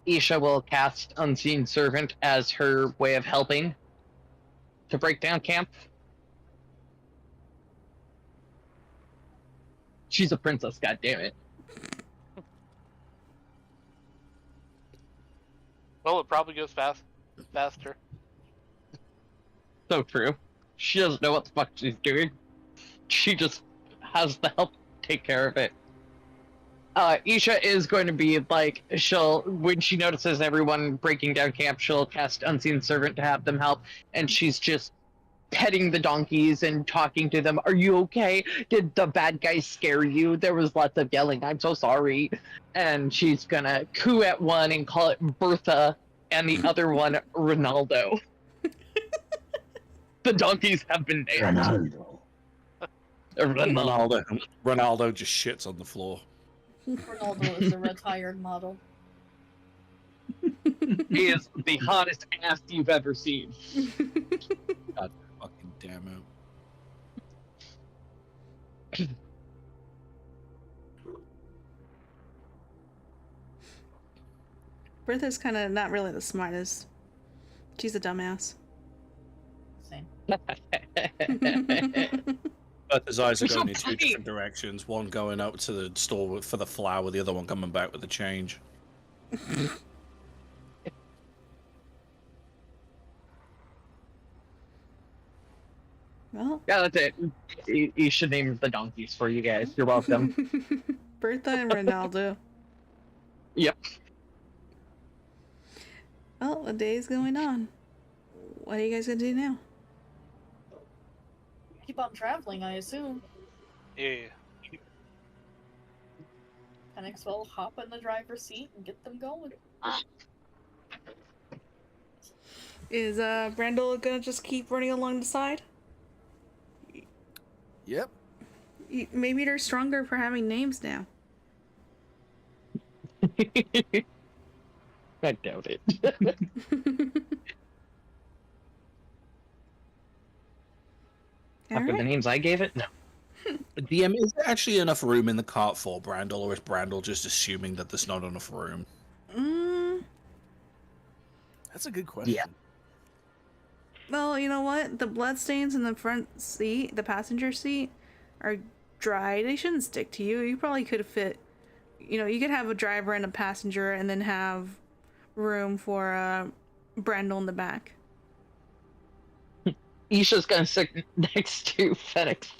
Speaker 7: Isha will cast Unseen Servant as her way of helping to break down camp. She's a princess, goddammit.
Speaker 6: Well, it probably goes faster.
Speaker 7: So true. She doesn't know what the fuck she's doing. She just has the help take care of it. Isha is going to be like, when she notices everyone breaking down camp, she'll cast Unseen Servant to have them help, and she's just petting the donkeys and talking to them. Are you okay? Did the bad guys scare you? There was lots of yelling. I'm so sorry. And she's gonna coo at one and call it Bertha, and the other one Ronaldo. The donkeys have been named.
Speaker 3: Ronaldo.
Speaker 2: Ronaldo just shits on the floor.
Speaker 4: Ronaldo is a retired model.
Speaker 7: He is the hottest ass you've ever seen.
Speaker 2: God fucking damn it.
Speaker 1: Bertha's kind of not really the smartest. She's a dumbass.
Speaker 4: Same.
Speaker 2: But his eyes are
Speaker 7: You're so
Speaker 2: going in two
Speaker 7: funny.
Speaker 2: different directions. One going up to the store for the flour, the other one coming back with the change.
Speaker 1: Well,
Speaker 7: Yeah, that's it. You should name the donkeys for you guys. You're welcome.
Speaker 1: Bertha and Ronaldo.
Speaker 7: Yep.
Speaker 1: Well, a day's going on. What are you guys gonna do now?
Speaker 4: Keep on traveling, I assume.
Speaker 6: Yeah.
Speaker 4: Penix will hop in the driver's seat and get them going.
Speaker 1: Is Brandel gonna just keep running along the side?
Speaker 8: Yep.
Speaker 1: Maybe they're stronger for having names now.
Speaker 7: I doubt it. After the names I gave it? No.
Speaker 2: DM, is there actually enough room in the cart for Brandel, or is Brandel just assuming that there's not enough room?
Speaker 8: That's a good question.
Speaker 7: Yeah.
Speaker 1: Well, you know what? The bloodstains in the front seat, the passenger seat, are dry. They shouldn't stick to you. You probably could fit, you could have a driver and a passenger and then have room for Brandel in the back.
Speaker 7: Isha's gonna sit next to Fenix.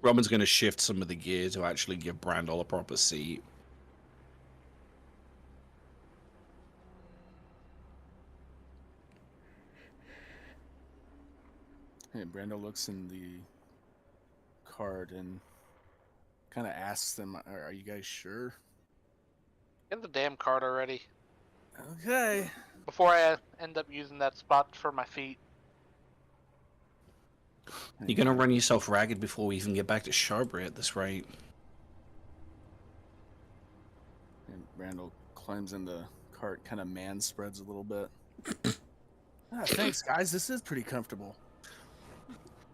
Speaker 2: Robin's going to shift some of the gear to actually give Brandel a proper seat.
Speaker 8: Yeah, Brando looks in the cart and kind of asks them, "Are you guys sure?"
Speaker 6: Get the damn card already.
Speaker 8: Okay.
Speaker 6: Before I end up using that spot for my feet.
Speaker 2: You're gonna run yourself ragged before we even get back to Sharbury at this rate.
Speaker 8: And Randall climbs in the cart, kind of man spreads a little bit. Thanks, guys. This is pretty comfortable.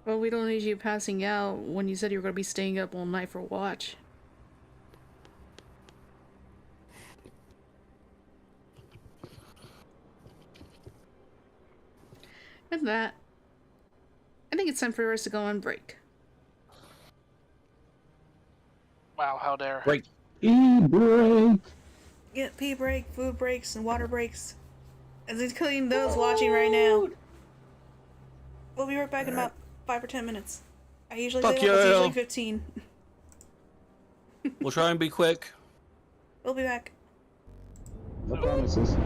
Speaker 1: Well, we don't need you passing out when you said you were going to be staying up all night for watch. And that, I think it's time for us to go on break.
Speaker 6: Wow, how dare.
Speaker 2: Break.
Speaker 3: E-break.
Speaker 1: Get pee break, food breaks, and water breaks. As including those watching right now. We'll be right back in about 5 or 10 minutes. I usually
Speaker 2: Fuck
Speaker 1: say that, but it's
Speaker 2: yeah.
Speaker 1: usually 15.
Speaker 2: We'll try and be quick.
Speaker 1: We'll be back.
Speaker 3: No promises.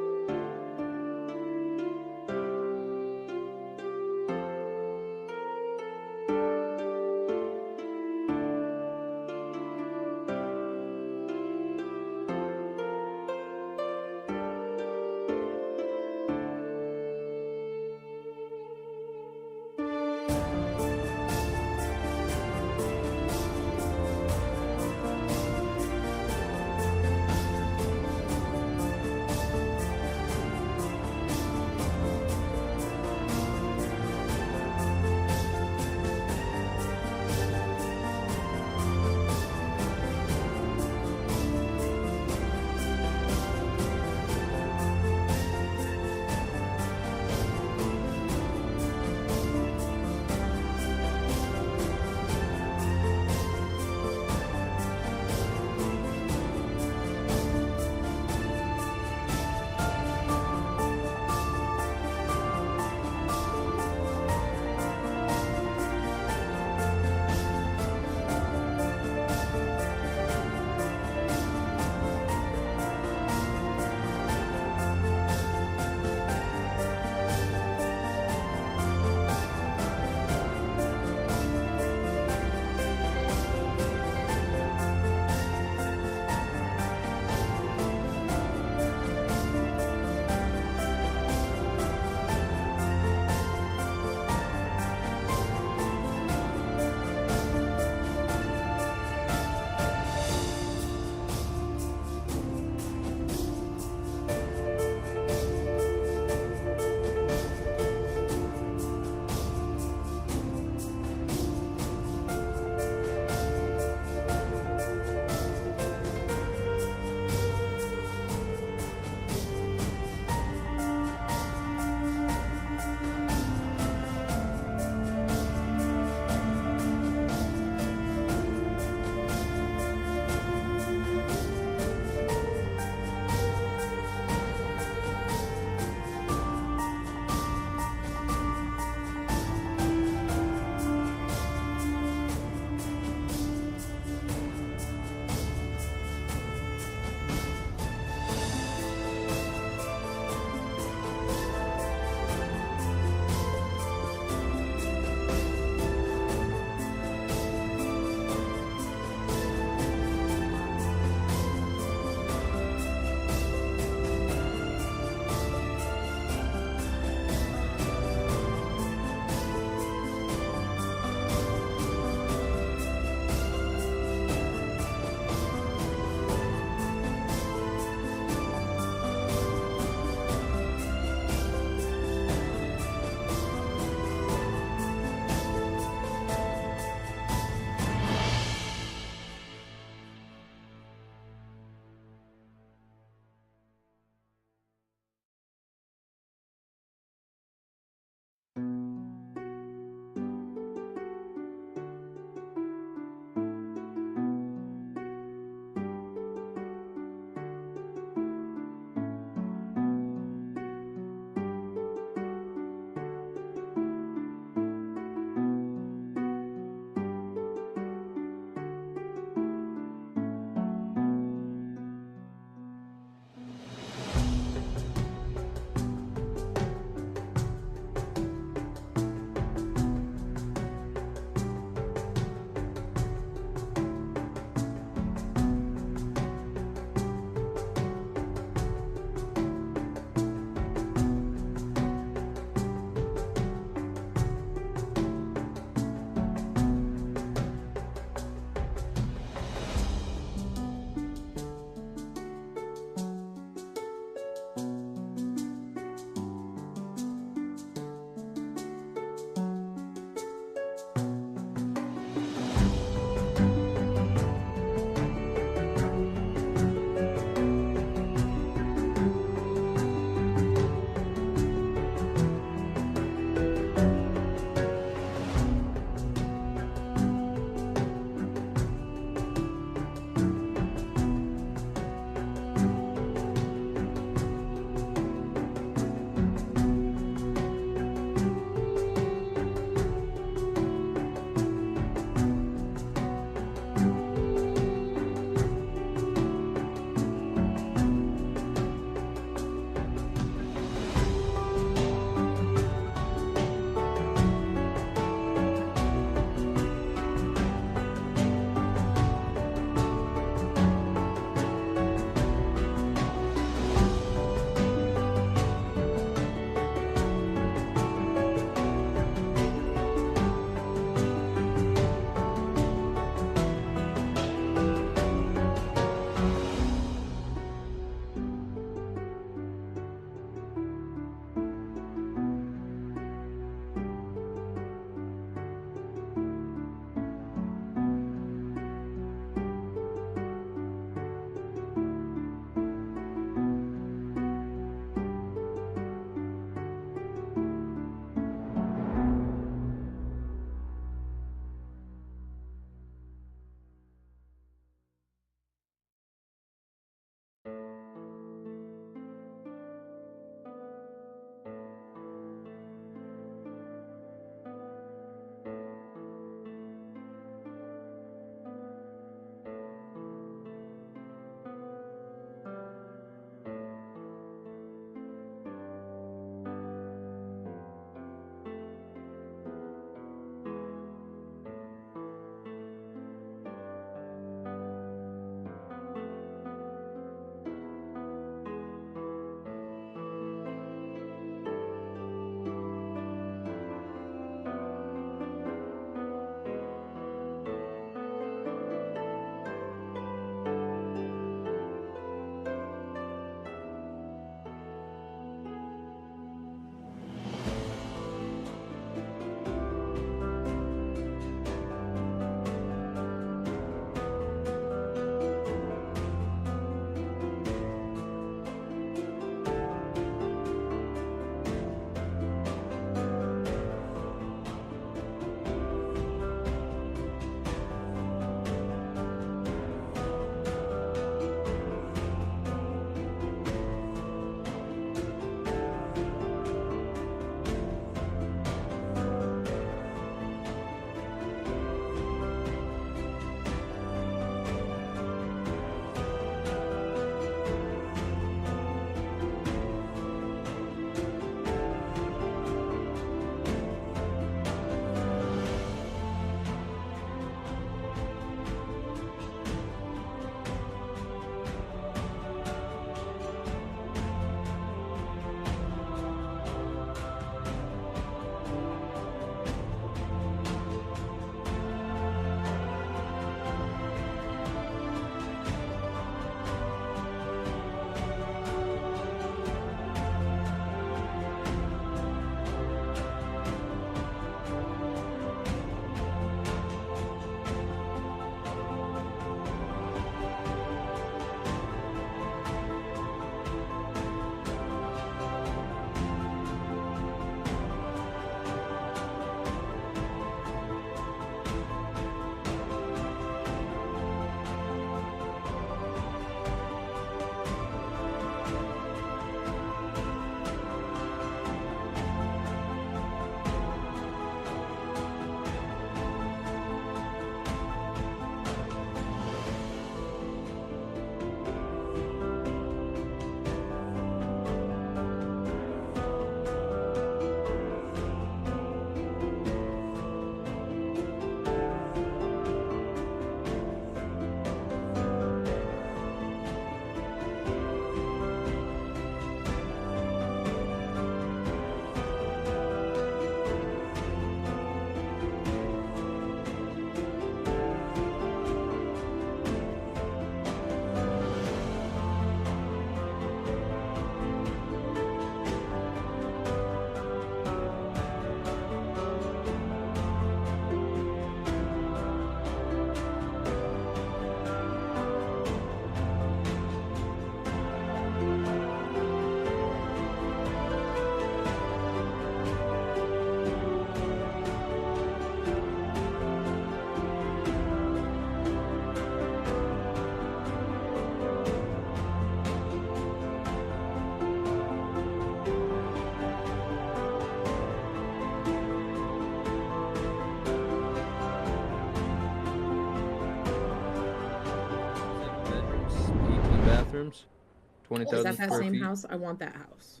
Speaker 5: mushrooms.
Speaker 9: Is
Speaker 5: 20,000
Speaker 9: that that
Speaker 5: square
Speaker 9: same
Speaker 5: feet.
Speaker 9: house? I want that house.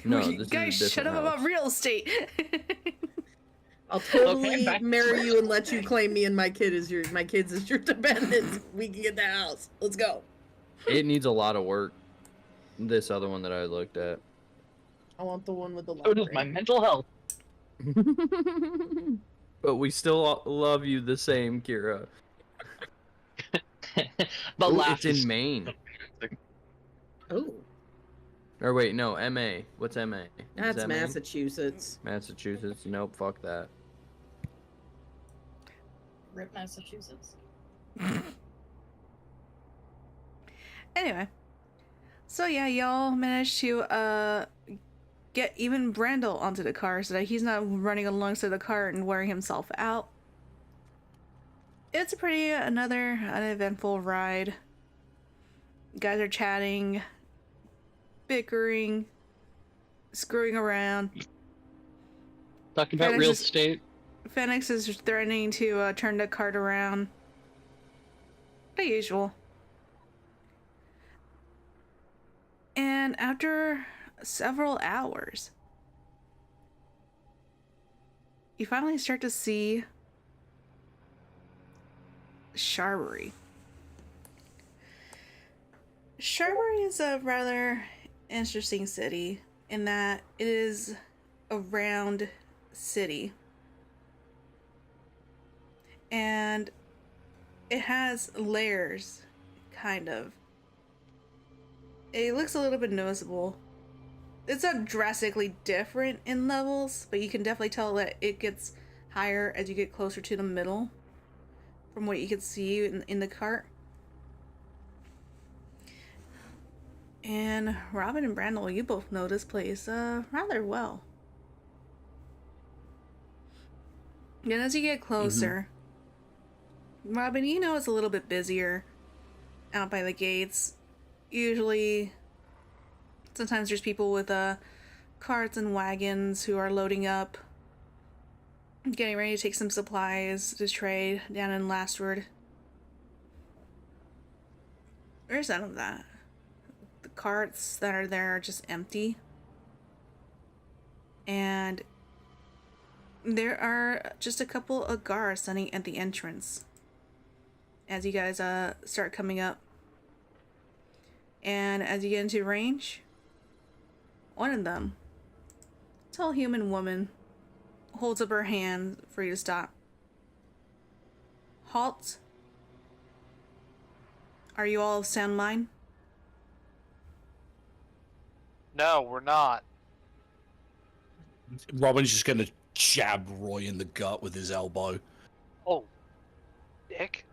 Speaker 5: No,
Speaker 1: You
Speaker 5: this
Speaker 1: guys
Speaker 5: is a
Speaker 1: shut
Speaker 5: different
Speaker 1: up about
Speaker 5: house.
Speaker 1: real estate.
Speaker 9: I'll totally
Speaker 7: back to
Speaker 9: marry
Speaker 7: real
Speaker 9: you and let you claim me and my kids as your dependents. We can get that house. Let's go.
Speaker 5: It needs a lot of work. This other one that I looked at.
Speaker 9: I want the one with the
Speaker 7: So does my
Speaker 9: library.
Speaker 7: mental health.
Speaker 5: But we still love you the same, Kira.
Speaker 7: The
Speaker 5: Ooh,
Speaker 7: laugh
Speaker 5: it's in
Speaker 7: is
Speaker 5: Maine.
Speaker 9: Oh,
Speaker 5: Or wait, no, MA. What's MA? Is
Speaker 9: that's
Speaker 5: that Maine?
Speaker 9: Massachusetts.
Speaker 5: Massachusetts. Nope, fuck that.
Speaker 4: Rip Massachusetts.
Speaker 1: Anyway, so yeah, y'all managed to get even Brandel onto the car so that he's not running alongside the car and wearing himself out. It's another uneventful ride. You guys are chatting, bickering, screwing around.
Speaker 7: Talking about
Speaker 1: Fenix
Speaker 7: real
Speaker 1: is-
Speaker 7: estate.
Speaker 1: Phoenix is threatening to turn the cart around. The usual. And after several hours, you finally start to see Sharbury. Sharbury is a rather interesting city in that it is a round city. And it has layers, kind of. It looks a little bit noticeable. It's not drastically different in levels, but you can definitely tell that it gets higher as you get closer to the middle from what you can see in the cart. And Robin and Brandel, you both know this place rather well. And as you get closer, Robin, you know it's a little bit busier out by the gates. Usually, sometimes there's people with carts and wagons who are loading up, getting ready to take some supplies to trade down in Lastward. There's none of that. The carts that are there are just empty. And there are just a couple of guards standing at the entrance as you guys start coming up. And as you get into range, one of them, tall human woman, holds up her hand for you to stop. Halt. Are you all of sound mind?
Speaker 6: No, we're not.
Speaker 2: Robin's just gonna jab Roy in the gut with his elbow.
Speaker 6: Oh, dick.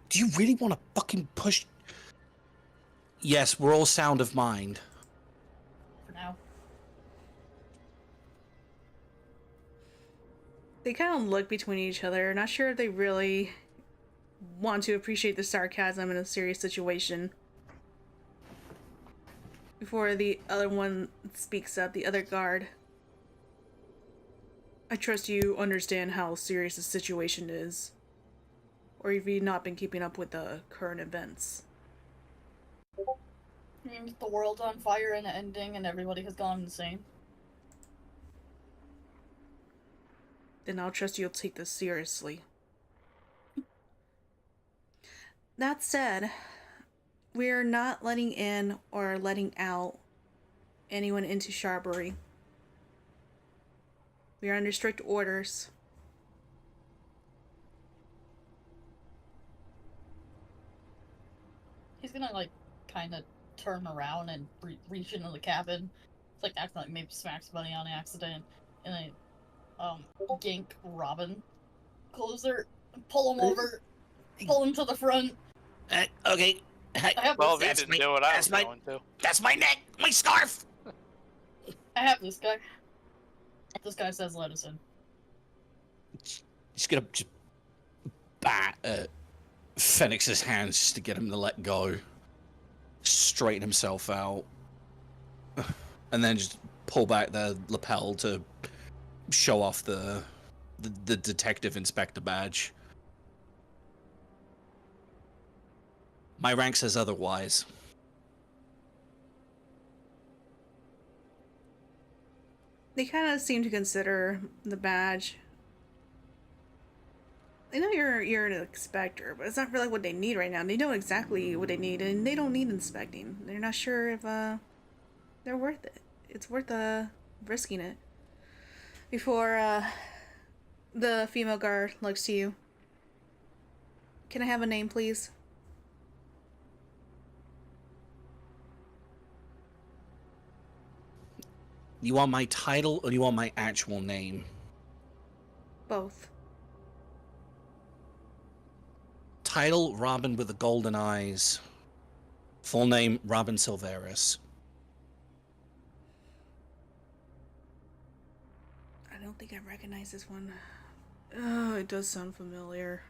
Speaker 2: Do you really want to fucking push? Yes, we're all sound of mind.
Speaker 4: For now.
Speaker 1: They kind of look between each other, not sure if they really want to appreciate the sarcasm in a serious situation. Before the other one speaks up, the other guard. I trust you understand how serious the situation is. Or have you not been keeping up with the current events?
Speaker 4: I mean, the world's on fire and ending and everybody has gone insane.
Speaker 1: Then I'll trust you'll take this seriously. That said, we're not letting in or letting out anyone into Sharbury. We are under strict orders.
Speaker 4: He's gonna, like, kind of turn around and reach into the cabin. It's like acting like maybe smacks somebody on accident. And then, yank Robin closer, pull him over, pull him to the front.
Speaker 2: Okay.
Speaker 4: I have
Speaker 6: Well,
Speaker 4: this,
Speaker 6: he didn't do what I was going to.
Speaker 2: That's my neck, my scarf.
Speaker 4: I have this guy. This guy says let us in.
Speaker 2: He's gonna just bat at Phoenix's hands just to get him to let go. Straighten himself out. And then just pull back the lapel to show off the detective inspector badge. My rank says otherwise.
Speaker 1: They kind of seem to consider the badge. They know you're an inspector, but it's not really what they need right now. They know exactly what they need, and they don't need inspecting. They're not sure if they're worth it. It's worth risking it before the female guard looks to you. Can I have a name, please?
Speaker 2: You want my title or do you want my actual name?
Speaker 1: Both.
Speaker 2: Title, Robin with the golden eyes. Full name, Robin Silveris.
Speaker 1: I don't think I recognize this one. Oh, it does sound familiar.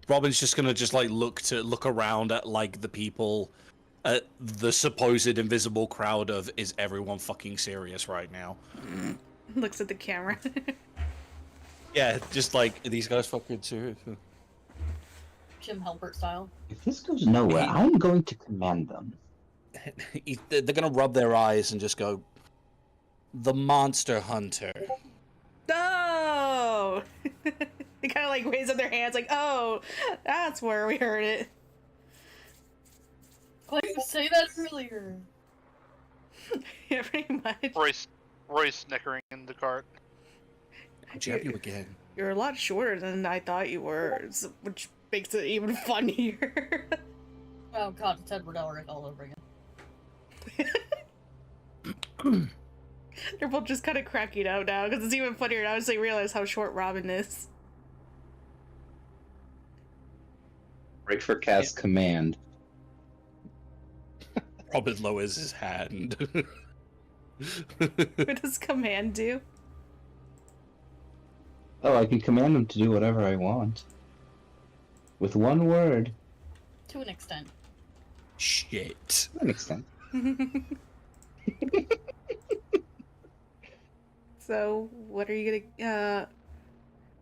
Speaker 2: Robin's just gonna look around at like the people, at the supposed invisible crowd of, is everyone fucking serious right now?
Speaker 1: Looks at the camera.
Speaker 2: Yeah, just like, are these guys fucking serious?
Speaker 4: Jim Halpert style.
Speaker 3: If this goes nowhere, I'm going to command them.
Speaker 2: They're gonna rub their eyes and just go, the monster hunter.
Speaker 1: Oh! They kind of like raise up their hands like, oh, that's where we heard it.
Speaker 4: Why did you say that earlier?
Speaker 1: Yeah, pretty much.
Speaker 6: Roy's snickering in the cart.
Speaker 2: I'll jab you again.
Speaker 1: You're a lot shorter than I thought you were, which makes it even funnier.
Speaker 4: Oh god, it's Edward Elric all over again.
Speaker 1: They're both just kind of cracking out now, because it's even funnier now as they realize how short Robin is.
Speaker 3: Breakford casts command.
Speaker 2: Robin lowers his hand.
Speaker 1: What does command do?
Speaker 3: Oh, I can command them to do whatever I want. With one word.
Speaker 4: To an extent.
Speaker 2: Shit.
Speaker 3: To an extent.
Speaker 1: So, what are you gonna,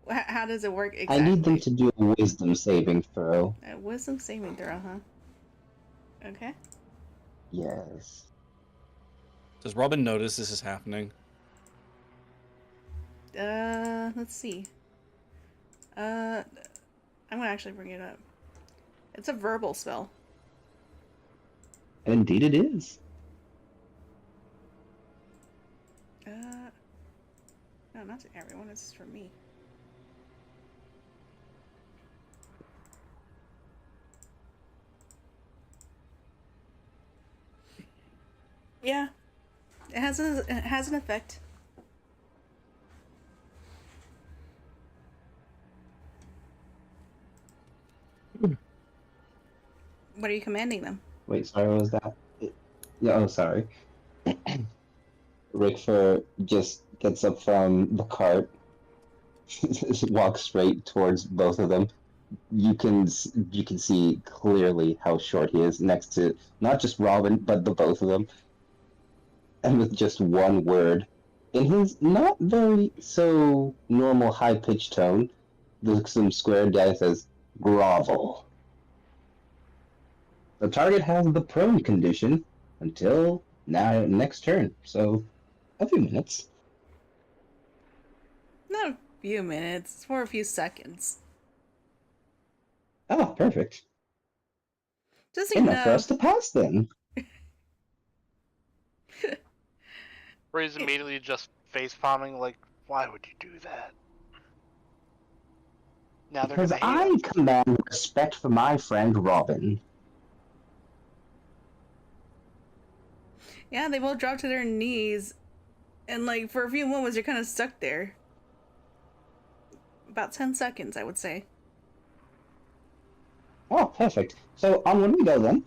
Speaker 1: how does it work exactly?
Speaker 3: I need them to do a wisdom saving throw.
Speaker 1: A wisdom saving throw, huh? Okay.
Speaker 3: Yes.
Speaker 2: Does Robin notice this is happening?
Speaker 1: Let's see. I'm gonna actually bring it up. It's a verbal spell.
Speaker 3: Indeed it is.
Speaker 1: No, not to everyone, it's for me. Yeah. It has an effect. What are you commanding them?
Speaker 3: Wait, sorry, what was that? Yeah, oh, sorry. Rickford just gets up from the cart, walks straight towards both of them. You can see clearly how short he is next to not just Robin, but the both of them. And with just one word, in his not very so normal high-pitched tone, looks him square down and says, "Grovel." The target has the prone condition until next turn, so a few minutes.
Speaker 1: Not a few minutes, it's for a few seconds.
Speaker 3: Oh, perfect.
Speaker 1: Just so you
Speaker 3: Enough for
Speaker 1: know.
Speaker 3: us to pass then.
Speaker 6: Roy's immediately just face palming, like, why would you do that? Now they're
Speaker 3: Because
Speaker 6: gonna hate
Speaker 3: I
Speaker 6: us.
Speaker 3: command respect for my friend Robin.
Speaker 1: Yeah, they both drop to their knees, and like for a few moments you're kind of stuck there. About 10 seconds, I would say.
Speaker 3: Oh, perfect. So on when we go then.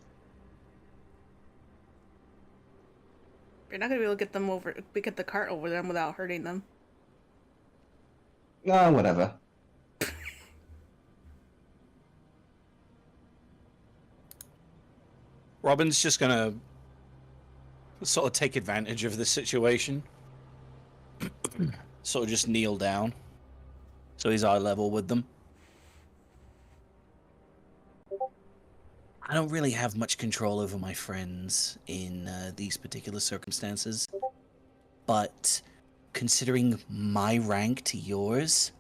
Speaker 1: You're not gonna be able to get the cart over them without hurting them.
Speaker 3: Whatever.
Speaker 2: Robin's just gonna sort of take advantage of the situation. Sort of just kneel down. So he's eye level with them. I don't really have much control over my friends in these particular circumstances, but considering my rank to yours,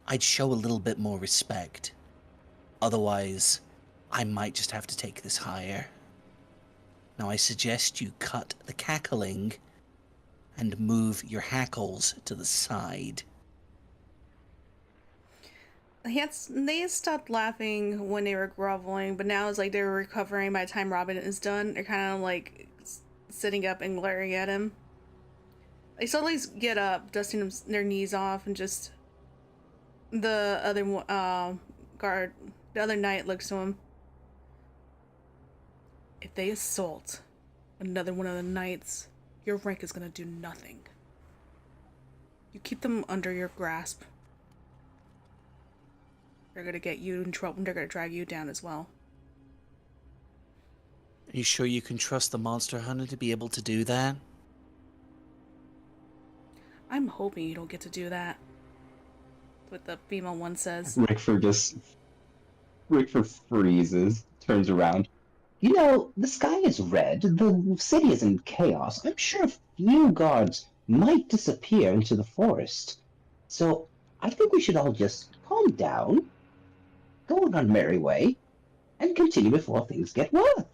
Speaker 2: I'd show a little bit more respect. Otherwise, I might just have to take this higher. Now I suggest you cut the cackling and move your hackles to the side.
Speaker 1: They stopped laughing when they were groveling, but now it's like they're recovering by the time Robin is done. They're kind of like sitting up and glaring at him. They suddenly get up, dusting their knees off, and just the other guard, the other knight looks to him. If they assault another one of the knights, your rank is gonna do nothing. You keep them under your grasp. They're gonna get you in trouble. They're gonna drag you down as well.
Speaker 2: Are you sure you can trust the monster hunter to be able to do that?
Speaker 1: I'm hoping you don't get to do that. What the female one says.
Speaker 3: Rickford freezes, turns around. You know, the sky is red, the city is in chaos. I'm sure a few guards might disappear into the forest. So I think we should all just calm down, go on our merry way, and continue before things get worse.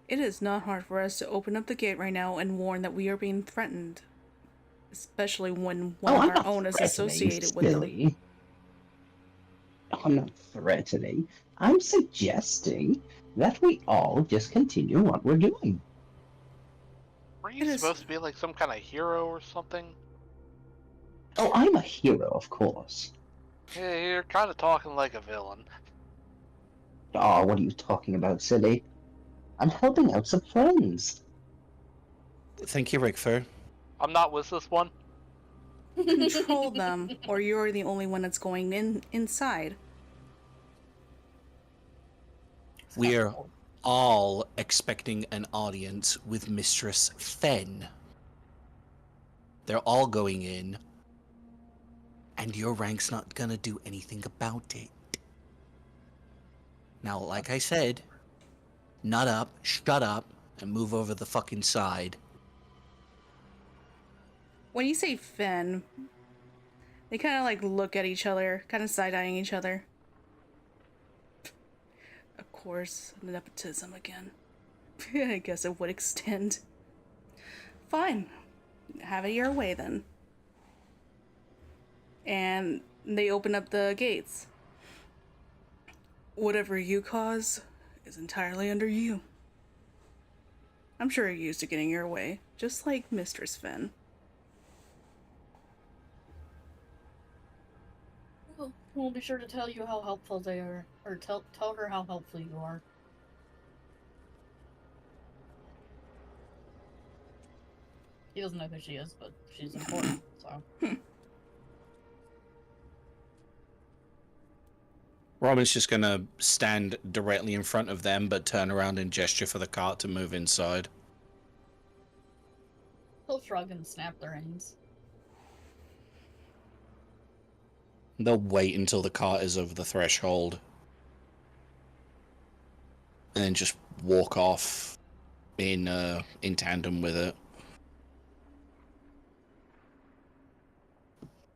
Speaker 1: It is not hard for us to open up the gate right now and warn that we are being threatened. Especially when one of our own is associated with them.
Speaker 3: I'm not threatening. I'm suggesting that we all just continue what we're doing.
Speaker 6: Weren't you supposed to be like some kind of hero or something?
Speaker 3: Oh, I'm a hero, of course.
Speaker 6: Yeah, you're kind of talking like a villain.
Speaker 3: Oh, what are you talking about, silly? I'm helping out some friends.
Speaker 2: Thank you, Rickford.
Speaker 6: I'm not with this one.
Speaker 1: Control them, or you're the only one that's going inside.
Speaker 2: We are all expecting an audience with Mistress Fen. They're all going in, and your rank's not gonna do anything about it. Now, like I said, nut up, shut up, and move over the fucking side.
Speaker 1: When you say Fen, they kind of like look at each other, kind of side-eyeing each other. Of course, nepotism again. I guess it would extend. Fine. Have it your way then. And they open up the gates. Whatever you cause is entirely under you. I'm sure you're used to getting your way, just like Mistress Fen.
Speaker 4: We'll be sure to tell you how helpful they are, or tell her how helpful you are. He doesn't know who she is, but she's important, so.
Speaker 2: Robin's just gonna stand directly in front of them, but turn around and gesture for the cart to move inside.
Speaker 4: He'll shrug and snap the reins.
Speaker 2: They'll wait until the cart is over the threshold. And then just walk off in tandem with it.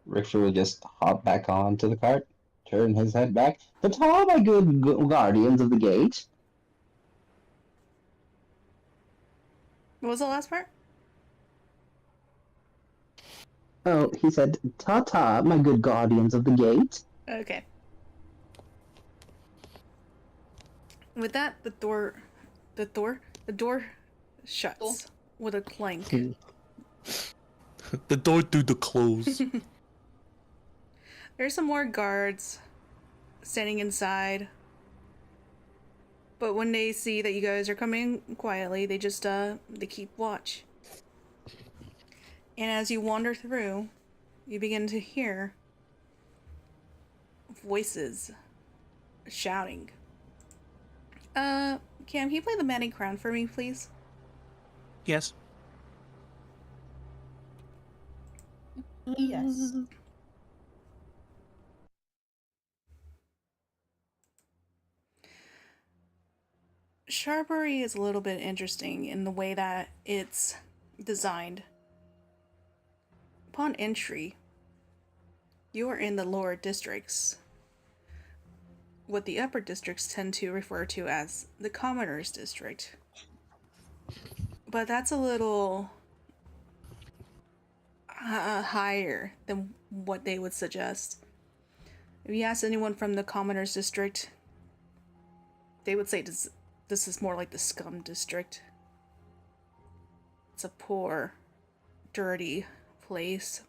Speaker 3: Rickford will just hop back onto the cart, turn his head back. Ta-ta, my good guardians of the gate.
Speaker 1: What was the last part?
Speaker 3: Oh, he said, ta-ta, my good guardians of the gate.
Speaker 1: Okay. With that, the door shuts with a clank.
Speaker 2: The door through the close.
Speaker 1: There's some more guards standing inside. But when they see that you guys are coming quietly, they just they keep watch. And as you wander through, you begin to hear voices shouting. Cam, can you play the Manning Crown for me, please?
Speaker 2: Yes.
Speaker 4: Yes.
Speaker 1: Sharpery is a little bit interesting in the way that it's designed. Upon entry, you are in the lower districts, what the upper districts tend to refer to as the Commoner's District. But that's a little higher than what they would suggest. If you ask anyone from the Commoner's District, they would say this is more like the Scum District. It's a poor, dirty place.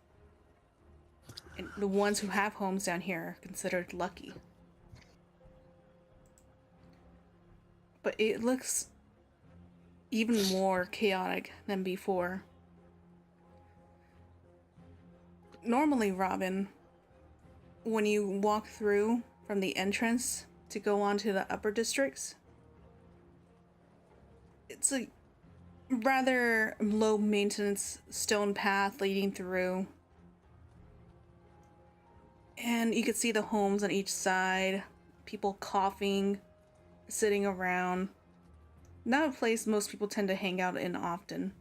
Speaker 1: And the ones who have homes down here are considered lucky. But it looks even more chaotic than before. Normally, Robin, when you walk through from the entrance to go on to the upper districts, it's a rather low maintenance stone path leading through. And you could see the homes on each side, people coughing, sitting around. Not a place most people tend to hang out in often.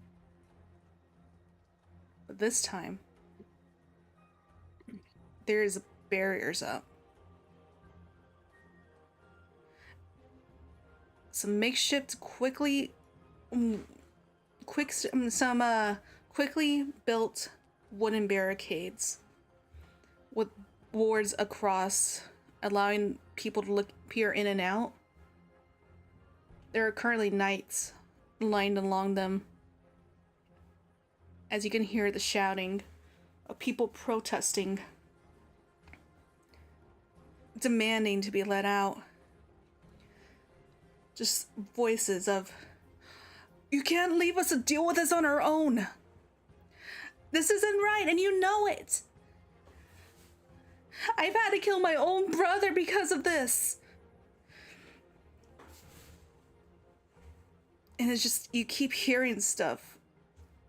Speaker 1: But this time, there's barriers up. Some makeshift quickly built wooden barricades with boards across, allowing people to peer in and out. There are currently knights lined along them, as you can hear the shouting of people protesting, demanding to be let out. Just voices of, "You can't leave us to deal with this on our own. This isn't right, and you know it. I've had to kill my own brother because of this." And it's just, you keep hearing stuff,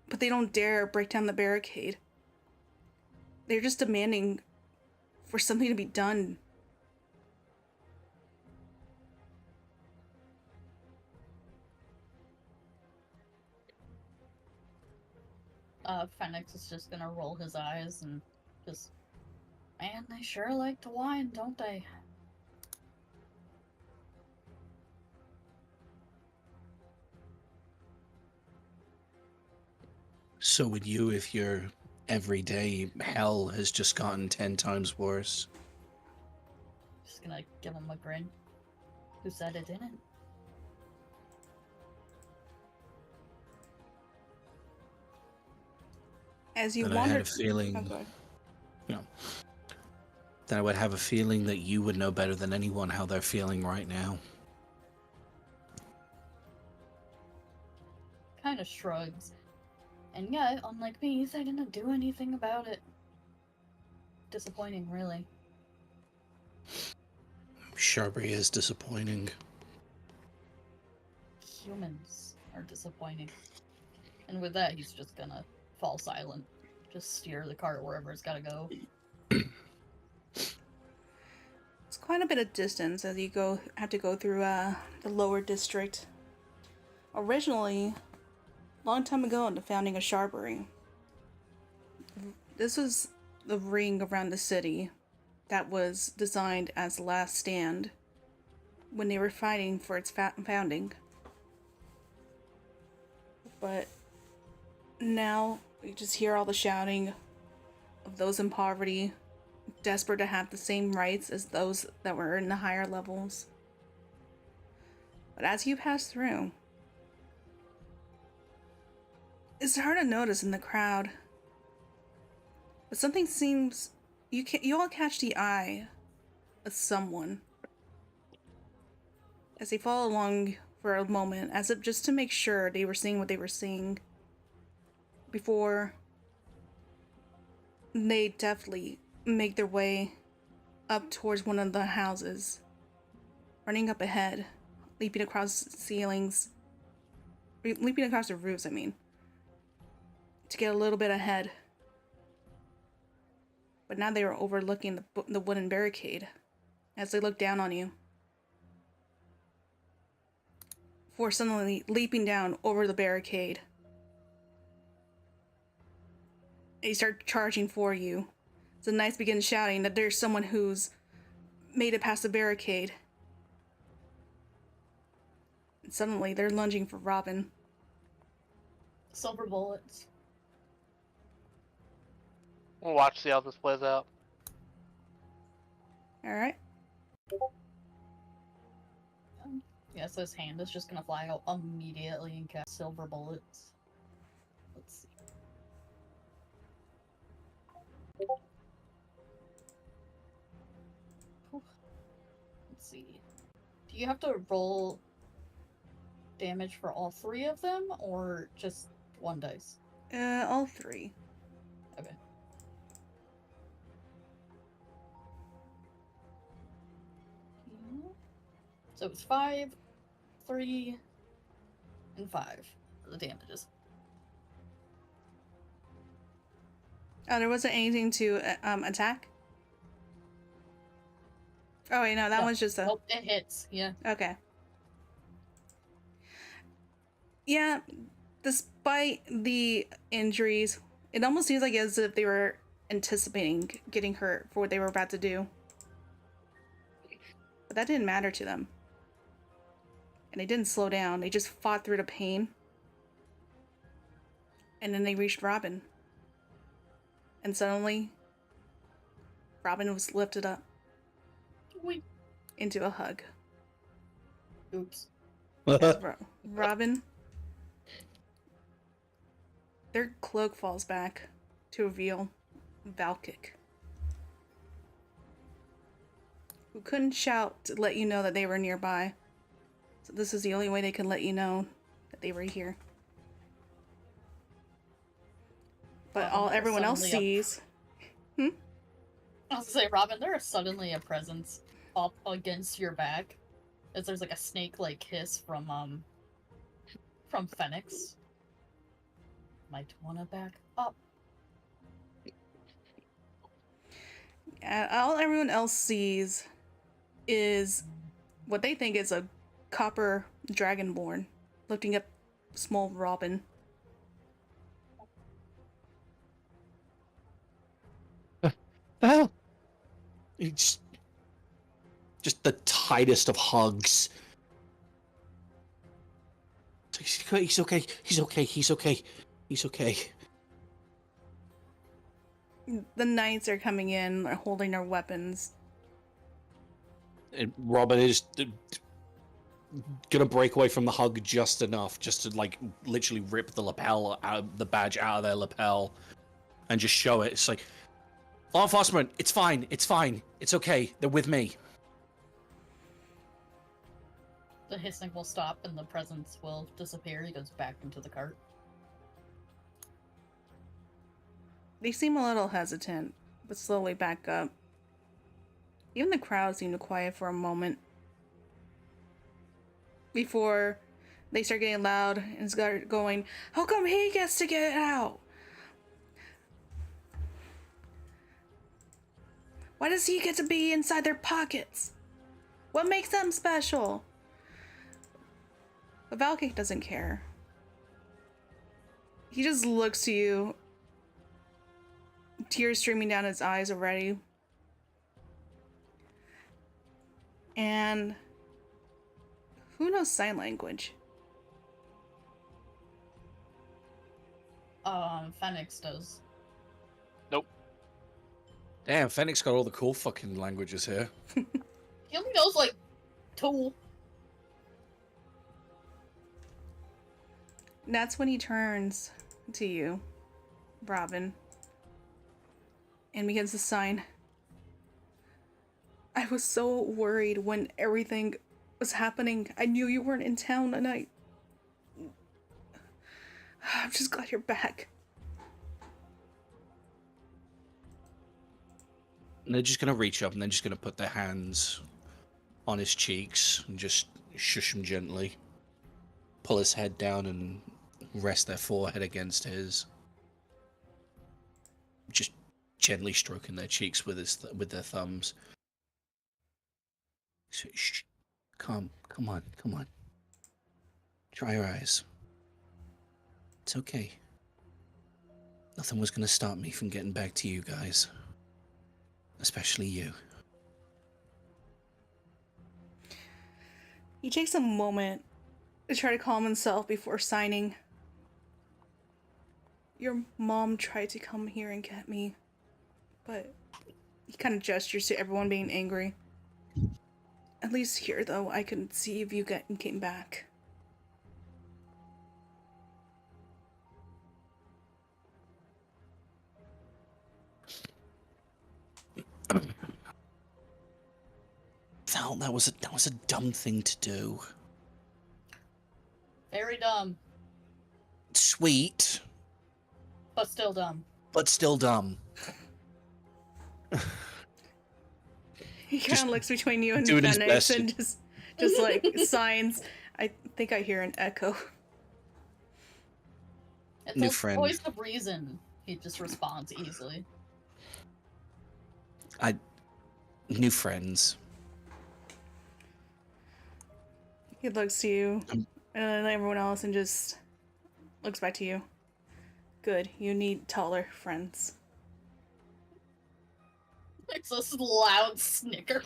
Speaker 1: but they don't dare break down the barricade. They're just demanding for something to be done.
Speaker 4: Fenix is just gonna roll his eyes and just, man, they sure like to whine, don't they?
Speaker 2: So would you if your everyday hell has just gotten 10 times worse?
Speaker 4: Just gonna give him a grin. Who said it didn't?
Speaker 1: As you
Speaker 2: And
Speaker 1: wander,
Speaker 2: I had a feeling, that I would have a feeling that you would know better than anyone how they're feeling right now.
Speaker 4: Kind of shrugs. And yeah, unlike me, they didn't do anything about it. Disappointing, really.
Speaker 2: Sharpie is disappointing.
Speaker 4: Humans are disappointing. And with that, he's just gonna fall silent. Just steer the cart wherever it's gotta go.
Speaker 1: it's quite a bit of distance as you have to go through the lower district. Originally, long time ago in the founding of Sharpery, this was the ring around the city that was designed as the last stand when they were fighting for its founding. But now you just hear all the shouting of those in poverty, desperate to have the same rights as those that were in the higher levels. But as you pass through, it's hard to notice in the crowd, but something seems, you all catch the eye of someone as they follow along for a moment, as if just to make sure they were seeing what they were seeing before they deftly make their way up towards one of the houses, running up ahead, leaping across ceilings, leaping across the roofs, to get a little bit ahead. But now they were overlooking the wooden barricade as they looked down on you. before suddenly leaping down over the barricade. They start charging for you. So the knights begin shouting that there's someone who's made it past the barricade. And suddenly they're lunging for Robin.
Speaker 4: Silver bullets.
Speaker 6: We'll watch, see how this plays out.
Speaker 1: Alright.
Speaker 4: Yeah, so his hand is just gonna fly out immediately and cast silver bullets. Let's see. Whew. Let's see. Do you have to roll damage for all 3 of them, or just 1 dice?
Speaker 1: All 3.
Speaker 4: Okay. So it's 5, 3, and 5 for the damages.
Speaker 1: Oh, there wasn't anything to attack? Oh wait, no, that
Speaker 4: No.
Speaker 1: one's just a...
Speaker 4: Nope, it hits, yeah.
Speaker 1: Okay. Yeah, despite the injuries, it almost seems like as if they were anticipating getting hurt for what they were about to do. But that didn't matter to them. And they didn't slow down, they just fought through the pain. And then they reached Robin. And suddenly, Robin was lifted up
Speaker 4: Wait.
Speaker 1: into a hug.
Speaker 4: Oops.
Speaker 1: As Robin, their cloak falls back to reveal Valkic, who couldn't shout to let you know that they were nearby. So this is the only way they could let you know that they were here. But all everyone else sees...
Speaker 4: I was gonna say, Robin, there is suddenly a presence up against your back. As there's like a snake-like hiss from Phoenix. Might wanna back up.
Speaker 1: All everyone else sees is what they think is a copper dragonborn lifting up small Robin.
Speaker 2: Well, it's just the tightest of hugs. He's okay. He's okay. He's okay. He's okay. He's okay.
Speaker 1: The knights are coming in, holding their weapons.
Speaker 2: And Robin is gonna break away from the hug just enough, just to like literally rip the lapel out, the badge out of their lapel, and just show it. It's like, law enforcement, it's fine. It's fine. It's okay. They're with me.
Speaker 4: The hissing will stop and the presence will disappear. He goes back into the cart.
Speaker 1: They seem a little hesitant, but slowly back up. Even the crowd seemed to quiet for a moment before they start getting loud and start going, "How come he gets to get out? Why does he get to be inside their pockets? What makes them special?" But Valkic doesn't care. He just looks to you, tears streaming down his eyes already. And who knows sign language?
Speaker 4: Phoenix does.
Speaker 6: Nope.
Speaker 2: Damn, Fennec's got all the cool fucking languages here.
Speaker 4: He only knows like 2.
Speaker 1: And that's when he turns to you, Robin, and begins to sign. I was so worried when everything was happening. I knew you weren't in town, and I'm just glad you're back.
Speaker 2: And they're just gonna reach up and they're just gonna put their hands on his cheeks and just shush him gently. Pull his head down and rest their forehead against his. Just gently stroking their cheeks with their thumbs. Shh, come on. Dry your eyes. It's okay. Nothing was going to stop me from getting back to you guys. Especially you.
Speaker 1: He takes a moment to try to calm himself before signing. Your mom tried to come here and get me, but he kind of gestures to everyone being angry. At least here, though, I can see if you came back.
Speaker 2: Val, that was a dumb thing to do.
Speaker 4: Very dumb,
Speaker 2: Sweet,
Speaker 4: but still dumb.
Speaker 2: but still dumb.
Speaker 1: He kind
Speaker 2: Just
Speaker 1: of looks between you and
Speaker 2: doing his
Speaker 1: Phoenix
Speaker 2: best.
Speaker 1: and just like signs. I think I hear an echo.
Speaker 4: It's
Speaker 2: New
Speaker 4: a
Speaker 2: friend.
Speaker 4: voice of reason. He just responds easily.
Speaker 2: New friends.
Speaker 1: He looks to you and everyone else and just looks back to you. Good, you need taller friends.
Speaker 4: It's a loud snicker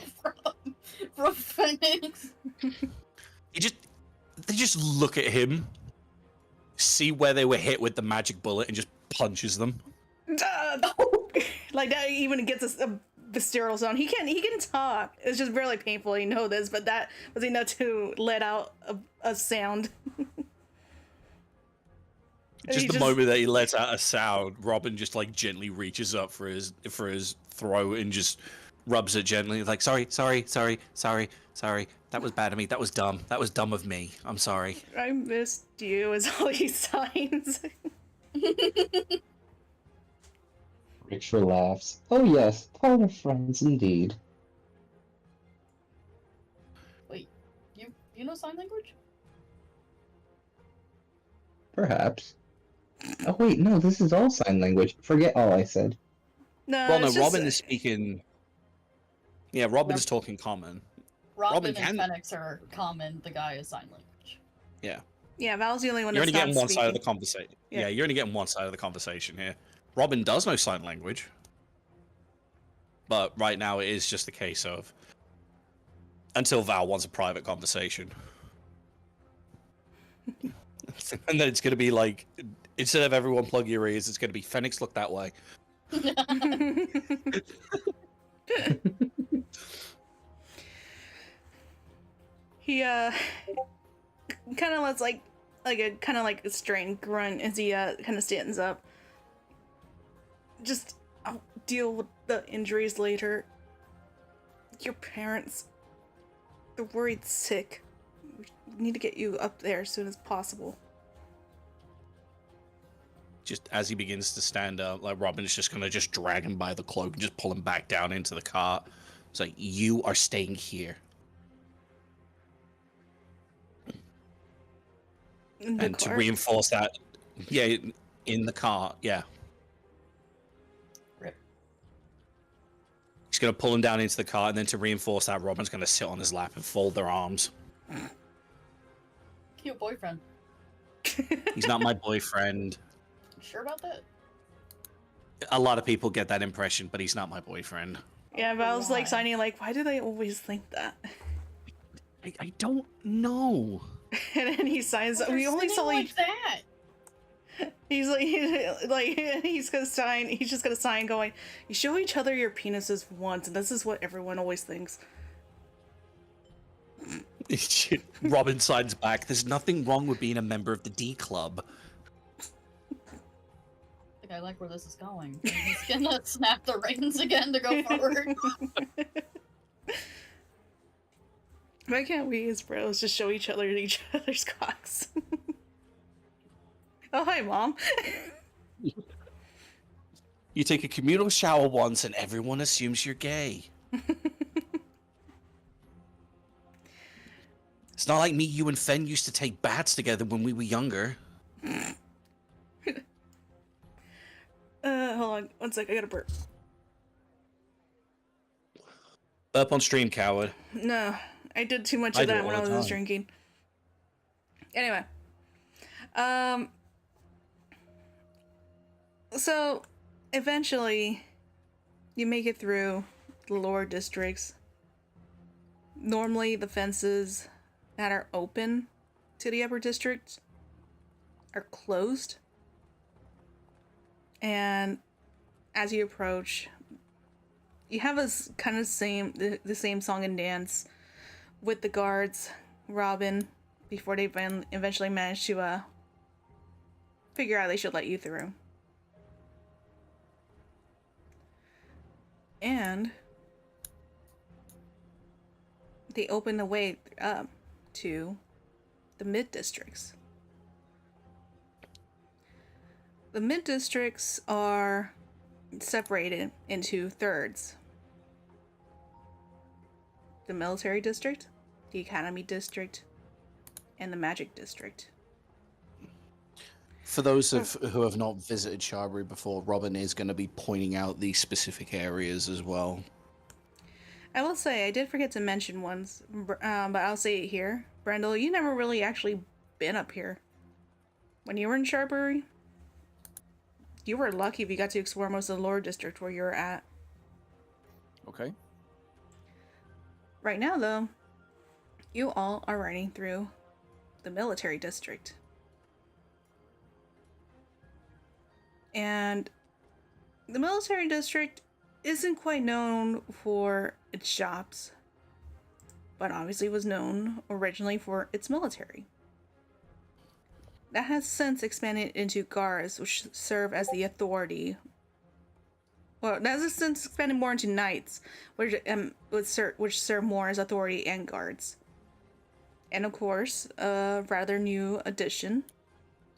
Speaker 4: from Phoenix.
Speaker 2: They just look at him, see where they were hit with the magic bullet, and just punches them.
Speaker 1: Like that even gets a visceral sound. He can talk. It's just barely painful. You know this, but that was enough to let out a sound.
Speaker 2: Just the moment that he lets out a sound, Robin just like gently reaches up for his throat and just rubs it gently, like sorry. That was bad of me. That was dumb. That was dumb of me. I'm sorry.
Speaker 1: I missed you is all he signs.
Speaker 3: Rachel laughs. Oh yes, taller friends indeed.
Speaker 4: Wait, you know sign language?
Speaker 3: Perhaps. Oh wait, no, this is all sign language. Forget all I said.
Speaker 1: No,
Speaker 2: Well, no,
Speaker 1: it's just,
Speaker 2: Robin is speaking. Yeah, Robin's talking common.
Speaker 4: Robin
Speaker 2: can-
Speaker 4: and Phoenix are common. The guy is sign language.
Speaker 1: Yeah, Val's the only one
Speaker 2: You're
Speaker 1: that's
Speaker 2: only
Speaker 1: not
Speaker 2: getting one side of the
Speaker 1: speaking.
Speaker 2: conversation.
Speaker 1: Yeah.
Speaker 2: Yeah, you're only getting one side of the conversation here. Robin does know sign language, but right now it is just a case of until Val wants a private conversation, and then it's gonna be like instead of everyone plug your ears, it's gonna be Phoenix look that way.
Speaker 1: He kind of lets like a strained grunt as he kind of stands up. Just I'll deal with the injuries later. Your parents, they're worried sick. We need to get you up there as soon as possible.
Speaker 2: Just as he begins to stand up, like Robin's just gonna just drag him by the cloak and just pull him back down into the cart. It's like you are staying here.
Speaker 1: In the
Speaker 2: And to
Speaker 1: car.
Speaker 2: reinforce that, yeah, in the car, yeah.
Speaker 4: Rip.
Speaker 2: He's gonna pull him down into the car, and then to reinforce that, Robin's gonna sit on his lap and fold their arms.
Speaker 4: Cute boyfriend.
Speaker 2: He's not my boyfriend.
Speaker 4: You sure about that?
Speaker 2: A lot of people get that impression, but he's not my boyfriend.
Speaker 1: Yeah, Val's like
Speaker 4: Why?
Speaker 1: signing like, why do they always think that?
Speaker 2: I don't know.
Speaker 1: And then he signs.
Speaker 4: Well,
Speaker 1: We
Speaker 4: they're
Speaker 1: only saw
Speaker 4: sitting
Speaker 1: like
Speaker 4: that.
Speaker 1: he's he's gonna sign. He's just gonna sign, going, "You show each other your penises once, and this is what everyone always thinks."
Speaker 2: Robin signs back. There's nothing wrong with being a member of the D Club.
Speaker 4: I think I like where this is going. He's gonna snap the reins again to go forward.
Speaker 1: Why can't we as bros just show each other's cocks? Oh, hi, Mom.
Speaker 2: You take a communal shower once, and everyone assumes you're gay. It's not like me, you, and Fen used to take baths together when we were younger.
Speaker 1: Hold on. One sec. I gotta burp.
Speaker 2: Up on stream, coward.
Speaker 1: No, I did too much
Speaker 2: I
Speaker 1: of
Speaker 2: do it
Speaker 1: that when I
Speaker 2: all the
Speaker 1: was
Speaker 2: time.
Speaker 1: drinking. Anyway, Um. So, eventually, you make it through the lower districts. Normally, the fences that are open to the upper district are closed. And as you approach, you have a kind of the same song and dance with the guards, Robin, before they eventually manage to figure out they should let you through. And they open the way up to the mid districts. The mid districts are separated into thirds: the military district, the academy district, and the magic district.
Speaker 2: For those who have not visited Charbury before, Robin is going to be pointing out these specific areas as well.
Speaker 1: I will say, I did forget to mention once, but I'll say it here. Brendel, you never really actually been up here. When you were in Charbury, you were lucky if you got to explore most of the lower district where you were at.
Speaker 8: Okay.
Speaker 1: Right now, though, you all are riding through the military district. And the military district isn't quite known for its shops, but obviously was known originally for its military. That has since expanded into guards, which serve as the authority. Well, that has since expanded more into knights, which serve more as authority and guards. And of course, a rather new addition,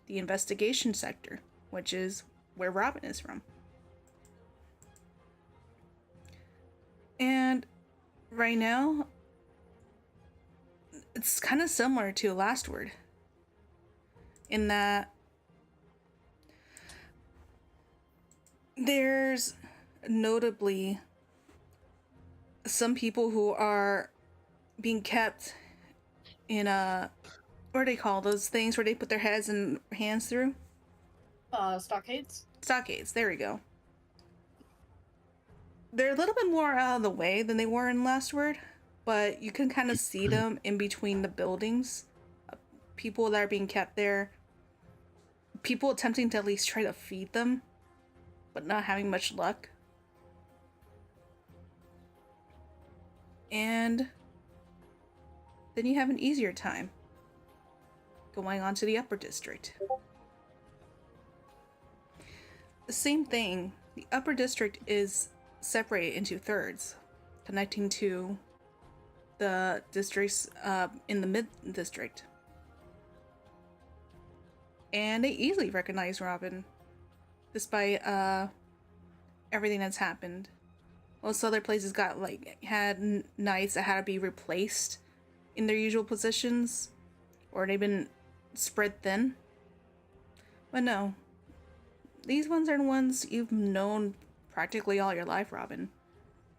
Speaker 1: the investigation sector, which is where Robin is from. And right now, it's kind of similar to Last Word, in that there's notably some people who are being kept in what do they call those things where they put their heads and hands through?
Speaker 4: Stockades?
Speaker 1: Stockades, there we go. They're a little bit more out of the way than they were in Last Word, but you can kind of see them in between the buildings. People that are being kept there. People attempting to at least try to feed them, but not having much luck. And then you have an easier time going on to the upper district. The same thing. The upper district is separated into thirds, connecting to the districts in the mid district. And they easily recognize Robin, despite everything that's happened. Most other places had knights that had to be replaced in their usual positions, or they've been spread thin. But no, these ones are the ones you've known practically all your life, Robin.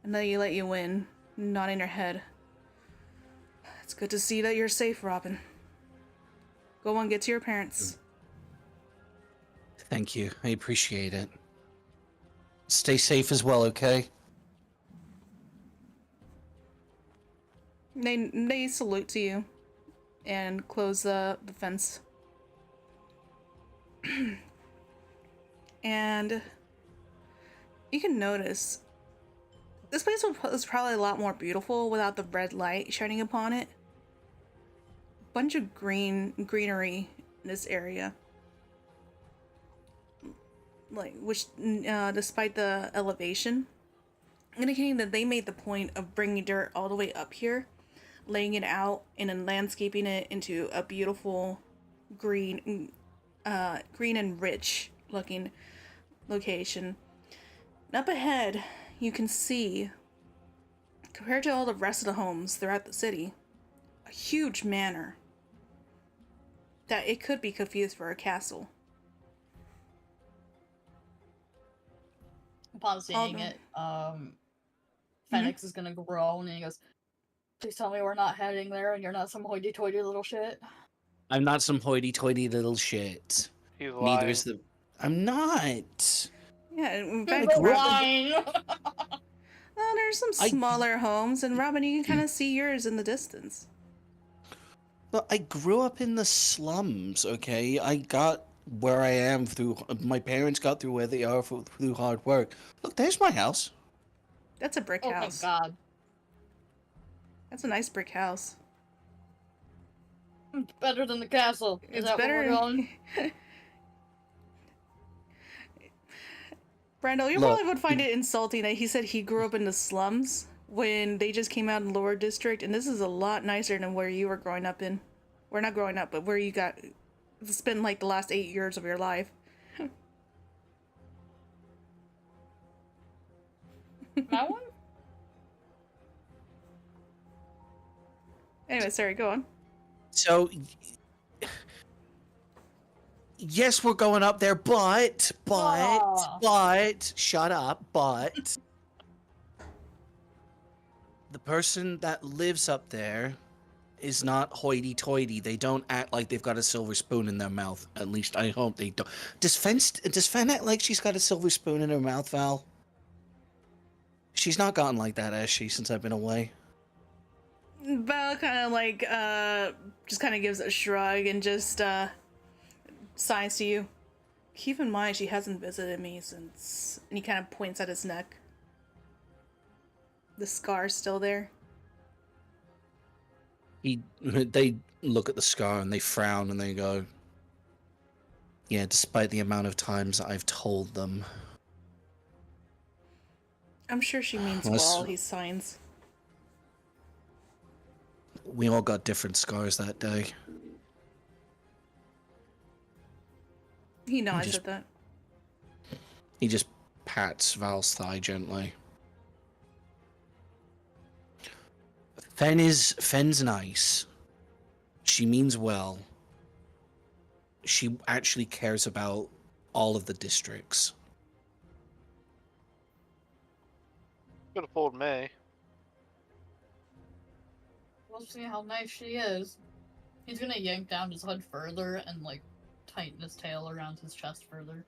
Speaker 1: And they let you in, nodding your head. It's good to see that you're safe, Robin. Go on, get to your parents.
Speaker 2: Thank you. I appreciate it. Stay safe as well, okay?
Speaker 1: They salute to you and close the fence. And you can notice this place was probably a lot more beautiful without the red light shining upon it. Bunch of greenery in this area, which despite the elevation, indicating that they made the point of bringing dirt all the way up here, laying it out, and then landscaping it into a beautiful green and rich looking location. And up ahead, you can see, compared to all the rest of the homes throughout the city, a huge manor that it could be confused for a castle.
Speaker 4: Upon seeing it, Phoenix is gonna groan and he goes, "Please tell me we're not heading there and you're not some hoity-toity little shit."
Speaker 2: I'm not some hoity-toity little shit.
Speaker 6: He's
Speaker 2: Neither
Speaker 6: lying.
Speaker 2: is the. I'm not.
Speaker 1: Yeah, in
Speaker 4: You're
Speaker 1: fact, Robin,
Speaker 4: lying.
Speaker 1: well, there's some
Speaker 2: I-
Speaker 1: smaller homes, and Robin, you can kind of see yours in the distance.
Speaker 2: Look, I grew up in the slums. Okay, I got where I am through. My parents got through where they are through hard work. Look, there's my house.
Speaker 1: That's a brick
Speaker 4: Oh my
Speaker 1: house.
Speaker 4: god.
Speaker 1: That's a nice brick house.
Speaker 4: It's better than the castle. Is
Speaker 1: It's
Speaker 4: that
Speaker 1: better.
Speaker 4: what we're going?
Speaker 1: Brando, you
Speaker 2: Look,
Speaker 1: probably would find it insulting that he said he grew up in the slums when they just came out in Lower District, and this is a lot nicer than where you were growing up in. We're not growing up, but where you got spent like the last 8 years of your life.
Speaker 4: That one?
Speaker 1: Anyway, sorry, go on.
Speaker 2: So, yes, we're going up there, but, shut up, but, the person that lives up there is not hoity-toity. They don't act like they've got a silver spoon in their mouth. At least I hope they don't. Does Fen act like she's got a silver spoon in her mouth, Val? She's not gotten like that, has she, since I've been away?
Speaker 1: Val kind of like, just kind of gives a shrug and just, signs to you. Keep in mind, she hasn't visited me since... And he kind of points at his neck. The scar's still there.
Speaker 2: They look at the scar and they frown and they go, yeah, despite the amount of times I've told them.
Speaker 1: I'm sure she means well, he signs.
Speaker 2: We all got different scars that day.
Speaker 1: He nods at that.
Speaker 2: He just pats Val's thigh gently. Fen's nice. She means well. She actually cares about all of the districts.
Speaker 6: Could have fooled me.
Speaker 4: We'll see how nice she is. He's gonna yank down his hood further and, like, tighten his tail around his chest further.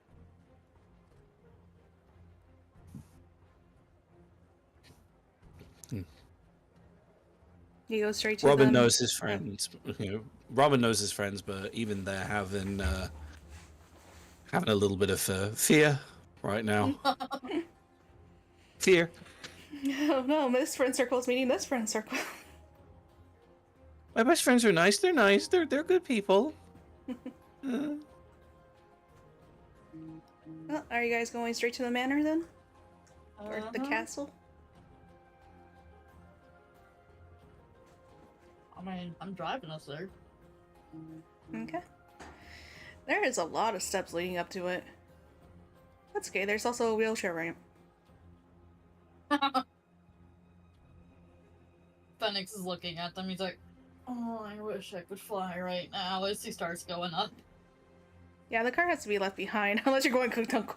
Speaker 1: He goes straight to
Speaker 2: Robin
Speaker 1: them.
Speaker 2: knows his friends. You know, Robin knows his friends, but even they're having a little bit of fear right now. Fear.
Speaker 1: Oh no, this friend circle is meeting this friend circle.
Speaker 2: My best friends are nice. They're nice. They're good people.
Speaker 1: Well, are you guys going straight to the manor then? Or the castle?
Speaker 4: I mean, I'm driving us there.
Speaker 1: Okay. There is a lot of steps leading up to it. That's okay, there's also a wheelchair ramp.
Speaker 4: Phoenix is looking at them. He's like, oh, I wish I could fly right now as he starts going up.
Speaker 1: Yeah, the car has to be left behind unless you're going kunk tunk.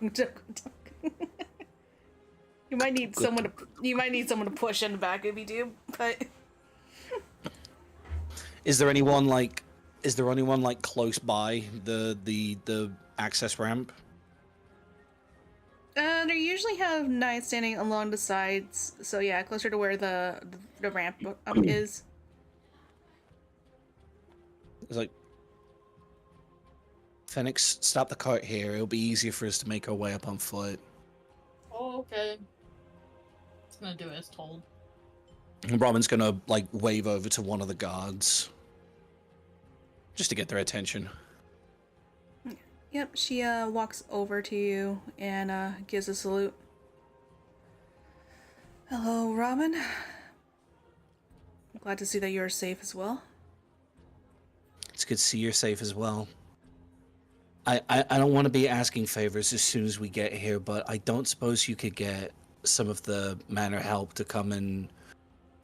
Speaker 1: You might need someone to push in the back if you do, but
Speaker 2: Is there anyone like close by the access ramp?
Speaker 1: they usually have knights standing along the sides, so yeah, closer to where the ramp is.
Speaker 2: It's like, Phoenix, stop the cart here. It'll be easier for us to make our way up on foot.
Speaker 4: Oh, okay. It's gonna do as told.
Speaker 2: And Robin's gonna like wave over to one of the guards, just to get their attention.
Speaker 1: Yep, she walks over to you and gives a salute. Hello, Robin. I'm glad to see that you're safe as well.
Speaker 2: It's good to see you're safe as well. I don't want to be asking favors as soon as we get here, but I don't suppose you could get some of the manor help to come and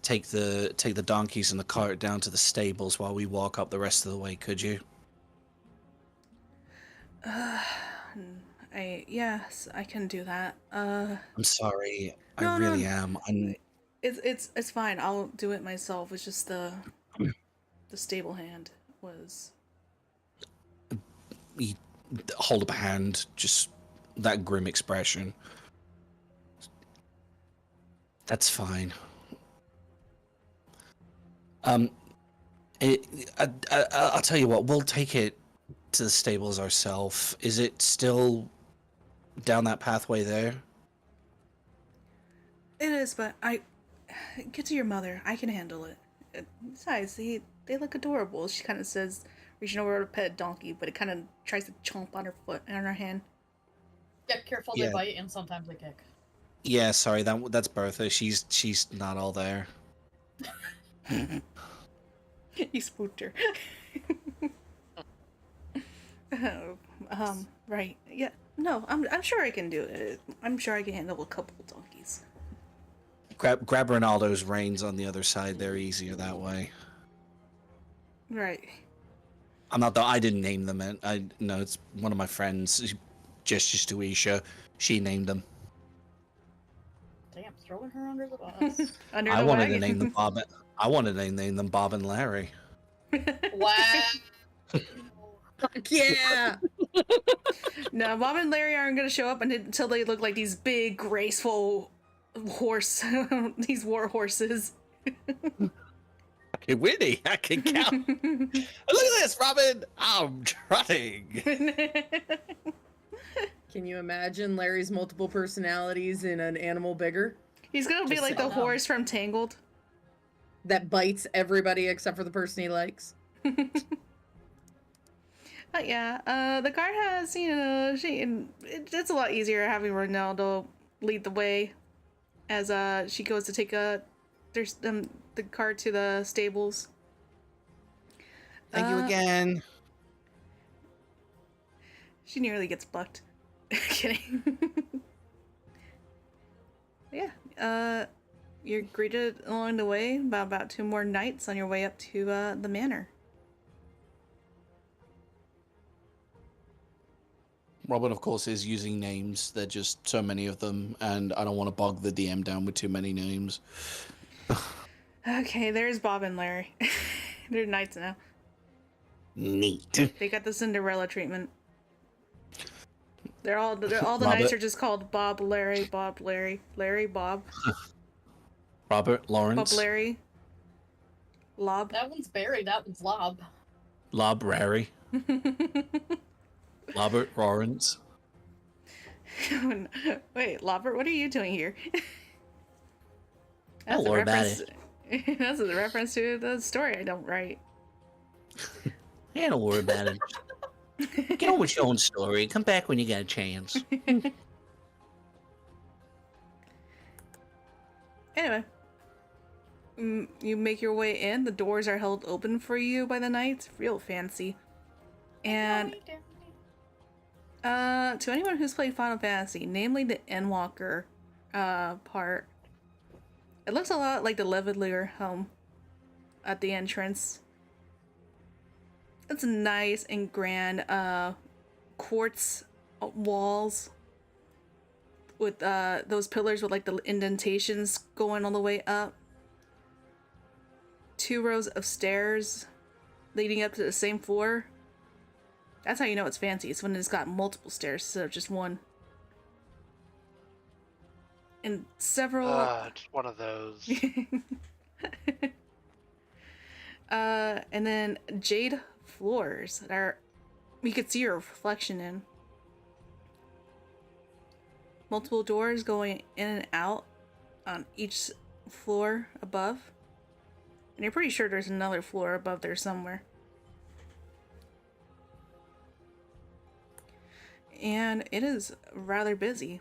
Speaker 2: take the donkeys and the cart down to the stables while we walk up the rest of the way, could you?
Speaker 1: Yes, I can do that.
Speaker 2: I'm sorry. I
Speaker 1: No,
Speaker 2: really am.
Speaker 1: It's fine. I'll do it myself. It's just the stable hand was
Speaker 2: you hold up a hand, just that grim expression. That's fine. I'll tell you what, we'll take it to the stables ourselves. Is it still down that pathway there?
Speaker 1: It is, but get to your mother. I can handle it. Besides, they look adorable. She kind of says, reaching over to pet a donkey, but it kind of tries to chomp on her foot and on her hand.
Speaker 4: Get careful,
Speaker 2: Yeah.
Speaker 4: they bite and sometimes they kick.
Speaker 2: Yeah, sorry, that's Bertha. She's not all there.
Speaker 1: You spooked her. Right. Yeah. No, I'm sure I can do it. I'm sure I can handle a couple of donkeys.
Speaker 2: Grab Ronaldo's reins on the other side. They're easier that way.
Speaker 1: Right.
Speaker 2: I didn't name them. No, it's one of my friends. She gestures to Isha. She named them.
Speaker 4: Damn, throwing her under the bus.
Speaker 1: Under
Speaker 2: I
Speaker 1: the
Speaker 2: wanted to
Speaker 1: wagon.
Speaker 2: name them Bob. I wanted to name them Bob and Larry.
Speaker 4: Wow.
Speaker 9: Fuck yeah!
Speaker 1: No, Bob and Larry aren't gonna show up until they look like these big, graceful these war horses.
Speaker 2: Okay, Winnie, I can count. Look at this, Robin. I'm trotting.
Speaker 9: Can you imagine Larry's multiple personalities in an animal bigger
Speaker 1: He's gonna be
Speaker 9: Just
Speaker 1: like the
Speaker 9: saying.
Speaker 1: horse from Tangled.
Speaker 9: that bites everybody except for the person he likes?
Speaker 1: But yeah, the card has, it's a lot easier having Ronaldo lead the way as she goes to take the cart to the stables.
Speaker 2: Thank you again.
Speaker 1: She nearly gets bucked. Kidding. Yeah, you're greeted along the way by about 2 more knights on your way up to the manor.
Speaker 2: Robin, of course, is using names. There are just so many of them, and I don't want to bog the DM down with too many names.
Speaker 1: Okay, there's Bob and Larry. They're knights now.
Speaker 2: Neat.
Speaker 1: They got the Cinderella treatment. All the
Speaker 2: Robert.
Speaker 1: knights are just called Bob, Larry, Bob, Larry, Larry, Bob,
Speaker 2: Robert,
Speaker 1: Bob,
Speaker 2: Lawrence,
Speaker 1: Larry, Lob.
Speaker 4: That one's Barry, that one's Lob.
Speaker 2: Lob, Rary, Robert, Lawrence.
Speaker 1: Wait, Lobert, what are you doing here?
Speaker 2: Don't worry about
Speaker 1: That's a reference to the story I don't write.
Speaker 2: Yeah, don't worry about it. Get on with your own story. Come back when you get a chance.
Speaker 1: Anyway, you make your way in. The doors are held open for you by the knights. Real fancy. And to anyone who's played Final Fantasy, namely the Endwalker part, it looks a lot like the Leveler home at the entrance. It's nice and grand, quartz walls with those pillars with like the indentations going all the way up. 2 rows of stairs leading up to the same floor. That's how you know it's fancy. It's when it's got multiple stairs instead of just one. And several...
Speaker 6: Just one of those.
Speaker 1: and then jade floors that are... You could see your reflection in. Multiple doors going in and out on each floor above. And you're pretty sure there's another floor above there somewhere. And it is rather busy.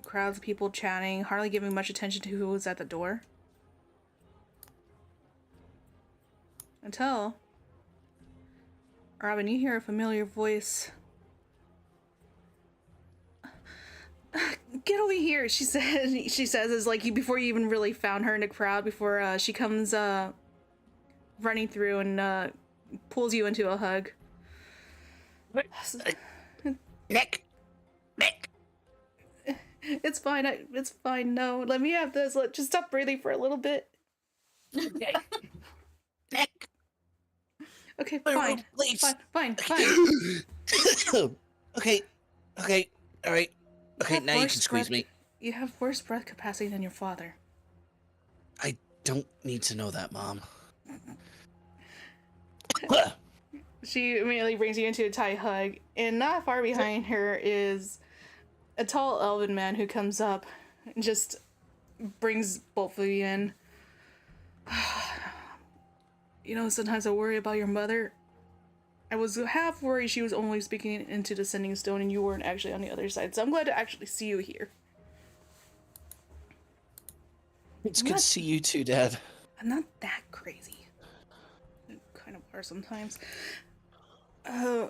Speaker 1: Crowds of people chatting, hardly giving much attention to who was at the door. Until... Robin, you hear a familiar voice. Get over here, she says. She says, is like before you even really found her in the crowd, before she comes running through and pulls you into a hug.
Speaker 2: Nick!
Speaker 1: It's fine. It's fine. No, let me have this. Just stop breathing for a little bit.
Speaker 2: Nick!
Speaker 1: Okay,
Speaker 2: My
Speaker 1: fine.
Speaker 2: room, please.
Speaker 1: Fine.
Speaker 2: Okay. All right. Okay,
Speaker 1: have
Speaker 2: now you
Speaker 1: worse
Speaker 2: can squeeze
Speaker 1: breath-
Speaker 2: me.
Speaker 1: You have worse breath capacity than your father.
Speaker 2: I don't need to know that, Mom.
Speaker 1: She immediately brings you into a tight hug, and not far behind her is a tall elven man who comes up and just brings both of you in. You know, sometimes I worry about your mother. I was half worried she was only speaking into the Sending Stone and you weren't actually on the other side, so I'm glad to actually see you here.
Speaker 2: It's good to see you too, Dad.
Speaker 1: I'm not that crazy. I kind of are sometimes.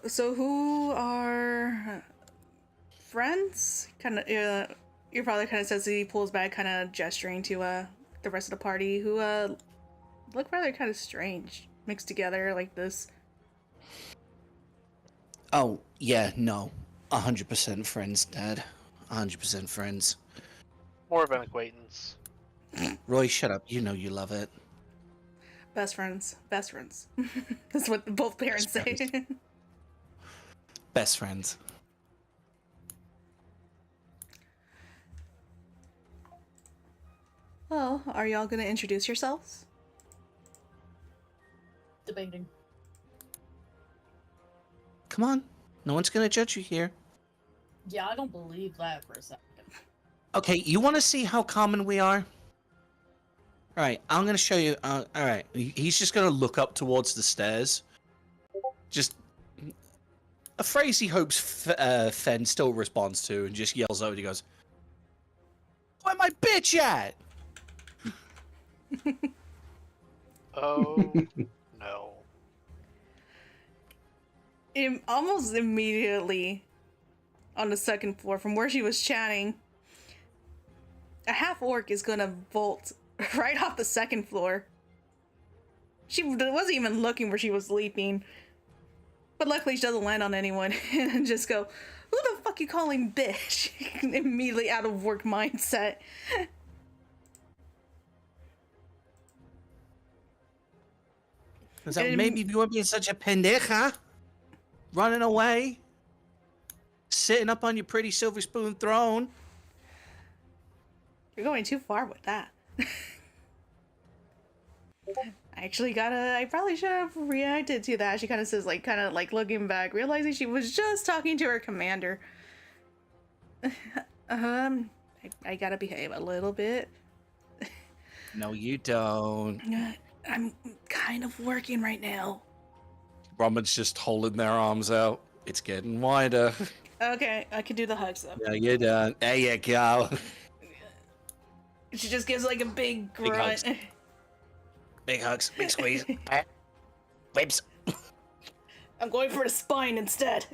Speaker 1: So who are friends? Kind of, your father kind of says he pulls back, kind of gesturing to the rest of the party, who look rather kind of strange, mixed together like this.
Speaker 2: Oh, yeah, no. 100% friends, Dad. 100% friends.
Speaker 6: More of an acquaintance.
Speaker 2: Roy, shut up. You know you love it.
Speaker 1: Best friends. That's what both parents
Speaker 2: Best
Speaker 1: say.
Speaker 2: Best friends.
Speaker 1: Well, are y'all gonna introduce yourselves?
Speaker 4: Debating.
Speaker 2: Come on. No one's gonna judge you here.
Speaker 4: Yeah, I don't believe that for a second.
Speaker 2: Okay, you want to see how common we are? Alright, I'm gonna show you. Alright, he's just gonna look up towards the stairs. Just a phrase he hopes Fen still responds to and just yells out. He goes, "Where my bitch at?"
Speaker 6: Oh, no.
Speaker 1: Almost immediately on the second floor from where she was chatting, a half orc is gonna bolt right off the second floor. She wasn't even looking where she was leaping, but luckily she doesn't land on anyone and just go, "Who the fuck you calling bitch?" Immediately out of work mindset.
Speaker 2: So maybe you weren't being such a pendeja, running away, sitting up on your pretty silver spoon throne.
Speaker 1: You're going too far with that. I probably should have reacted to that. She kind of says, kind of looking back, realizing she was just talking to her commander. I gotta behave a little bit.
Speaker 2: No, you don't.
Speaker 1: I'm kind of working right now.
Speaker 2: Roman's just holding their arms out. It's getting wider.
Speaker 1: Okay, I can do the hugs though.
Speaker 2: No, you don't. There you go.
Speaker 1: She just gives a big grunt.
Speaker 2: Big hugs, big squeeze. Whips.
Speaker 1: I'm going for the spine instead.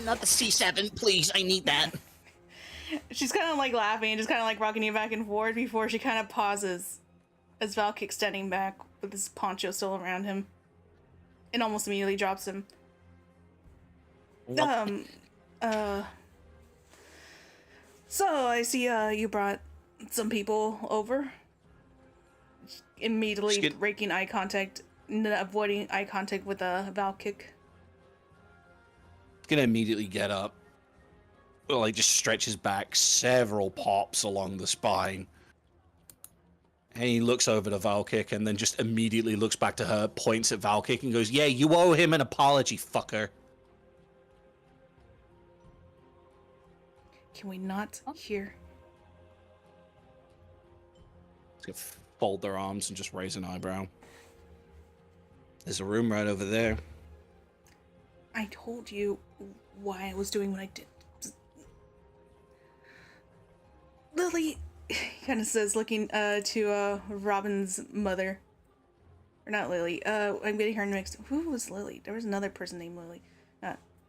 Speaker 2: Not the C7, please. I need that.
Speaker 1: She's kind of laughing and just kind of rocking you back and forth before she kind of pauses as Val kicks standing back with his poncho still around him and almost immediately drops him.
Speaker 2: What?
Speaker 1: So I see you brought some people over. Immediately breaking eye contact, avoiding eye contact with a Val kick.
Speaker 2: Gonna immediately get up. Well, just stretches back several pops along the spine. And he looks over to Valkick and then just immediately looks back to her, points at Valkick and goes, "Yeah, you owe him an apology, fucker."
Speaker 1: Can we not hear?
Speaker 2: He's gonna fold their arms and just raise an eyebrow. There's a room right over there.
Speaker 1: I told you why I was doing what I did. Lily, he kind of says, looking to Robin's mother. Or not Lily. I'm getting her mixed. Who was Lily? There was another person named Lily.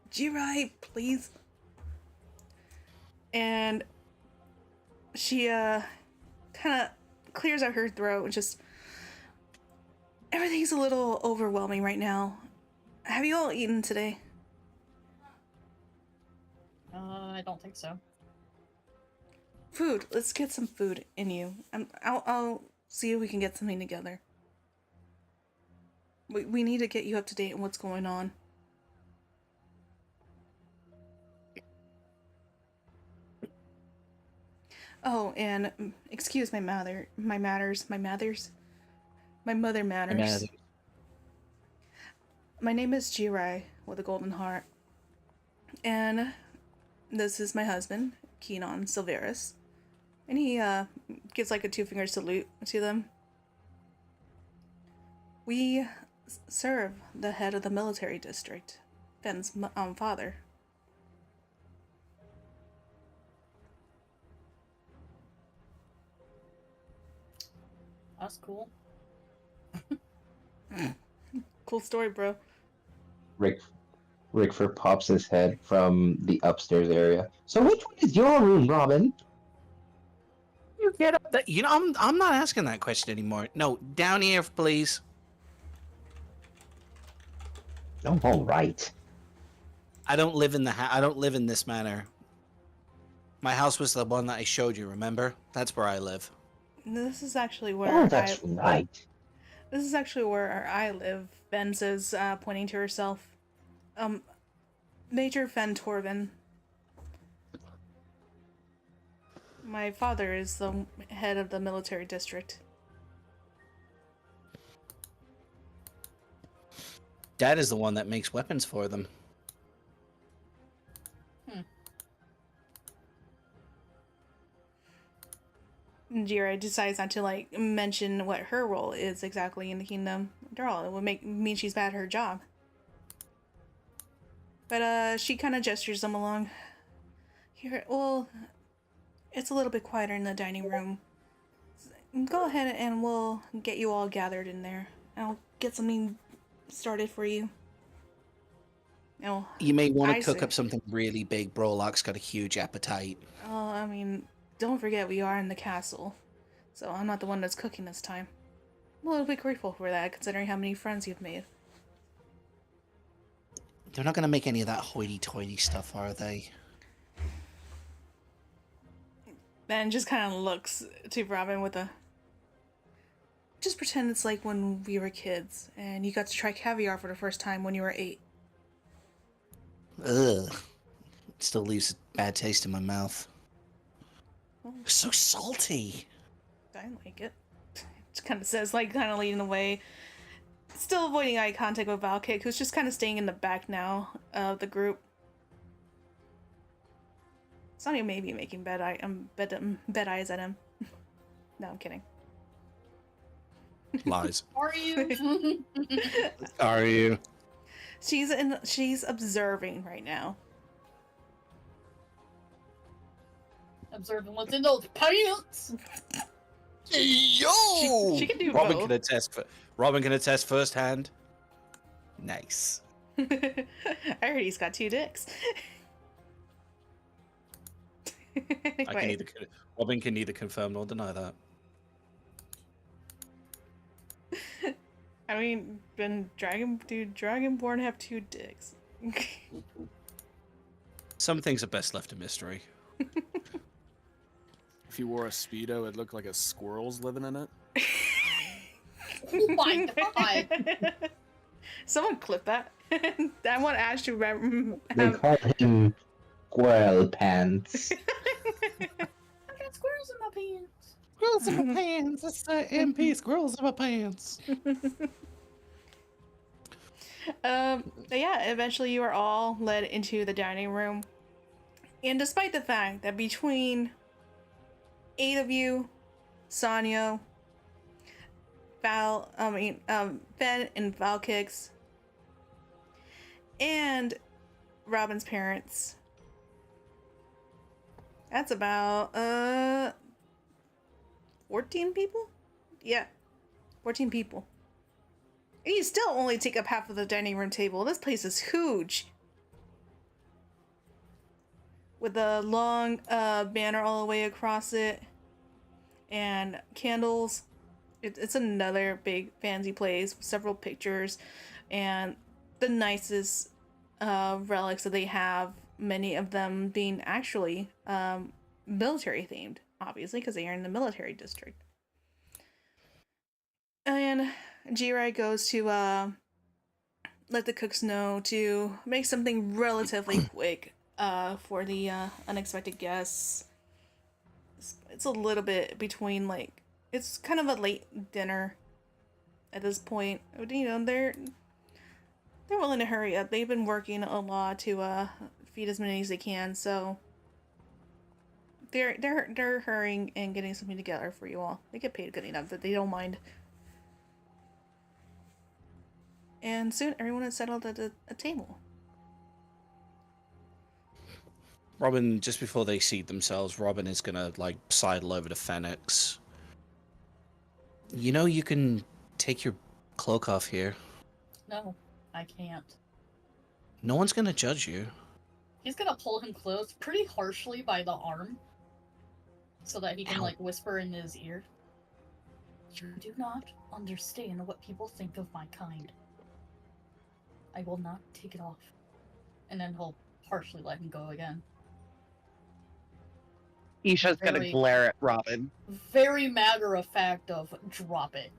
Speaker 1: Jirai, please. And she kind of clears out her throat and just, everything's a little overwhelming right now. Have you all eaten today?
Speaker 4: I don't think so.
Speaker 1: Food. Let's get some food in you. I'll see if we can get something together. We need to get you up to date on what's going on. Oh, and excuse my mother matters. My name is Jirai with a golden heart. And this is my husband, Keenan Silveris. And he gives like a 2-finger salute to them. We serve the head of the military district, Ben's father.
Speaker 4: That's cool.
Speaker 1: Cool story, bro.
Speaker 3: Rickford pops his head from the upstairs area. So which one is your room, Robin?
Speaker 2: You get up there. You know, I'm not asking that question anymore. No, down here, please.
Speaker 3: Oh, all right.
Speaker 2: I don't live in I don't live in this manor. My house was the one that I showed you. Remember? That's where I live.
Speaker 1: This is actually where
Speaker 3: Oh, that's right.
Speaker 1: This is actually where I live. Ben says, pointing to herself. Major Fen Torvin. My father is the head of the military district.
Speaker 2: Dad is the one that makes weapons for them.
Speaker 1: Jira decides not to like mention what her role is exactly in the kingdom. After all, it would mean she's bad at her job. But she kind of gestures them along. Here, well, it's a little bit quieter in the dining room. Go ahead and we'll get you all gathered in there. I'll get something started for you. Oh,
Speaker 2: You may want to cook up something really big. Brolak's got a huge appetite.
Speaker 1: Oh, I mean, don't forget we are in the castle, so I'm not the one that's cooking this time. I'm a little bit grateful for that, considering how many friends you've made.
Speaker 2: They're not going to make any of that hoity-toity stuff, are they?
Speaker 1: Ben just kind of looks to Robin with a... Just pretend it's like when we were kids, and you got to try caviar for the first time when you were 8.
Speaker 2: Ugh. It still leaves a bad taste in my mouth.
Speaker 1: Oh,
Speaker 2: It's so salty.
Speaker 1: I like it. Just kind of says, like, kind of leading away. Still avoiding eye contact with Valkick, who's just kind of staying in the back now of the group. Sonya may be making bed eyes at him. No, I'm kidding.
Speaker 2: Lies.
Speaker 4: Are you?
Speaker 2: Are you?
Speaker 1: She's observing right now.
Speaker 4: Observing what's in those pants.
Speaker 2: Yo!
Speaker 1: She can do
Speaker 2: Robin
Speaker 1: both.
Speaker 2: can attest. Robin can attest firsthand. Nice.
Speaker 1: I heard he's got 2 dicks. Anyway.
Speaker 2: Robin can neither confirm nor deny that.
Speaker 1: I mean, Dragonborn have 2 dicks.
Speaker 2: Some things are best left a mystery.
Speaker 8: If you wore a Speedo, it'd look like a squirrel's living in it.
Speaker 4: Oh my god!
Speaker 1: Someone clip that. I want Ash to
Speaker 3: They call him Squirrel Pants.
Speaker 4: I got squirrels in my pants.
Speaker 2: Squirrels in my pants. It's the MP. Squirrels in my pants.
Speaker 1: But yeah, eventually you are all led into the dining room. And despite the fact that between 8 of you, Sanyo, Ben and Valkix, and Robin's parents, that's about 14 people? Yeah, 14 people. And you still only take up half of the dining room table. This place is huge. With a long banner all the way across it. And candles. It's another big fancy place with several pictures. And the nicest relics that they have. Many of them being actually military themed. Obviously, because they are in the military district. And Jirai goes to let the cooks know to make something relatively quick for the unexpected guests. It's a little bit between, like, it's kind of a late dinner at this point. You know, they're willing to hurry up. They've been working a lot to feed as many as they can, so they're hurrying and getting something together for you all. They get paid good enough that they don't mind. And soon everyone is settled at a table.
Speaker 2: Robin, just before they seat themselves, Robin is gonna, like, sidle over to Fenix. You know, you can take your cloak off here.
Speaker 4: No, I can't.
Speaker 2: No one's gonna judge you.
Speaker 4: He's gonna pull him close pretty harshly by the arm so that he can, like, whisper in his ear. You do not understand what people think of my kind. I will not take it off. And then he'll harshly let him go again.
Speaker 7: Isha's gonna
Speaker 4: Very-
Speaker 7: glare at Robin.
Speaker 4: Very matter of fact of drop it.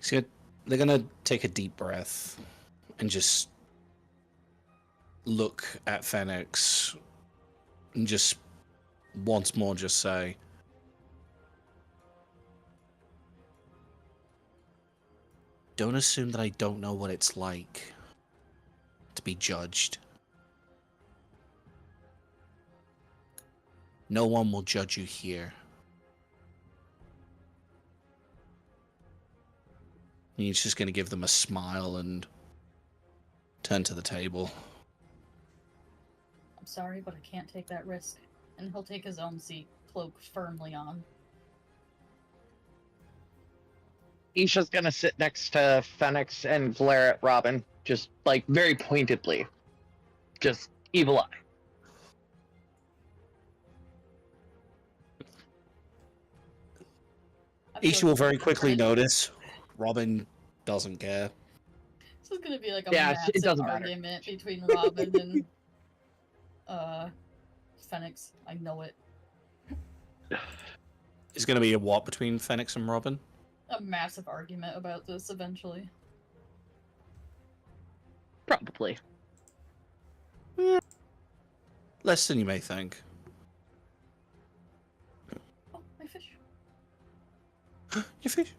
Speaker 2: So they're gonna take a deep breath and just look at Fenix and just once more just say, don't assume that I don't know what it's like to be judged. No one will judge you here. And he's just going to give them a smile and turn to the table.
Speaker 4: I'm sorry, but I can't take that risk. And he'll take his own seat, cloak firmly on.
Speaker 7: Isha's gonna sit next to Fenix and glare at Robin, just, like, very pointedly. Just evil eye.
Speaker 4: I'm
Speaker 2: Isha
Speaker 4: sure
Speaker 2: will very quickly
Speaker 4: Right.
Speaker 2: notice Robin doesn't care.
Speaker 4: This is gonna be like a
Speaker 7: Yeah, it
Speaker 4: massive
Speaker 7: doesn't matter.
Speaker 4: argument between Robin and Fenix. I know it.
Speaker 2: It's going to be a what between Fenix and Robin?
Speaker 4: A massive argument about this eventually.
Speaker 7: Probably.
Speaker 2: Less than you may think.
Speaker 4: Oh, my fish.
Speaker 2: Your fish.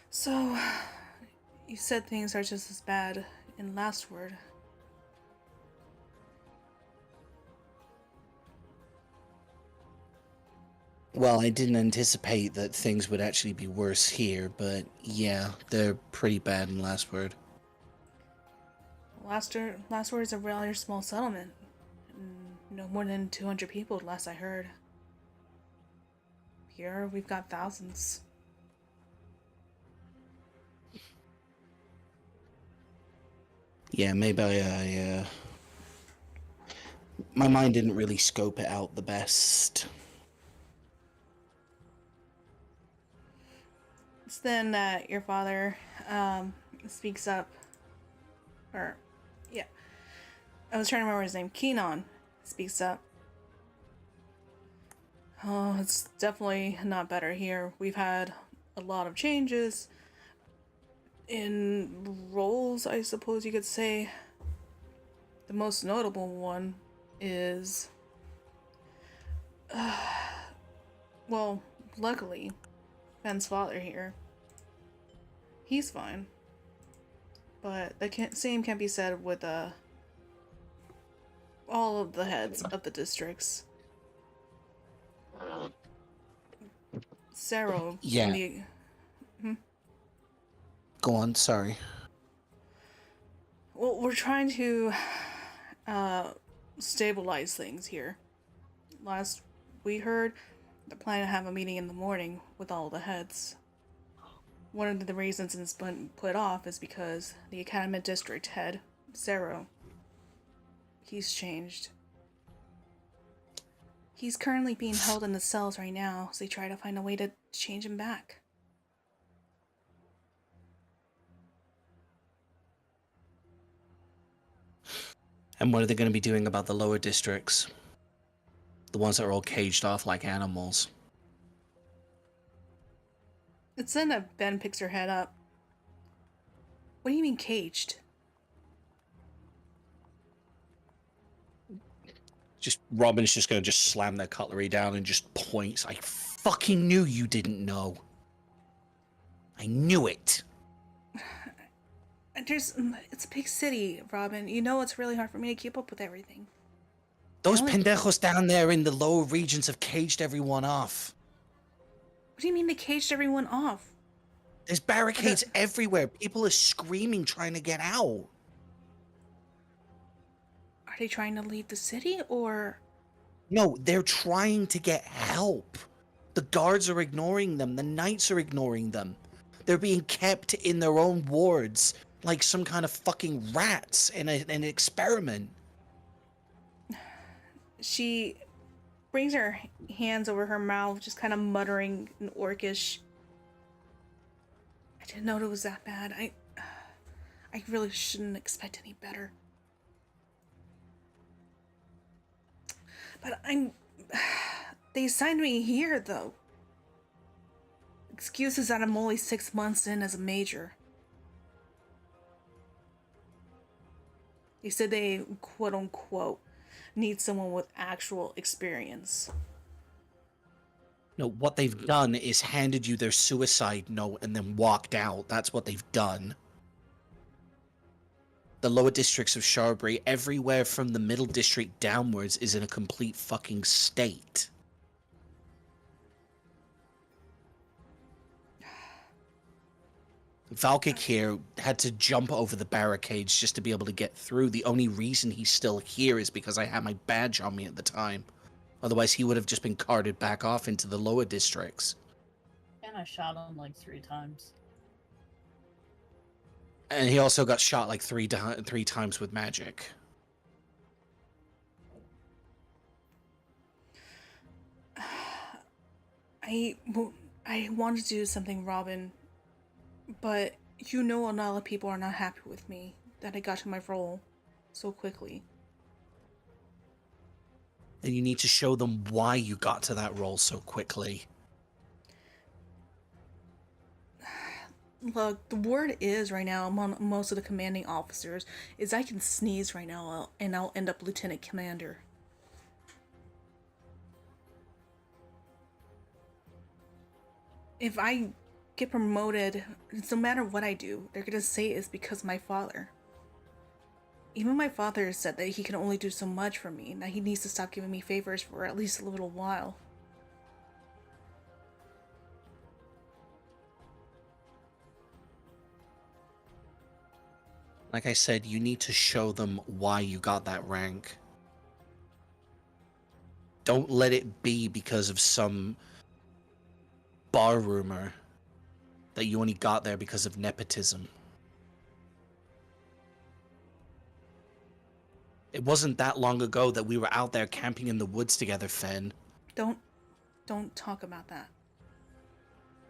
Speaker 1: So, you said things are just as bad in Last Word.
Speaker 2: Well, I didn't anticipate that things would actually be worse here, but yeah, they're pretty bad in Last Word.
Speaker 1: Last Word is a rather small settlement. No more than 200 people, last I heard. Here, we've got thousands.
Speaker 2: Yeah, maybe my mind didn't really scope it out the best.
Speaker 1: It's then that your father speaks up. Or, yeah. I was trying to remember his name. Keenan speaks up. Oh, it's definitely not better here. We've had a lot of changes in roles, I suppose you could say. The most notable one is... well, luckily, Ben's father here. He's fine. But the same can be said with all of the heads of the districts. Sero.
Speaker 2: Yeah. Go on, sorry.
Speaker 1: Well, we're trying to stabilize things here. Last we heard, they're planning to have a meeting in the morning with all the heads. One of the reasons it's been put off is because the Academy District head, Zero, he's changed. He's currently being held in the cells right now, so they try to find a way to change him back.
Speaker 2: And what are they going to be doing about the lower districts? The ones that are all caged off like animals.
Speaker 1: It's then a Ben picks her head up. What do you mean caged?
Speaker 2: Just Robin's just going to just slam their cutlery down and just points. I fucking knew you didn't know. I knew it.
Speaker 1: It's a big city, Robin. You know it's really hard for me to keep up with everything.
Speaker 2: Those
Speaker 1: Really?
Speaker 2: pendejos down there in the lower regions have caged everyone off.
Speaker 1: What do you mean they caged everyone off?
Speaker 2: There's barricades everywhere. People are screaming trying to get out.
Speaker 1: Are they trying to leave the city, or...?
Speaker 2: No, they're trying to get help. The guards are ignoring them. The knights are ignoring them. They're being kept in their own wards like some kind of fucking rats in an experiment.
Speaker 1: She brings her hands over her mouth, just kind of muttering in Orcish. I didn't know it was that bad. I really shouldn't expect any better. But they assigned me here, though. Excuse is that I'm only 6 months in as a major. They said they, quote-unquote, need someone with actual experience.
Speaker 2: No, what they've done is handed you their suicide note and then walked out. That's what they've done. The lower districts of Sharbury, everywhere from the middle district downwards, is in a complete fucking state. Valkic here had to jump over the barricades just to be able to get through. The only reason he's still here is because I had my badge on me at the time. Otherwise, he would have just been carted back off into the lower districts.
Speaker 4: And I shot him like 3 times.
Speaker 2: And he also got shot like three times with magic.
Speaker 1: I wanted to do something, Robin, but you know a lot of people are not happy with me that I got to my role so quickly.
Speaker 2: And you need to show them why you got to that role so quickly.
Speaker 1: Look, the word is right now among most of the commanding officers is I can sneeze right now and I'll end up lieutenant commander. If I get promoted, no matter what I do, they're gonna say it's because of my father. Even my father said that he can only do so much for me, and that he needs to stop giving me favors for at least a little while.
Speaker 2: Like I said, you need to show them why you got that rank. Don't let it be because of some bar rumor that you only got there because of nepotism. It wasn't that long ago that we were out there camping in the woods together, Fen.
Speaker 1: Don't talk about that.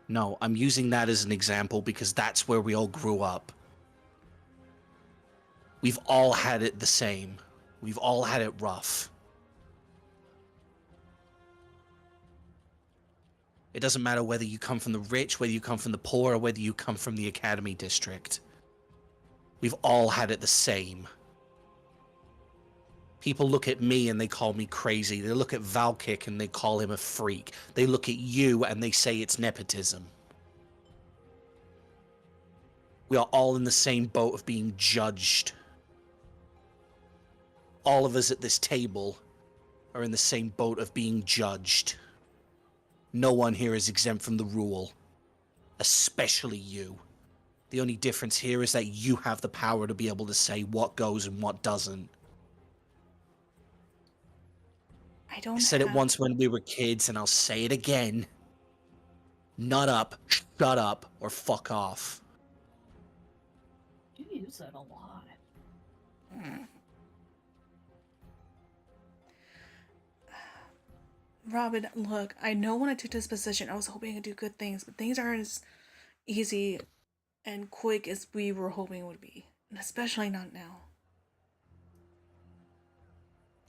Speaker 2: No, I'm using that as an example because that's where we all grew up. We've all had it the same. We've all had it rough. It doesn't matter whether you come from the rich, whether you come from the poor, or whether you come from the academy district. We've all had it the same. People look at me and they call me crazy. They look at Valkic and they call him a freak. They look at you and they say it's nepotism. We are all in the same boat of being judged. All of us at this table are in the same boat of being judged. No one here is exempt from the rule, especially you. The only difference here is that you have the power to be able to say what goes and what doesn't. I said it once when we were kids, and I'll say it again. Nut up, shut up, or fuck off.
Speaker 4: You use that a lot.
Speaker 1: Robin, look, I know when I took this position, I was hoping I could do good things, but things aren't as easy and quick as we were hoping it would be, and especially not now.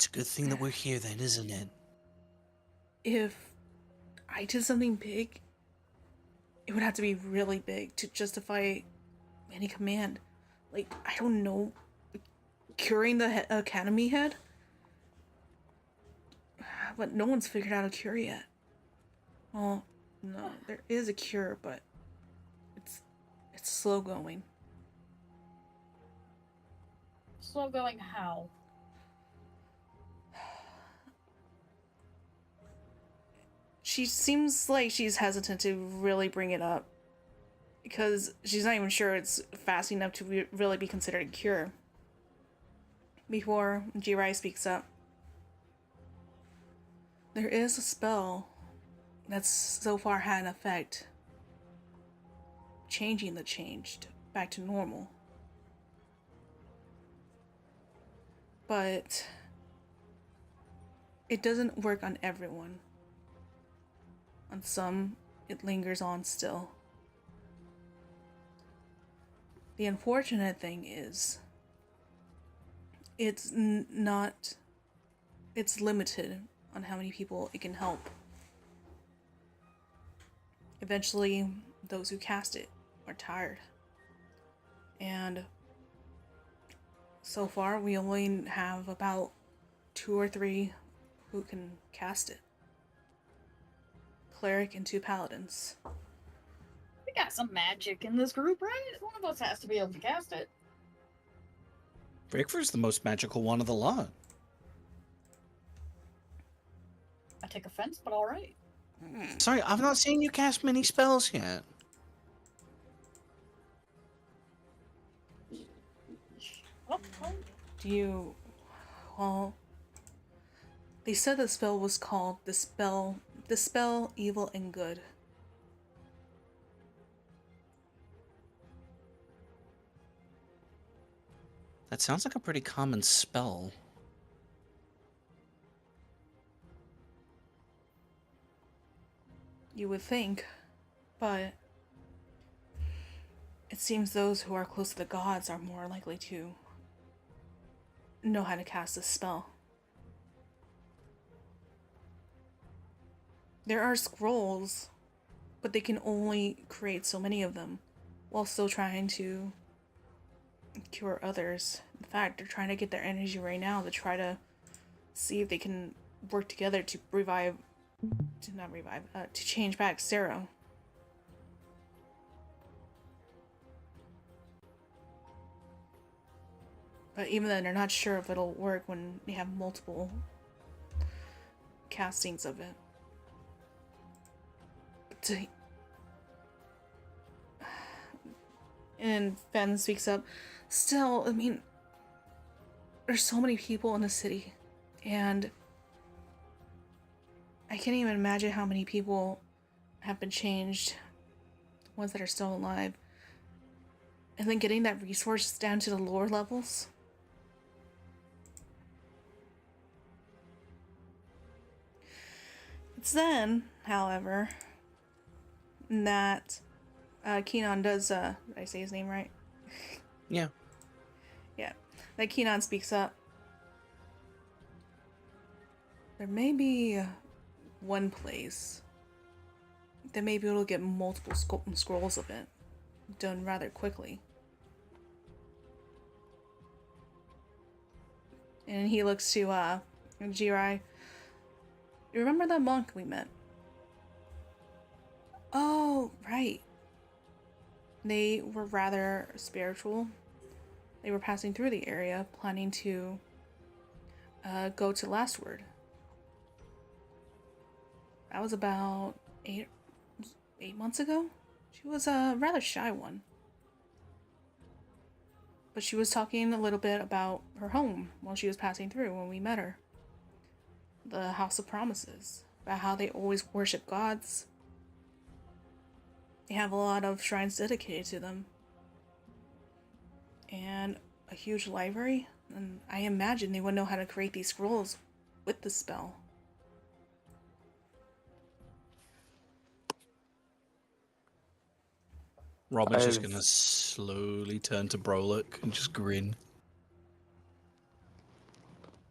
Speaker 2: It's a good thing that we're here then, isn't it?
Speaker 1: If I did something big, it would have to be really big to justify any command. Like, I don't know, curing the academy head? But no one's figured out a cure yet. Well, no, there is a cure, but it's slow going.
Speaker 4: Slow going how?
Speaker 1: She seems like she's hesitant to really bring it up because she's not even sure it's fast enough to really be considered a cure. Before Jirai speaks up, there is a spell that's so far had an effect, changing the changed back to normal. But it doesn't work on everyone. On some, it lingers on still. The unfortunate thing is, it's limited on how many people it can help. Eventually, those who cast it are tired. And so far, we only have about 2 or 3 who can cast it. Cleric and 2 paladins.
Speaker 4: We got some magic in this group, right? One of us has to be able to cast it.
Speaker 2: Rickford's the most magical one of the lot.
Speaker 4: I take offense, but alright.
Speaker 2: Sorry, I've not seen you cast many spells yet.
Speaker 4: Oh.
Speaker 1: Do you... Well... They said the spell was called Dispel Evil and Good.
Speaker 2: That sounds like a pretty common spell.
Speaker 1: You would think, but it seems those who are close to the gods are more likely to know how to cast this spell. There are scrolls, but they can only create so many of them while still trying to cure others. In fact, they're trying to get their energy right now to try to see if they can work together to to change back Zero. But even then, they're not sure if it'll work when they have multiple castings of it. And Fen speaks up. Still, I mean, there's so many people in the city, and I can't even imagine how many people have been changed, the ones that are still alive. And then getting that resource down to the lower levels. It's then, however, that Keenan does, did I say his name right?
Speaker 2: Yeah.
Speaker 1: Yeah, that Keenan speaks up. There may be one place that may be able to get multiple scrolls of it done rather quickly. And he looks to Jirai. You remember that monk we met? Oh, right. They were rather spiritual. They were passing through the area, planning to go to Lastword. That was about 8 months ago. She was a rather shy one. But she was talking a little bit about her home while she was passing through when we met her. The House of Promises. About how they always worship gods. They have a lot of shrines dedicated to them. And a huge library. And I imagine they would know how to create these scrolls with the spell.
Speaker 2: Robin's just gonna slowly turn to Brolic and just grin.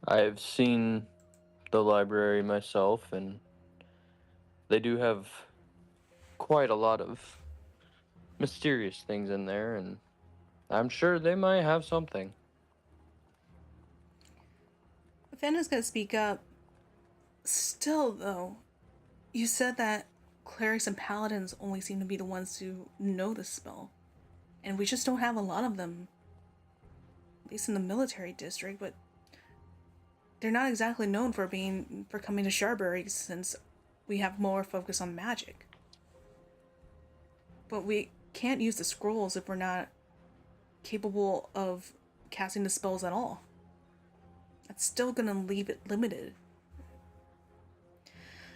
Speaker 5: I've seen the library myself, and they do have quite a lot of mysterious things in there, and I'm sure they might have something.
Speaker 1: Vanna's gonna speak up. Still, though, you said that clerics and paladins only seem to be the ones who know the spell. And we just don't have a lot of them. At least in the military district, but they're not exactly known for coming to Sharbury, since we have more focus on magic. But we can't use the scrolls if we're not capable of casting the spells at all. That's still gonna leave it limited.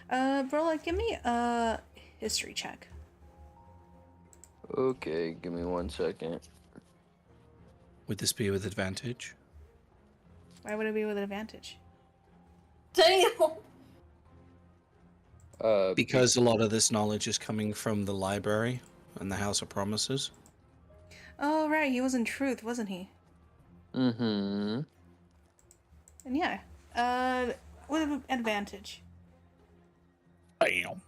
Speaker 1: Brola, give me a history check.
Speaker 5: Okay, give me 1 second.
Speaker 2: Would this be with advantage?
Speaker 1: Why would it be with advantage?
Speaker 4: Damn!
Speaker 2: Because a lot of this knowledge is coming from the library and the House of Promises.
Speaker 1: Oh, right, he was in Truth, wasn't he?
Speaker 5: Mm-hmm.
Speaker 1: And yeah, with advantage.
Speaker 2: Bam.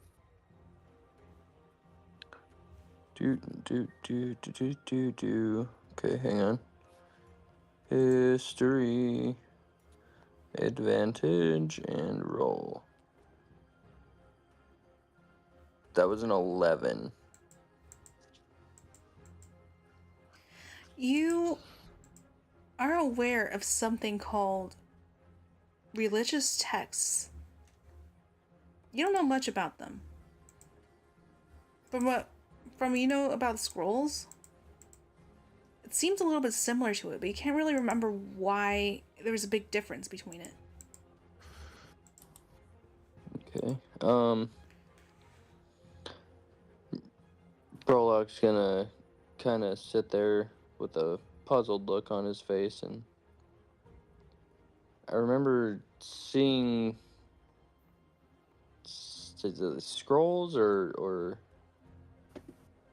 Speaker 5: Okay, hang on. History, advantage, and roll. That was an 11.
Speaker 1: You are aware of something called religious texts. You don't know much about them. From you know about the scrolls, it seems a little bit similar to it, but you can't really remember why there was a big difference between it.
Speaker 5: Okay. Prologue's gonna kind of sit there with a puzzled look on his face, and I remember seeing scrolls or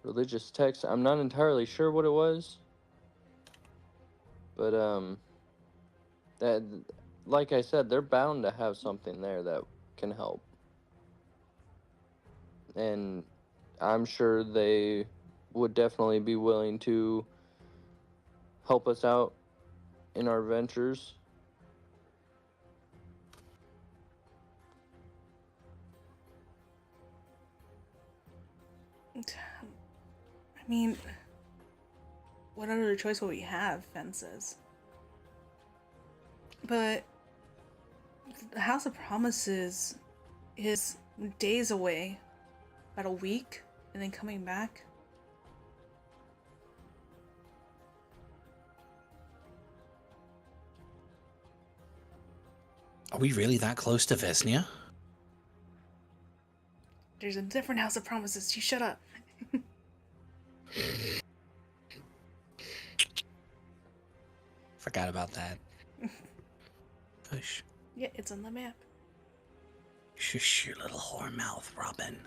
Speaker 5: religious texts. I'm not entirely sure what it was, but that, like I said, they're bound to have something there that can help, and I'm sure they would definitely be willing to help us out in our ventures.
Speaker 1: I mean, what other choice will we have, Fen says. But the House of Promises is days away, about a week, and then coming back.
Speaker 2: Are we really that close to Vesnia?
Speaker 1: There's a different House of Promises. You shut up.
Speaker 2: Forgot about that. Push.
Speaker 1: Yeah, it's on the map.
Speaker 2: Shush your little whore mouth, Robin.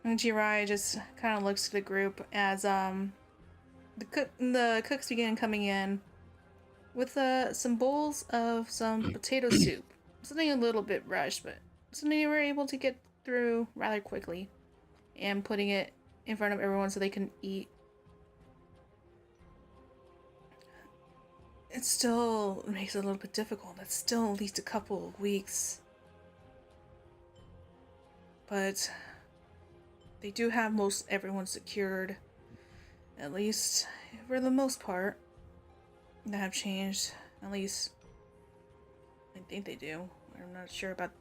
Speaker 1: And Jirai just kind of looks to the group as the cooks begin coming in with some bowls of some potato soup. Something a little bit rushed, but something they were able to get through rather quickly, and putting it in front of everyone so they can eat. It still makes it a little bit difficult. It's still at least a couple of weeks. But they do have most everyone secured, at least for the most part. That have changed, at least I think they do. I'm not sure about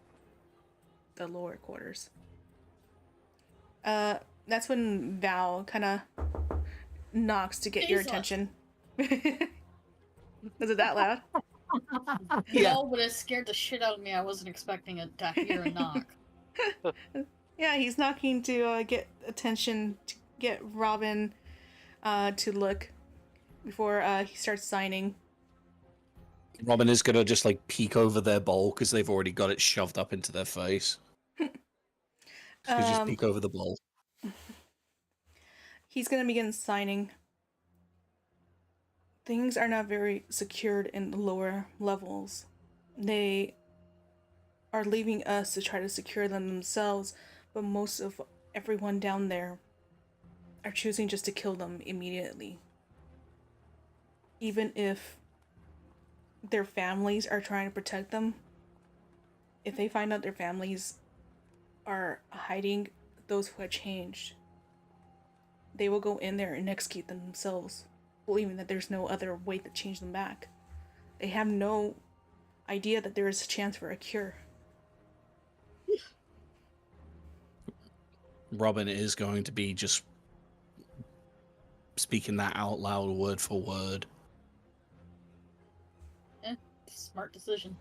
Speaker 1: the lower quarters. That's when Val kind of knocks to get your attention. Was it that loud?
Speaker 4: Yeah. No, but it scared the shit out of me. I wasn't expecting it to hear a knock.
Speaker 1: Yeah, he's knocking to get attention, to get Robin to look before he starts signing.
Speaker 2: Robin is gonna just like peek over their bowl because they've already got it shoved up into their face. Just peek over the bowl.
Speaker 1: He's gonna begin signing. things are not very secured in the lower levels. They are leaving us to try to secure them themselves, but most of everyone down there are choosing just to kill them immediately. Even if their families are trying to protect them, if they find out their families are hiding those who had changed, they will go in there and execute them themselves, believing that there's no other way to change them back. They have no idea that there is a chance for a cure.
Speaker 2: Robin is going to be just speaking that out loud word for word.
Speaker 4: Smart decision.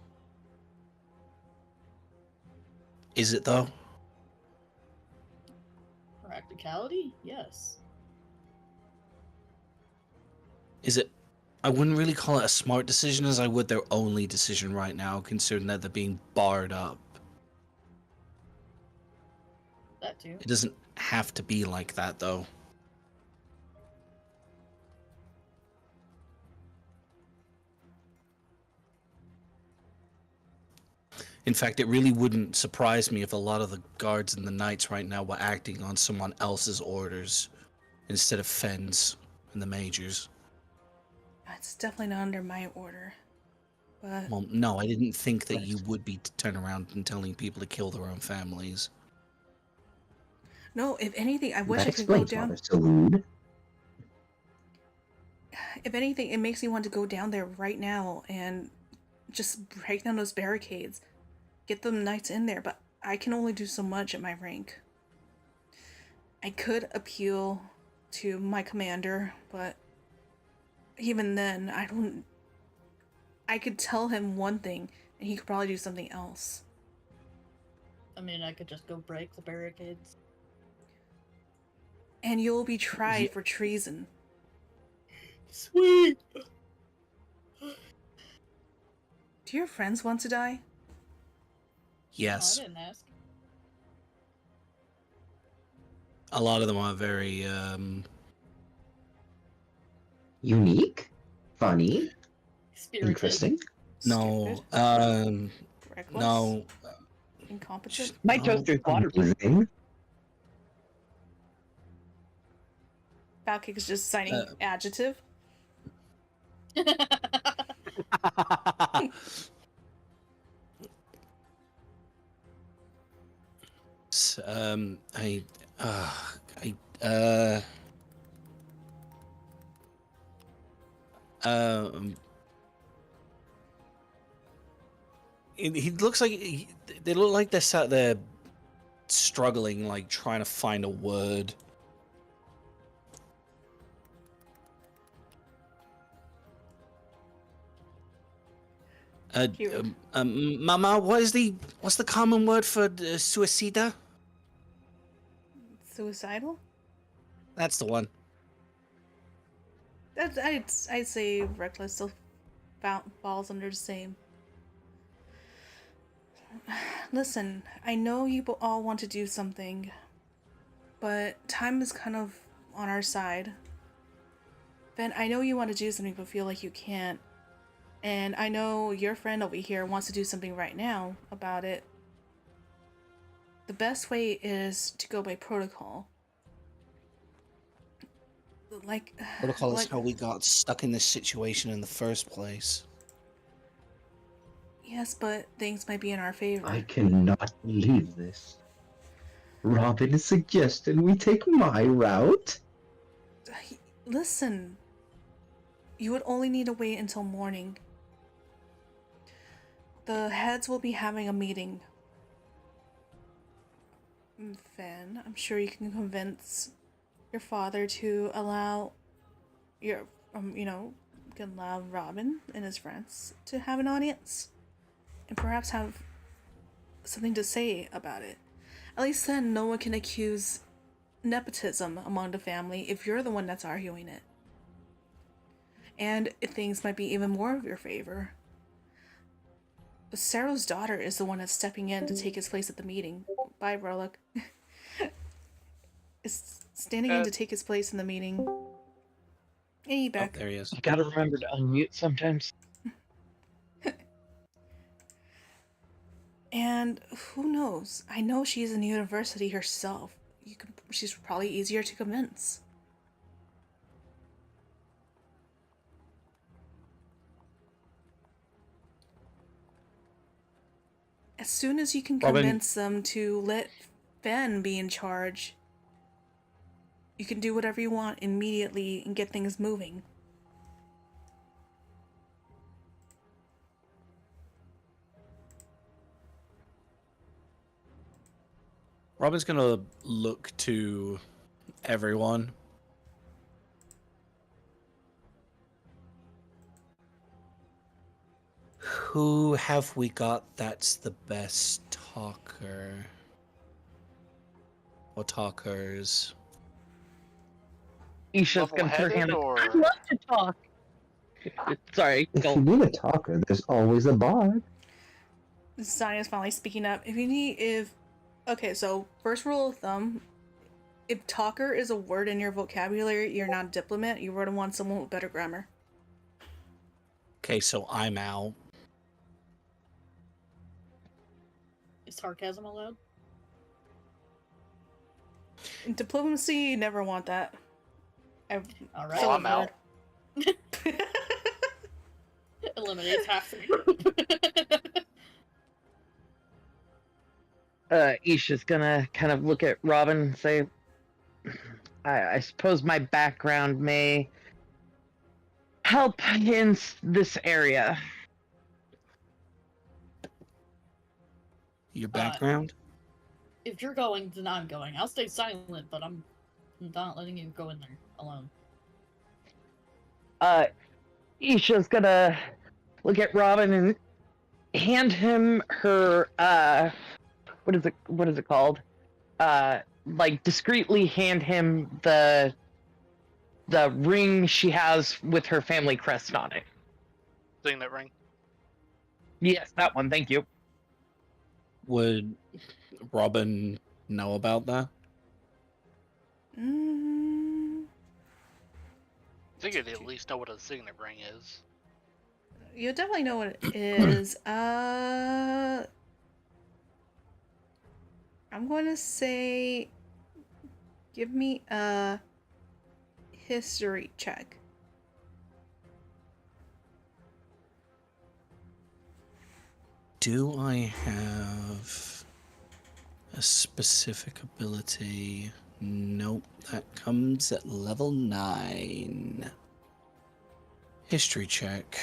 Speaker 2: Is it though?
Speaker 4: Practicality? Yes.
Speaker 2: Is it? I wouldn't really call it a smart decision as I would their only decision right now, considering that they're being barred up.
Speaker 4: That too.
Speaker 2: It doesn't have to be like that, though. In fact, it really wouldn't surprise me if a lot of the guards and the knights right now were acting on someone else's orders instead of Fenn's and the majors.
Speaker 1: It's definitely not under my order. But
Speaker 2: Well, no, I didn't think that you would be turning around and telling people to kill their own families.
Speaker 1: no, if anything, I wish
Speaker 3: That
Speaker 1: I could go
Speaker 3: explains why
Speaker 1: down.
Speaker 3: they're so rude.
Speaker 1: If anything, it makes me want to go down there right now and just break down those barricades, get the knights in there, but I can only do so much at my rank. I could appeal to my commander, but even then, I could tell him one thing, and he could probably do something else.
Speaker 4: I mean, I could just go break the barricades.
Speaker 1: And you'll be tried for treason.
Speaker 2: Sweet!
Speaker 1: Do your friends want to die?
Speaker 2: Yes.
Speaker 4: Oh, I didn't ask.
Speaker 2: A lot of them are very,
Speaker 3: Unique, funny,
Speaker 4: Spirited.
Speaker 3: interesting.
Speaker 2: no,
Speaker 1: Stupid, reckless,
Speaker 2: no.
Speaker 1: incompetent.
Speaker 7: My
Speaker 2: No.
Speaker 7: toaster's waterproof.
Speaker 3: Amazing.
Speaker 1: Falkick's just signing adjective.
Speaker 2: I, he looks like they look like they're sat there struggling, like trying to find a word. Mama, what's the common word for suicida?
Speaker 1: Suicidal?
Speaker 2: That's the one.
Speaker 1: I'd say reckless still falls under the same. Listen, I know you all want to do something, but time is kind of on our side. Ben, I know you want to do something but feel like you can't. And I know your friend over here wants to do something right now about it. The best way is to go by protocol.
Speaker 2: Protocol is how we got stuck in this situation in the first place.
Speaker 1: Yes, but things might be in our favor.
Speaker 3: I cannot believe this. Robin is suggesting we take my route?
Speaker 1: Listen, you would only need to wait until morning. The heads will be having a meeting. Then I'm sure you can convince your father to allow can allow Robin and his friends to have an audience and perhaps have something to say about it. At least then no one can accuse nepotism among the family if you're the one that's arguing it. And things might be even more of your favor. Sarah's daughter is the one that's stepping in to take his place at the meeting. Bye, Brolock. Is standing in to take his place in the meeting. Hey,
Speaker 2: Oh,
Speaker 1: back.
Speaker 2: there he is.
Speaker 7: I gotta remember to unmute sometimes.
Speaker 1: And who knows? I know she's in university herself. She's probably easier to convince. As soon as you can
Speaker 2: Robin.
Speaker 1: convince them to let Fen be in charge, you can do whatever you want immediately and get things moving.
Speaker 2: Robin's gonna look to everyone. Who have we got that's the best talker? Or talkers?
Speaker 7: Isha's gonna put her
Speaker 6: Level-headed
Speaker 7: hand up.
Speaker 6: or-
Speaker 7: I'd love to talk. Sorry,
Speaker 3: If
Speaker 7: go.
Speaker 3: you need a talker, there's always a bard.
Speaker 1: Zaya's finally speaking up. Okay, so first rule of thumb, if talker is a word in your vocabulary, you're not a diplomat, you would want someone with better grammar.
Speaker 2: Okay, so I'm out.
Speaker 4: Is sarcasm allowed?
Speaker 1: In diplomacy, you never want that.
Speaker 4: All right.
Speaker 6: Well, I'm out.
Speaker 4: Eliminates half the group.
Speaker 7: Isha's gonna kind of look at Robin and say, I suppose my background may help in this area.
Speaker 2: Your background?
Speaker 4: If you're going, then I'm going. I'll stay silent, but I'm not letting you go in there alone.
Speaker 7: Isha's gonna look at Robin and hand him her, what is it called? Like discreetly hand him the ring she has with her family crest on it.
Speaker 6: Signet ring.
Speaker 7: Yes, that one, thank you.
Speaker 2: Would Robin know about that?
Speaker 6: I think you'd at least know what a signet ring is.
Speaker 1: You definitely know what it is. I'm going to say, give me a history check.
Speaker 2: Do I have a specific ability? Nope, that comes at level 9. History check.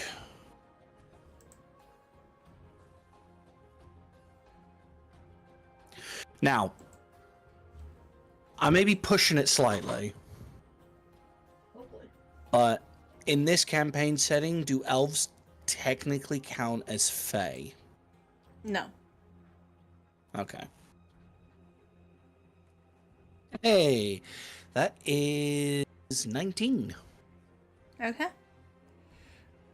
Speaker 2: Now, I may be pushing it slightly,
Speaker 4: Hopefully.
Speaker 2: but in this campaign setting, do elves technically count as fae?
Speaker 1: No.
Speaker 2: Okay. Hey, that is 19.
Speaker 1: Okay.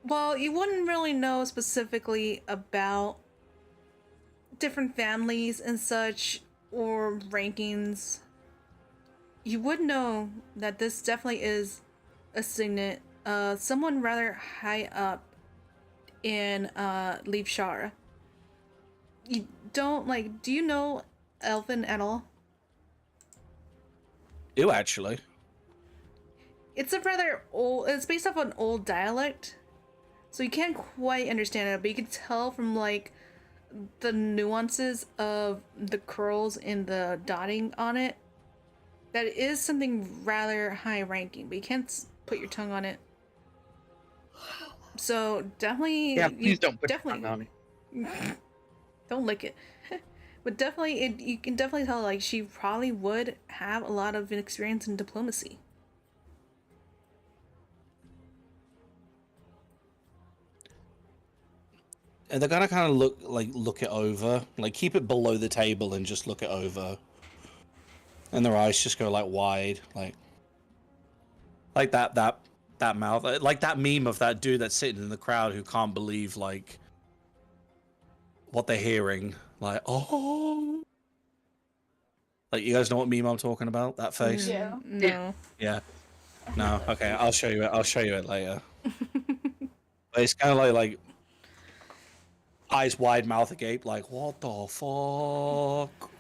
Speaker 1: Well, you wouldn't really know specifically about different families and such or rankings. You would know that this definitely is a signet, someone rather high up in Leaf Shara. You don't do you know Elven at all?
Speaker 2: Do actually.
Speaker 1: It's a rather old, it's based off an old dialect, so you can't quite understand it, but you can tell from the nuances of the curls and the dotting on it that it is something rather high ranking, but you can't put your tongue on it. So definitely,
Speaker 7: Yeah, please don't put your tongue on
Speaker 1: it. Don't lick it. But definitely, you can definitely tell she probably would have a lot of experience in diplomacy.
Speaker 2: And they're gonna kind of look it over, keep it below the table and just look it over. And their eyes just go wide, like that mouth, like that meme of that dude that's sitting in the crowd who can't believe what they're hearing, oh. You guys know what meme I'm talking about? That face?
Speaker 4: Yeah.
Speaker 1: No.
Speaker 2: Yeah. No, okay, I'll show you it. I'll show you it later. But it's kind of like eyes wide, mouth agape, like what the fuck?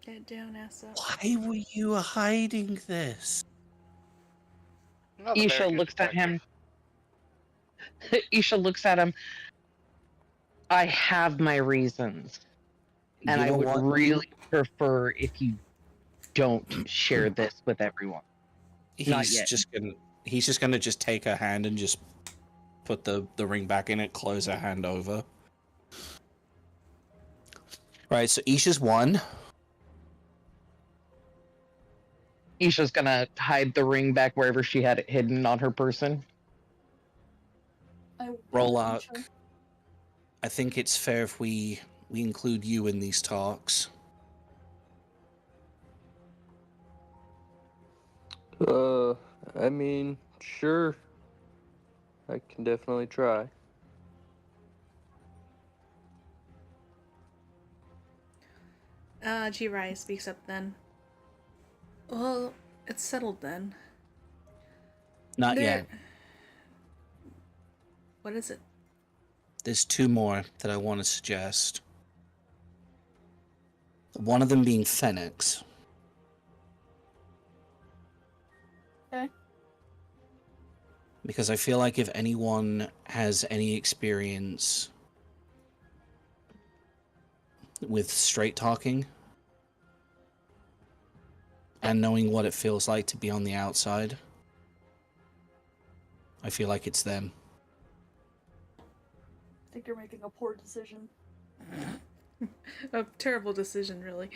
Speaker 1: Get down, ass up.
Speaker 2: Why were you hiding this?
Speaker 6: Not a very
Speaker 7: Isha
Speaker 6: good
Speaker 7: looks at him.
Speaker 6: detective.
Speaker 7: Isha looks at him. I have my reasons, and
Speaker 2: You
Speaker 7: I
Speaker 2: know
Speaker 7: would
Speaker 2: what?
Speaker 7: really prefer if you don't share this with everyone. Not
Speaker 2: He's
Speaker 7: yet.
Speaker 2: just gonna just take her hand and just put the ring back in it, close her hand over. Right, so Isha's 1.
Speaker 7: Isha's gonna hide the ring back wherever she had it hidden on her person.
Speaker 2: Rollock, I think it's fair if we include you in these talks.
Speaker 5: I mean, sure. I can definitely try.
Speaker 1: G-Rai speaks up then. Well, it's settled then.
Speaker 2: Not yet.
Speaker 1: What is it?
Speaker 2: There's 2 more that I want to suggest. One of them being Phoenix.
Speaker 4: Okay.
Speaker 2: Because I feel like if anyone has any experience with straight talking and knowing what it feels like to be on the outside, I feel like it's them.
Speaker 4: I think you're making a poor decision.
Speaker 1: A terrible decision, really.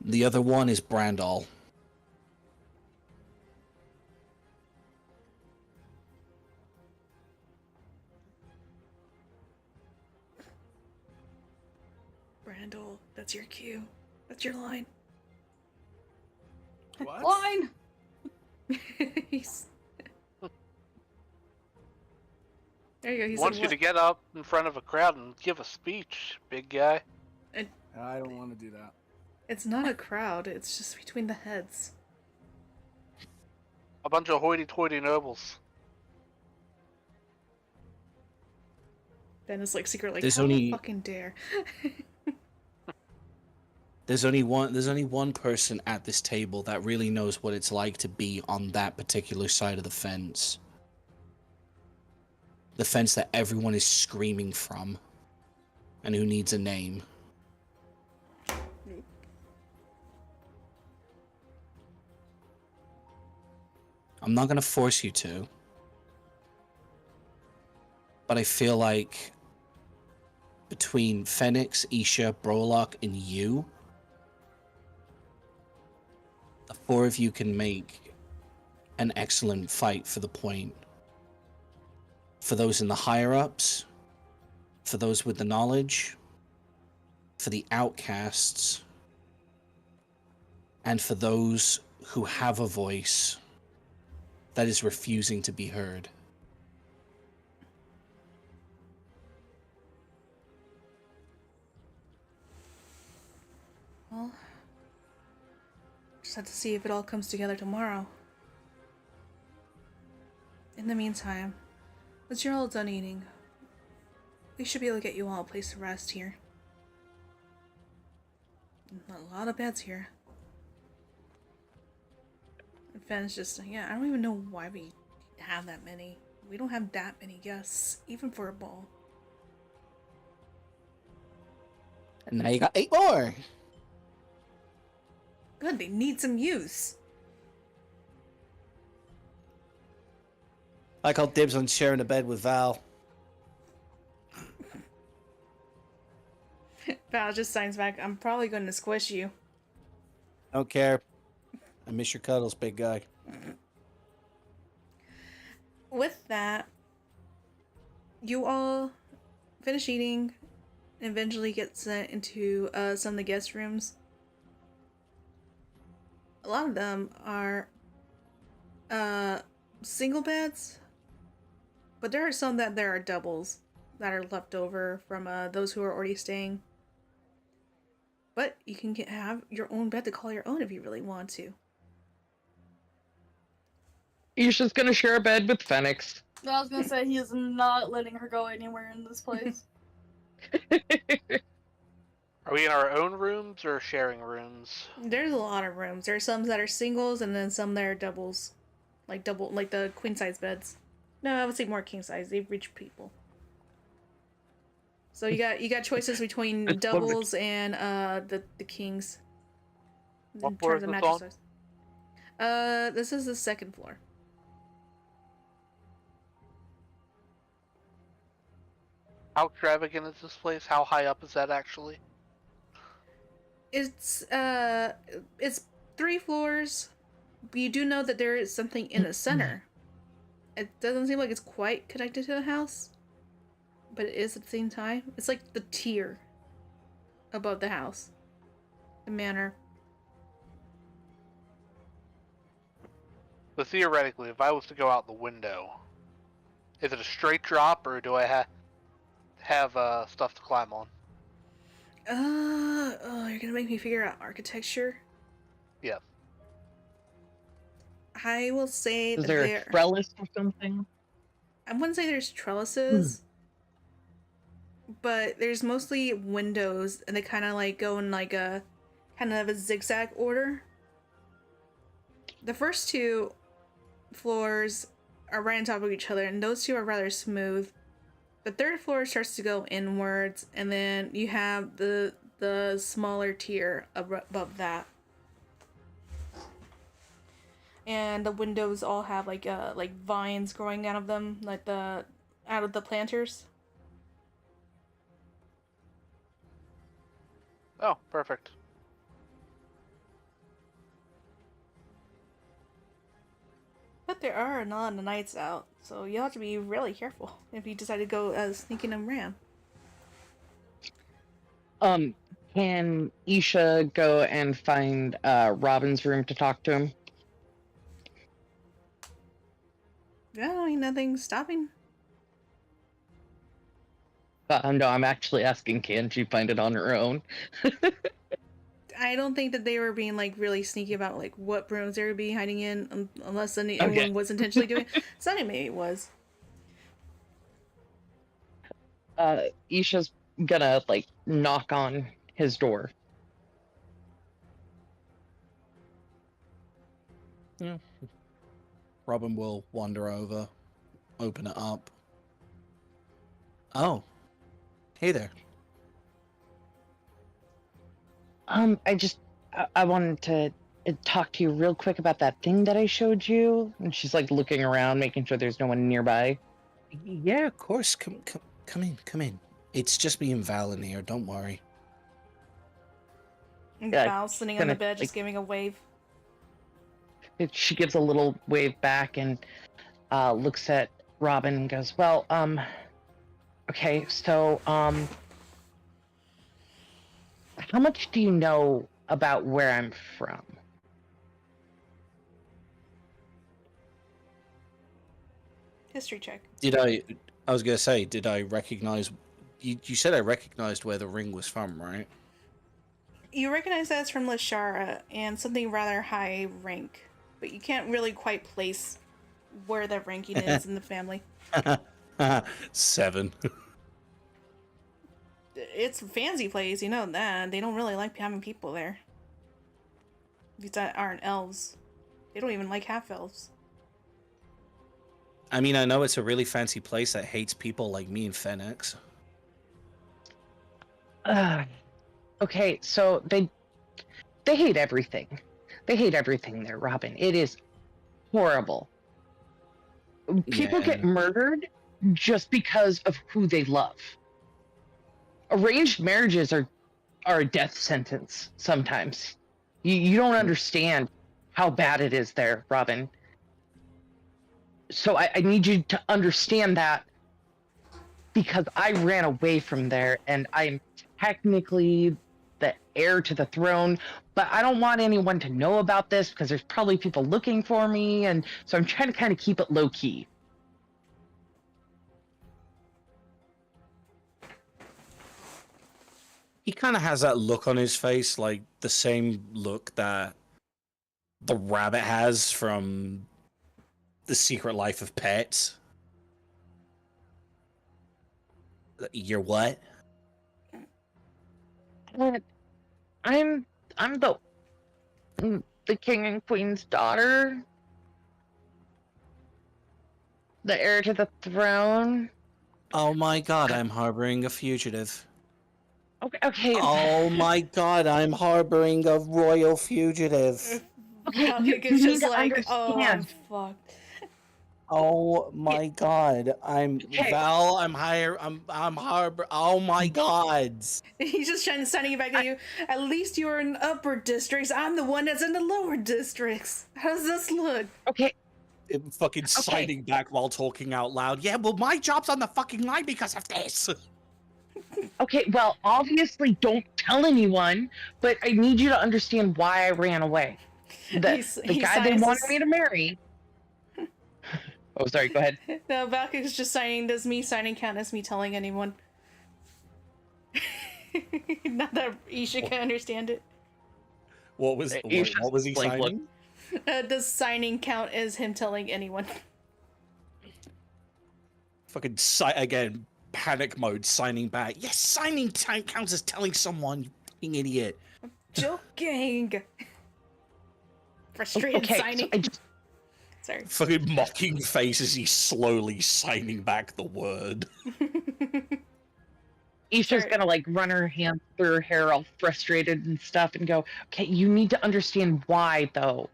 Speaker 2: The other one is Brandal.
Speaker 1: Brandel, that's your cue. That's your line.
Speaker 8: What?
Speaker 4: Line!
Speaker 1: He's... There you go. He
Speaker 6: Wants
Speaker 1: said
Speaker 6: you
Speaker 1: what?
Speaker 6: to get up in front of a crowd and give a speech, big guy.
Speaker 8: I don't want to do that.
Speaker 1: It's not a crowd. It's just between the heads.
Speaker 6: A bunch of hoity-toity nobles.
Speaker 1: Ben is like secretly like,
Speaker 2: There's
Speaker 1: how
Speaker 2: only-
Speaker 1: fucking dare.
Speaker 2: There's only one person at this table that really knows what it's like to be on that particular side of the fence. The fence that everyone is screaming from. And who needs a name. I'm not gonna force you to. But I feel like between Phoenix, Isha, Brolock, and you, the 4 of you can make an excellent fight for the point. For those in the higher-ups, for those with the knowledge, for the outcasts, and for those who have a voice that is refusing to be heard.
Speaker 1: Well, just have to see if it all comes together tomorrow. In the meantime, once you're all done eating, we should be able to get you all a place to rest here. A lot of beds here. And Fenn's just, yeah, I don't even know why we have that many. We don't have that many guests, even for a ball.
Speaker 2: And now you got 8 more!
Speaker 1: Good, they need some use.
Speaker 2: I call dibs on sharing a bed with Val.
Speaker 1: Val just signs back, I'm probably going to squish you.
Speaker 2: Don't care. I miss your cuddles, big guy.
Speaker 1: With that, you all finish eating and eventually get sent into some of the guest rooms. A lot of them are single beds, but there are some that there are doubles that are left over from those who are already staying. But you can have your own bed to call your own if you really want to.
Speaker 7: Isha's gonna share a bed with Phoenix.
Speaker 4: I was gonna say he is not letting her go anywhere in this place.
Speaker 6: Are we in our own rooms or sharing rooms?
Speaker 1: There's a lot of rooms. There's some that are singles and then some that are doubles. Like the queen size beds. No, I would say more king size. They reach people. So you got choices between
Speaker 7: It's what
Speaker 1: doubles and the kings.
Speaker 6: What
Speaker 1: In
Speaker 6: floor
Speaker 1: terms
Speaker 6: is
Speaker 1: of
Speaker 6: this
Speaker 1: mattress
Speaker 6: on?
Speaker 1: size. This is the second floor.
Speaker 6: How extravagant is this place? How high up is that actually?
Speaker 1: It's 3 floors. But you do know that there is something in the center. It doesn't seem like it's quite connected to the house, but it is at the same time. It's like the tier above the house. The manor.
Speaker 6: But theoretically, if I was to go out the window, is it a straight drop or do I have stuff to climb on?
Speaker 1: Oh, you're gonna make me figure out architecture?
Speaker 6: Yes.
Speaker 1: I will say
Speaker 7: Is
Speaker 1: that
Speaker 7: there a trellis or something?
Speaker 1: I wouldn't say there's trellises, but there's mostly windows, and they kind of like go in like a kind of a zigzag order. The first 2 floors are right on top of each other, and those 2 are rather smooth. The 3rd floor starts to go inwards, and then you have the smaller tier above that. And the windows all have like vines growing out of them, like out of the planters.
Speaker 6: Oh, perfect.
Speaker 1: But there are a lot of nights out, so you have to be really careful if you decide to go sneaking and ram.
Speaker 7: Can Isha go and find Robin's room to talk to him?
Speaker 1: Yeah, ain't nothing stopping.
Speaker 7: No, I'm actually asking, can she find it on her own?
Speaker 1: I don't think that they were being like really sneaky about like what rooms they would be hiding in, unless anyone was intentionally doing. Sunny maybe was.
Speaker 7: Isha's gonna like knock on his door.
Speaker 2: Yeah. Robin will wander over, open it up. Oh, hey there.
Speaker 7: I wanted to talk to you real quick about that thing that I showed you. And she's like looking around, making sure there's no one nearby.
Speaker 2: Yeah, of course. Come in. It's just me and Val in here. Don't worry.
Speaker 1: And
Speaker 7: Yeah,
Speaker 1: Val sitting on the
Speaker 7: gonna,
Speaker 1: bed, just
Speaker 7: like-
Speaker 1: giving a wave.
Speaker 7: She gives a little wave back and looks at Robin and goes, "Well, okay, so how much do you know about where I'm from?"
Speaker 1: History check.
Speaker 2: I was gonna say, did I recognize? You said I recognized where the ring was from, right?
Speaker 1: You recognize that it's from Lashara and something rather high rank, but you can't really quite place where that ranking is in the family.
Speaker 2: 7.
Speaker 1: It's a fancy place, you know that. They don't really like having people there. These aren't elves. They don't even like half elves.
Speaker 2: I mean, I know it's a really fancy place that hates people like me and Phoenix.
Speaker 7: Okay, so they hate everything. They hate everything there, Robin. It is horrible. People
Speaker 2: Yeah.
Speaker 7: get murdered just because of who they love. Arranged marriages are a death sentence sometimes. You don't understand how bad it is there, Robin. So I need you to understand that, because I ran away from there and I'm technically the heir to the throne, but I don't want anyone to know about this because there's probably people looking for me, and so I'm trying to kind of keep it low key.
Speaker 2: He kind of has that look on his face, like the same look that the rabbit has from The Secret Life of Pets. You're what?
Speaker 7: I'm the king and queen's daughter, the heir to the throne.
Speaker 2: Oh my god, I'm harboring a fugitive.
Speaker 7: Okay.
Speaker 2: Oh my god, I'm harboring a royal fugitive.
Speaker 7: Okay,
Speaker 1: Valky
Speaker 7: you
Speaker 1: is
Speaker 7: need
Speaker 1: just
Speaker 7: to
Speaker 1: like, oh, I'm
Speaker 7: understand.
Speaker 1: fucked.
Speaker 2: Oh my god, I'm
Speaker 7: Okay.
Speaker 2: Val. I'm harbor. Oh my god.
Speaker 1: He's just trying to signing back at you. At least you're in upper districts. I'm the one that's in the lower districts. How does this look?
Speaker 7: Okay.
Speaker 2: Fucking signing back while talking out loud. Yeah, well, my job's on the fucking line because of this.
Speaker 7: Okay, well, obviously don't tell anyone, but I need you to understand why I ran away. The guy they wanted me to marry. Oh, sorry, go ahead.
Speaker 1: No, Valkyrie's just signing. Does me signing count as me telling anyone? Not that Isha can understand it.
Speaker 2: What was he signing?
Speaker 1: Does signing count as him telling anyone?
Speaker 2: Fucking again, panic mode, signing back. Yes, signing counts as telling someone, you fucking idiot.
Speaker 1: Joking. Frustrated signing.
Speaker 7: So
Speaker 1: Sorry.
Speaker 2: Fucking mocking face as he's slowly signing back the word.
Speaker 7: Isha's gonna like run her hands through her hair all frustrated and stuff and go, okay, you need to understand why though.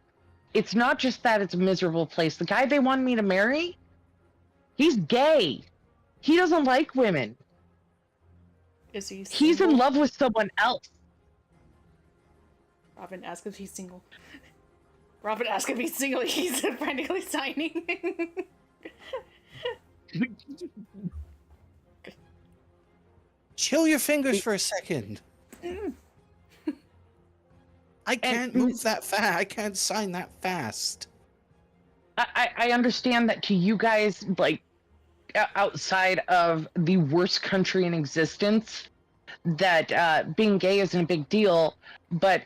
Speaker 7: It's not just that it's a miserable place. The guy they wanted me to marry, he's gay. He doesn't like women.
Speaker 1: Is he single?
Speaker 7: He's in love with someone else.
Speaker 1: Robin, ask if he's single. Robin, ask if he's single. He's frantically signing.
Speaker 2: Chill your fingers for a second. I can't move that fast. I can't sign that fast.
Speaker 7: I understand that to you guys, like, outside of the worst country in existence, that being gay isn't a big deal, but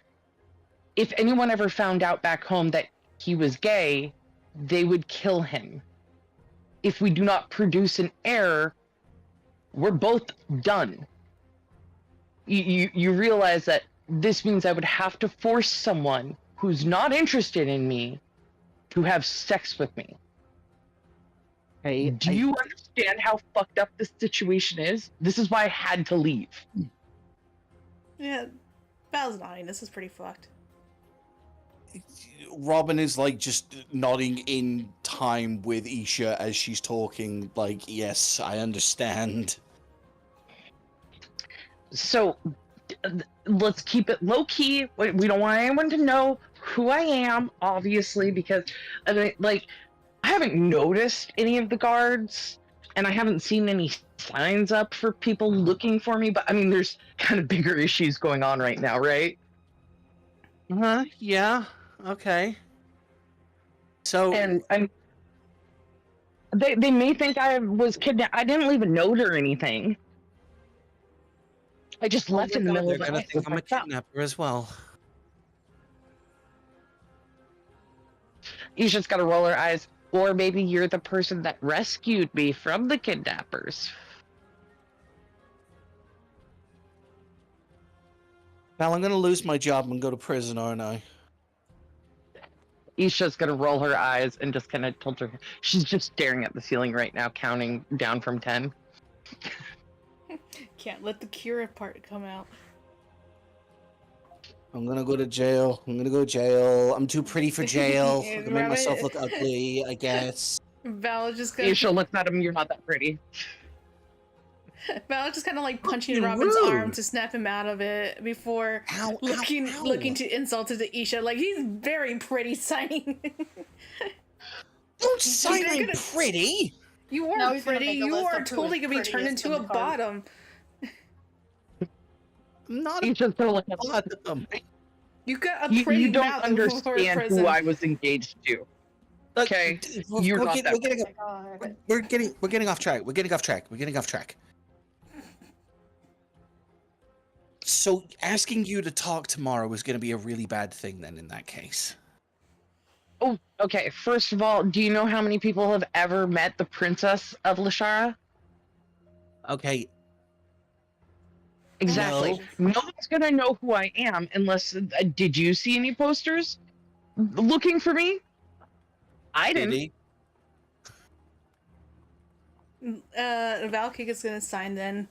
Speaker 7: if anyone ever found out back home that he was gay, they would kill him. If we do not produce an heir, we're both done. You realize that this means I would have to force someone who's not interested in me to have sex with me. Do you understand how fucked up this situation is? This is why I had to leave.
Speaker 1: Yeah, Val's nodding. This is pretty fucked.
Speaker 2: Robin is like just nodding in time with Isha as she's talking, like, yes, I understand.
Speaker 7: So let's keep it low key. We don't want anyone to know who I am, obviously, because I mean, like, I haven't noticed any of the guards, and I haven't seen any signs up for people looking for me. But I mean, there's kind of bigger issues going on right now, right?
Speaker 2: Yeah. Okay. So
Speaker 7: And they may think I was kidnapped. I didn't leave a note or anything. I just left in the middle of the
Speaker 2: they're gonna
Speaker 7: night.
Speaker 2: think I'm a kidnapper as well.
Speaker 7: You just gotta roll her eyes. Or maybe you're the person that rescued me from the kidnappers.
Speaker 2: Val, I'm gonna lose my job and go to prison, aren't I?
Speaker 7: Isha's gonna roll her eyes and just kind of tilt her. She's just staring at the ceiling right now, counting down from 10.
Speaker 1: Can't let the Kira part come out.
Speaker 2: I'm gonna go to jail. I'm gonna go to jail. I'm too pretty for jail. I'm gonna make myself look ugly, I guess.
Speaker 1: Val is just gonna.
Speaker 7: Isha looks at him. You're not that pretty.
Speaker 1: Val just kind of like punching
Speaker 2: Fucking
Speaker 1: Robin's
Speaker 2: rude.
Speaker 1: arm to snap him out of it before
Speaker 2: Ow,
Speaker 1: looking
Speaker 2: ow, ow.
Speaker 1: looking to insult to Isha. Like, he's very pretty signing.
Speaker 2: Don't say
Speaker 1: They're
Speaker 2: I'm
Speaker 1: gonna-
Speaker 2: pretty.
Speaker 1: You are
Speaker 4: Now he's gonna
Speaker 1: pretty.
Speaker 4: make a
Speaker 1: You
Speaker 4: list
Speaker 1: are
Speaker 4: of who
Speaker 1: totally
Speaker 4: is
Speaker 1: gonna be turned
Speaker 4: prettiest
Speaker 1: into
Speaker 4: in
Speaker 1: a
Speaker 4: the card.
Speaker 1: bottom.
Speaker 2: I'm not a
Speaker 7: Isha's gonna look at
Speaker 2: bottom.
Speaker 1: You got a
Speaker 7: you.
Speaker 1: pretty
Speaker 7: You don't
Speaker 1: mouth for
Speaker 7: understand
Speaker 1: prison.
Speaker 7: who I was engaged to.
Speaker 2: Look,
Speaker 7: Okay,
Speaker 2: we're,
Speaker 7: you're
Speaker 2: we're
Speaker 7: not
Speaker 2: get-
Speaker 7: that
Speaker 2: we're getting,
Speaker 4: Oh my god.
Speaker 2: we're getting off track. We're getting off track. So asking you to talk tomorrow is going to be a really bad thing then in that case.
Speaker 7: Oh, okay. First of all, do you know how many people have ever met the Princess of Lashara?
Speaker 2: Okay,
Speaker 7: Exactly.
Speaker 2: No.
Speaker 7: No one's gonna know who I am unless. Did you see any posters looking for me? I
Speaker 2: did
Speaker 7: didn't.
Speaker 2: he?
Speaker 1: Valkyk is gonna sign then.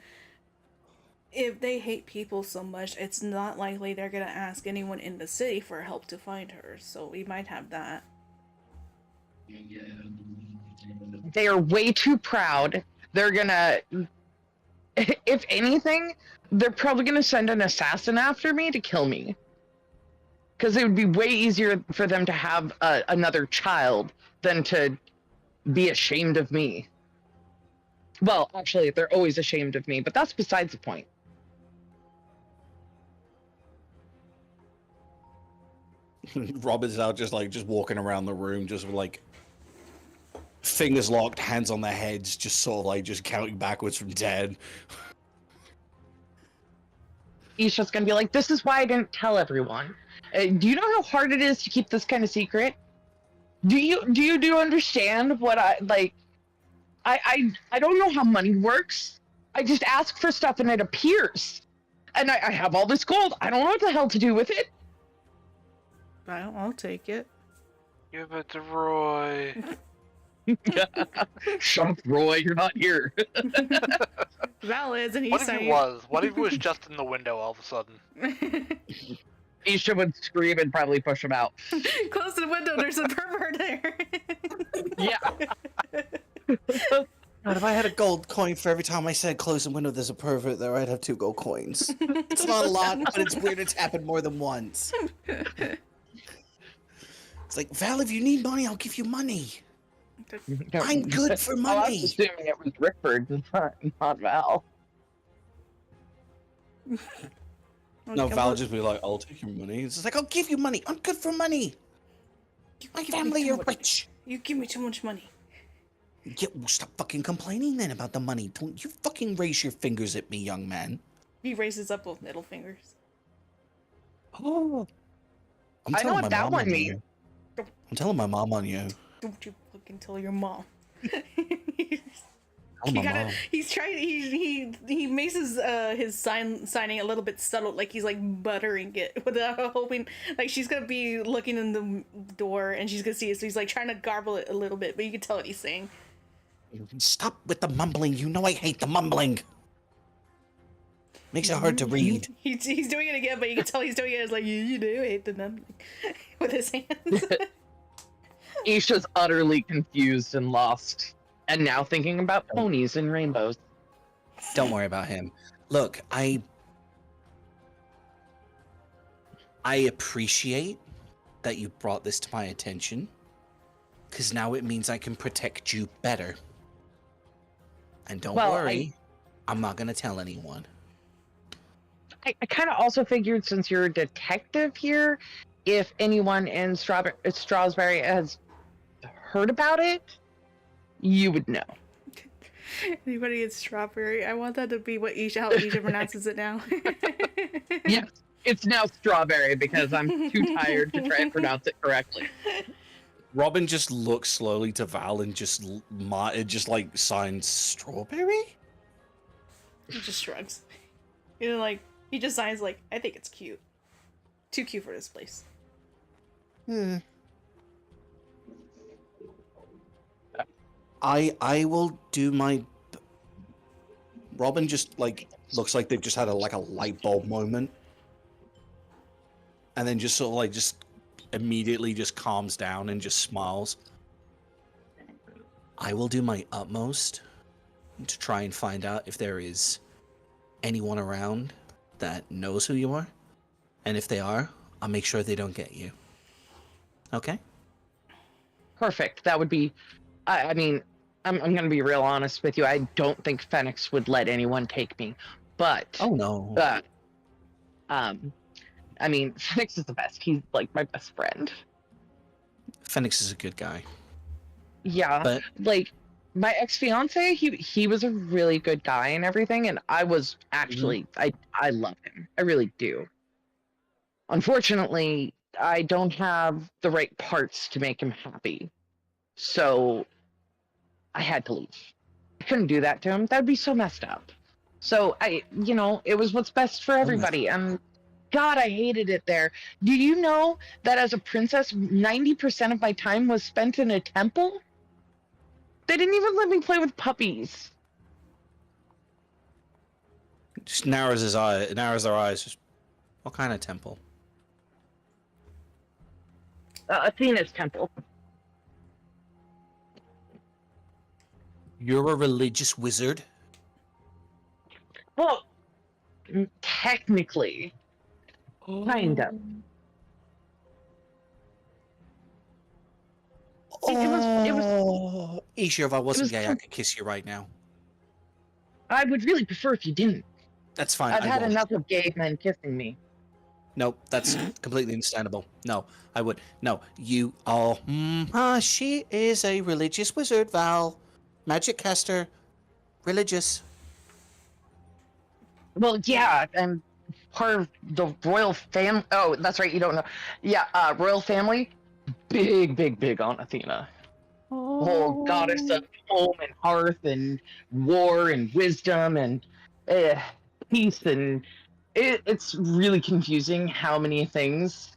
Speaker 1: If they hate people so much, it's not likely they're gonna ask anyone in the city for help to find her, so we might have that.
Speaker 7: They are way too proud. They're gonna. If anything, they're probably gonna send an assassin after me to kill me. Because it would be way easier for them to have another child than to be ashamed of me. Well, actually, they're always ashamed of me, but that's besides the point.
Speaker 2: Robin's out just walking around the room, just like fingers locked, hands on their heads, just sort of like just counting backwards from 10.
Speaker 7: Isha's gonna be like, "This is why I didn't tell everyone. Do you know how hard it is to keep this kind of secret? Do you understand what I like? I don't know how money works. I just ask for stuff and it appears, and I have all this gold. I don't know what the hell to do with it."
Speaker 1: I'll take it.
Speaker 6: Give it to Roy.
Speaker 7: Shut up, Roy. You're not here.
Speaker 1: Val is, and he's
Speaker 6: What if
Speaker 1: saying.
Speaker 6: he was? What if he was just in the window all of a sudden?
Speaker 7: Isha would scream and probably push him out.
Speaker 1: Close the window, there's a pervert there.
Speaker 7: Yeah.
Speaker 2: God, if I had a gold coin for every time I said close the window, there's a pervert there, I'd have 2 gold coins. It's not a lot, but it's weird it's happened more than once. It's like, Val, if you need money, I'll give you money. I'm good for
Speaker 7: Oh, I
Speaker 2: money.
Speaker 7: was assuming it was Rickford, not Val.
Speaker 2: No, Val just be like, I'll take your money. It's just like, I'll give you money. I'm good for money. My family are rich.
Speaker 1: You give me too much money.
Speaker 2: Yeah, well, stop fucking complaining then about the money. Don't you fucking raise your fingers at me, young man.
Speaker 1: He raises up both middle fingers.
Speaker 2: Oh.
Speaker 7: I know what that one means.
Speaker 2: I'm telling my mom on you.
Speaker 1: Don't you fucking tell your mom.
Speaker 2: Tell my mom.
Speaker 1: He's trying. He makes his signing a little bit subtle, like he's like buttering it, without hoping like she's gonna be looking in the door and she's gonna see it. So he's like trying to garble it a little bit, but you can tell what he's saying.
Speaker 2: Stop with the mumbling. You know I hate the mumbling. Makes it hard to read.
Speaker 1: He's doing it again, but you can tell he's doing it as like you do hate the mumbling with his hands.
Speaker 7: Isha's utterly confused and lost, and now thinking about ponies and rainbows.
Speaker 2: Don't worry about him. Look, I appreciate that you brought this to my attention, because now it means I can protect you better. And don't worry, I'm not going to tell anyone.
Speaker 7: I kind of also figured, since you're a detective here, if anyone in Strawberry has heard about it, you would know.
Speaker 1: Anybody in Strawberry? I want that to be how Isha pronounces it now.
Speaker 7: Yes, it's now Strawberry because I'm too tired to try and pronounce it correctly.
Speaker 2: Robin just looks slowly to Val and just like signs strawberry?
Speaker 1: He just shrugs. You know, like, he just signs like, I think it's cute. Too cute for this place.
Speaker 2: I will do my... Robin just, like, looks like they've just had a light bulb moment. And then just sort of, like, just immediately just calms down and just smiles. I will do my utmost to try and find out if there is anyone around that knows who you are. And if they are, I'll make sure they don't get you. Okay?
Speaker 7: Perfect. That would be... I mean, I'm going to be real honest with you. I don't think Phoenix would let anyone take me. But...
Speaker 2: Oh, no.
Speaker 7: I mean, Phoenix is the best. He's, like, my best friend.
Speaker 2: Phoenix is a good guy.
Speaker 7: Yeah.
Speaker 2: But...
Speaker 7: like, my ex-fiance, he was a really good guy and everything, and I was actually... I love him. I really do. Unfortunately, I don't have the right parts to make him happy. So I had to leave. I couldn't do that to him. That'd be so messed up. So it was what's best for everybody. And God, I hated it there. Do you know that as a princess, 90% of my time was spent in a temple? They didn't even let me play with puppies.
Speaker 2: Just narrows his eye. It narrows their eyes. Just, what kind of temple?
Speaker 7: Athena's temple.
Speaker 2: You're a religious wizard?
Speaker 7: Well, technically. Kind of. It was
Speaker 2: Isha, if I wasn't
Speaker 7: was
Speaker 2: gay, I
Speaker 7: com-
Speaker 2: could kiss you right now.
Speaker 7: I would really prefer if you didn't.
Speaker 2: That's fine.
Speaker 7: I've
Speaker 2: I
Speaker 7: had
Speaker 2: won't.
Speaker 7: enough of gay men kissing me.
Speaker 2: No, that's completely understandable. No, I would. No, you all. She is a religious wizard, Val. Magic caster. Religious.
Speaker 7: Well, yeah, I'm part of the royal family. Oh, that's right, you don't know. Yeah, royal family. Big, big, big on Athena. Whole goddess of home and hearth and war and wisdom and peace, and it's really confusing how many things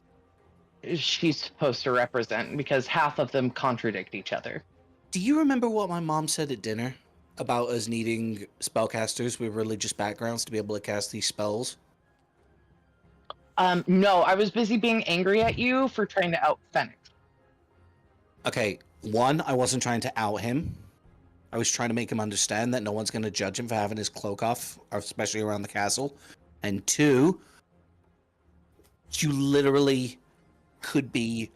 Speaker 7: she's supposed to represent because half of them contradict each other.
Speaker 2: Do you remember what my mom said at dinner about us needing spellcasters with religious backgrounds to be able to cast these spells?
Speaker 7: No, I was busy being angry at you for trying to out Fenix.
Speaker 2: Okay, one, I wasn't trying to out him. I was trying to make him understand that no one's going to judge him for having his cloak off, especially around the castle. And two, you literally could be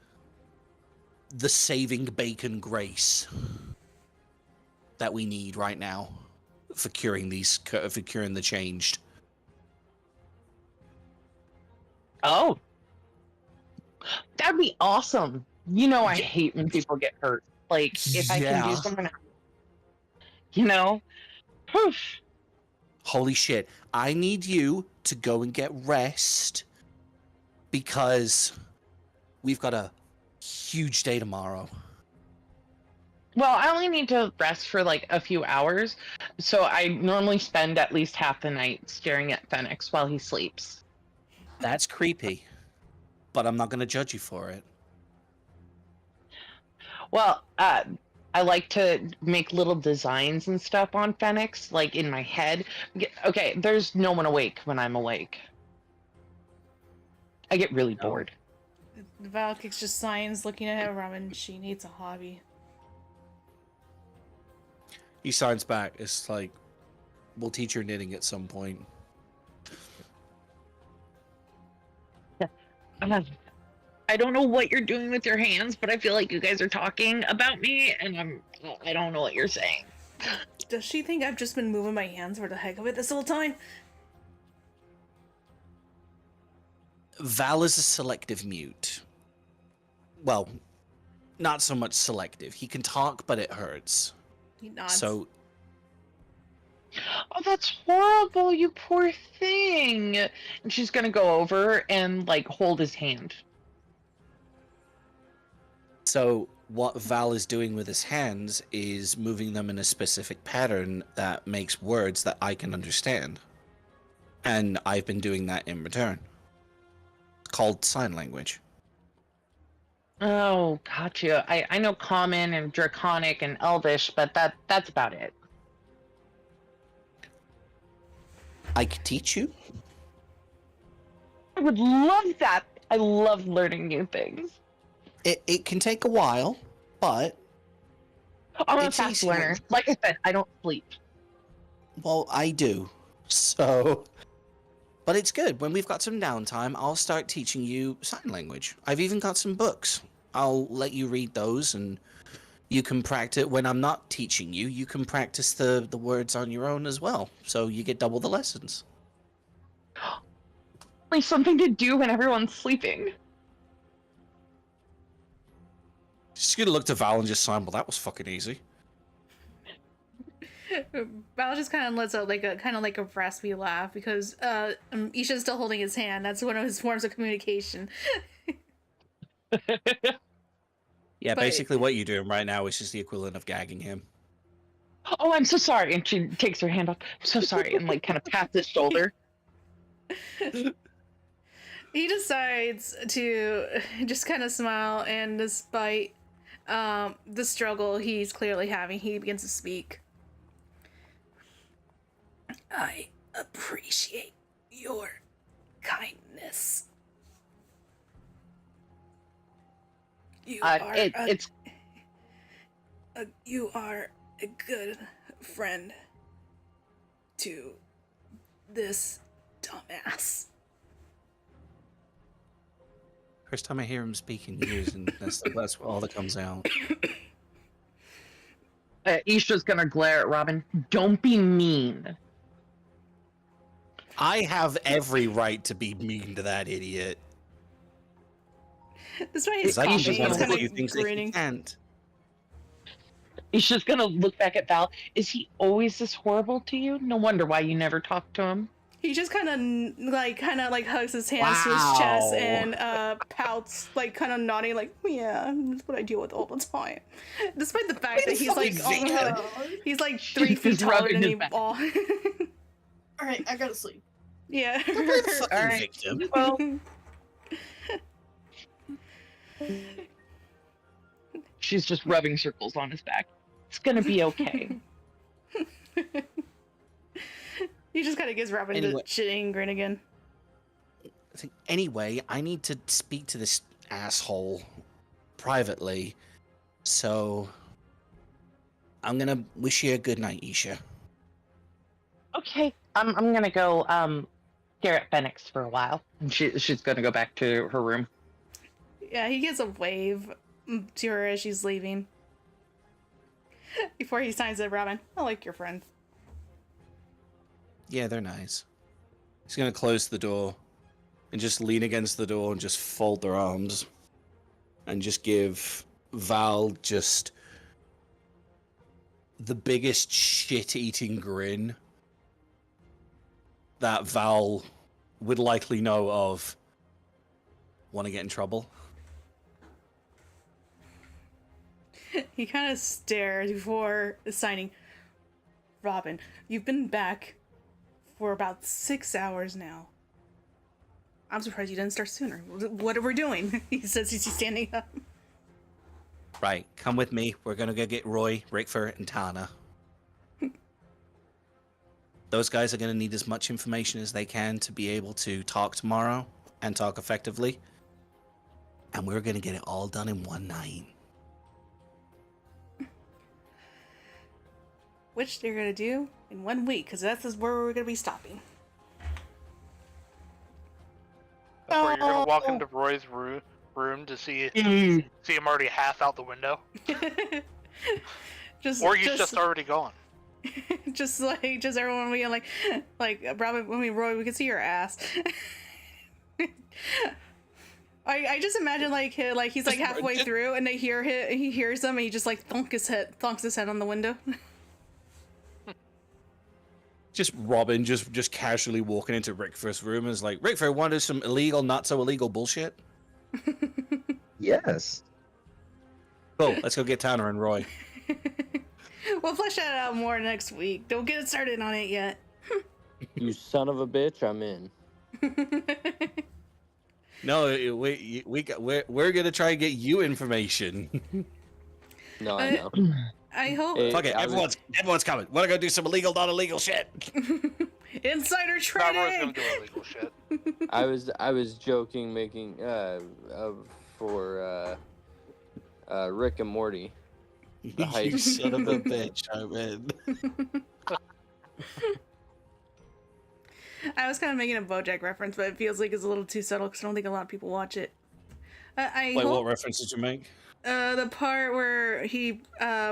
Speaker 2: the saving bacon grace that we need right now for curing the changed.
Speaker 7: Oh, that'd be awesome. You know, I hate when people get hurt. Like, if I can do something, poof.
Speaker 2: Holy shit. I need you to go and get rest because we've got a huge day tomorrow.
Speaker 7: Well, I only need to rest for like a few hours, so I normally spend at least half the night staring at Fenix while he sleeps.
Speaker 2: That's creepy, but I'm not going to judge you for it.
Speaker 7: Well, I like to make little designs and stuff on Fenix, like in my head. Okay, there's no one awake when I'm awake. I get really bored.
Speaker 1: Valkix just signs, looking at her ramen. She needs a hobby.
Speaker 2: He signs back. It's like, we'll teach her knitting at some point.
Speaker 7: I don't know what you're doing with your hands, but I feel like you guys are talking about me, and I don't know what you're saying.
Speaker 1: Does she think I've just been moving my hands for the heck of it this whole time?
Speaker 2: Val is a selective mute. Well, not so much selective. He can talk, but it hurts.
Speaker 1: He nods.
Speaker 2: So,
Speaker 7: oh, that's horrible, you poor thing. And she's gonna go over and like hold his hand.
Speaker 2: So what Val is doing with his hands is moving them in a specific pattern that makes words that I can understand. And I've been doing that in return. It's called sign language.
Speaker 7: Oh, gotcha. I know Common and Draconic and Elvish, but that's about it.
Speaker 2: I could teach you.
Speaker 7: I would love that. I love learning new things.
Speaker 2: It can take a while, but
Speaker 7: I'm a
Speaker 2: it's
Speaker 7: fast
Speaker 2: easy.
Speaker 7: learner. Like I said, I don't sleep.
Speaker 2: Well, I do. So, but it's good. When we've got some downtime, I'll start teaching you sign language. I've even got some books. I'll let you read those, and you can practice. When I'm not teaching you, you can practice the words on your own as well. So you get double the lessons.
Speaker 7: Like something to do when everyone's sleeping.
Speaker 2: Just gonna look to Val and just sign. Well, that was fucking easy.
Speaker 1: Val just kind of lets out like a raspy laugh because Isha's still holding his hand. That's one of his forms of communication.
Speaker 2: Yeah,
Speaker 9: But-
Speaker 2: basically what you're doing right now is just the equivalent of gagging him.
Speaker 7: Oh, I'm so sorry. And she takes her hand off. I'm so sorry. And like kind of pats his shoulder.
Speaker 1: He decides to just kind of smile, and despite the struggle he's clearly having, he begins to speak. I appreciate your kindness. You you are a good friend to this dumbass.
Speaker 2: First time I hear him speak in years, and that's all that comes out.
Speaker 7: Isha's gonna glare at Robin. Don't be mean.
Speaker 2: I have every right to be mean to that idiot.
Speaker 1: That's why he's
Speaker 2: Because I
Speaker 1: coughing.
Speaker 2: usually
Speaker 1: He's
Speaker 2: want to
Speaker 1: kind
Speaker 2: do
Speaker 1: of
Speaker 2: things that he
Speaker 1: grinning.
Speaker 2: can't.
Speaker 7: Isha's gonna look back at Val. Is he always this horrible to you? No wonder why you never talk to him.
Speaker 1: He just kind of hugs his hands to his chest
Speaker 2: Wow.
Speaker 1: and pouts, like kind of nodding, like, yeah, that's what I deal with all the time. Despite the fact that he's like he's like 3 feet
Speaker 7: He's
Speaker 1: taller
Speaker 7: rubbing
Speaker 1: than
Speaker 7: his
Speaker 1: you
Speaker 7: back.
Speaker 1: all.
Speaker 4: All right, I gotta sleep.
Speaker 1: Yeah.
Speaker 7: Alright.
Speaker 2: Victim.
Speaker 7: Well, she's just rubbing circles on his back. It's gonna be okay.
Speaker 1: He just kind of gives Robin
Speaker 2: Anyway.
Speaker 1: the shitting grin again.
Speaker 2: Anyway, I need to speak to this asshole privately, so I'm gonna wish you a good night, Isha.
Speaker 7: Okay, I'm gonna go stare at Phoenix for a while. And she's gonna go back to her room.
Speaker 1: Yeah, he gives a wave to her as she's leaving. Before he signs it, Robin, I like your friend.
Speaker 2: Yeah, they're nice. He's gonna close the door and just lean against the door and just fold their arms and just give Val just the biggest shit-eating grin that Val would likely know of. Want to get in trouble?
Speaker 1: He kind of stares before signing. Robin, you've been back for about 6 hours now. I'm surprised you didn't start sooner. What are we doing? He says he's standing up.
Speaker 2: Right, come with me. We're gonna go get Roy, Rickford, and Tana. Those guys are gonna need as much information as they can to be able to talk tomorrow and talk effectively. And we're gonna get it all done in one night.
Speaker 1: Which they're gonna do in 1 week, because that's where we're gonna be stopping.
Speaker 6: That's where you're gonna walk into Roy's room to see him already half out the window, or he's just already gone.
Speaker 1: just everyone being like Robin, Roy, we can see your ass. I just imagine he's like halfway through and he hears them and he just like thunks his head on the window.
Speaker 2: Just Robin just casually walking into Rickford's room and is like, Rickford, want to do some illegal, not so illegal bullshit?
Speaker 3: Yes.
Speaker 2: Cool, let's go get Tanner and Roy.
Speaker 1: We'll flesh that out more next week. Don't get started on it yet.
Speaker 10: You son of a bitch, I'm in.
Speaker 2: No, we're gonna try and get you information.
Speaker 10: No, I know.
Speaker 1: I hope
Speaker 2: Fuck it, everyone's coming. We're gonna do some illegal, not illegal shit.
Speaker 1: insider
Speaker 6: Not Roy's
Speaker 1: trading.
Speaker 6: gonna do illegal shit.
Speaker 10: I was joking, making for Rick and Morty. The
Speaker 2: You
Speaker 10: heist.
Speaker 2: son of a bitch, I'm in.
Speaker 1: I was kind of making a BoJack reference, but it feels like it's a little too subtle because I don't think a lot of people watch it. I
Speaker 2: Like,
Speaker 1: hope
Speaker 2: what reference did you make?
Speaker 1: the part where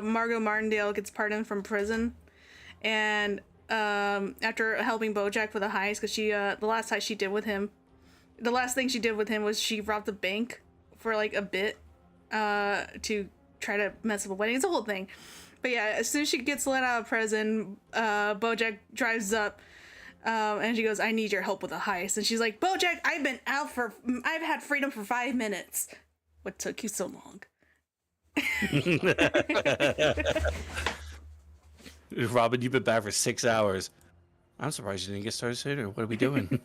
Speaker 1: Margot Martindale gets pardoned from prison, and after helping BoJack with a heist, because the last thing she did with him was she robbed the bank for like a bit to try to mess up a wedding. It's a whole thing. But yeah, as soon as she gets let out of prison, BoJack drives up. And she goes, I need your help with a heist. And she's like, BoJack, I've had freedom for 5 minutes. What took you so long?
Speaker 2: Robin, you've been back for 6 hours. I'm surprised you didn't get started sooner. What are we doing?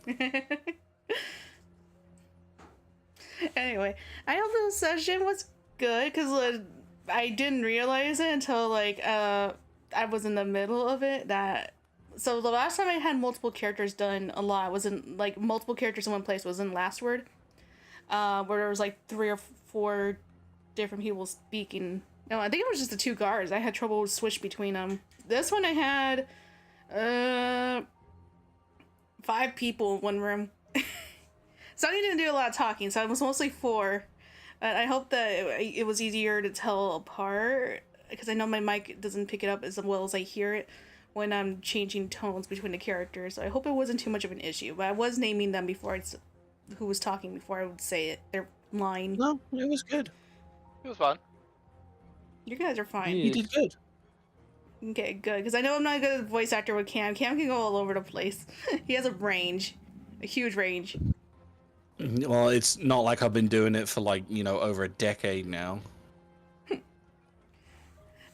Speaker 1: Anyway, I hope the session was good because I didn't realize it until like I was in the middle of it. So the last time I had multiple characters done a lot wasn't like multiple characters in one place was in Last Word, where there was like 3 or 4 different people speaking. No, I think it was just the 2 guards. I had trouble switch between them. This one I had 5 people in one room. So I didn't do a lot of talking, so it was mostly 4. I hope that it was easier to tell apart, because I know my mic doesn't pick it up as well as I hear it when I'm changing tones between the characters. So I hope it wasn't too much of an issue, but I was naming them before who was talking before I would say it. Their line.
Speaker 2: No, it was good.
Speaker 6: It was fun.
Speaker 1: You guys are fine.
Speaker 2: You did good.
Speaker 1: Okay, good, because I know I'm not a good voice actor with Cam. Cam can go all over the place. He has a range. A huge range.
Speaker 2: Well, it's not like I've been doing it for like, over a decade now.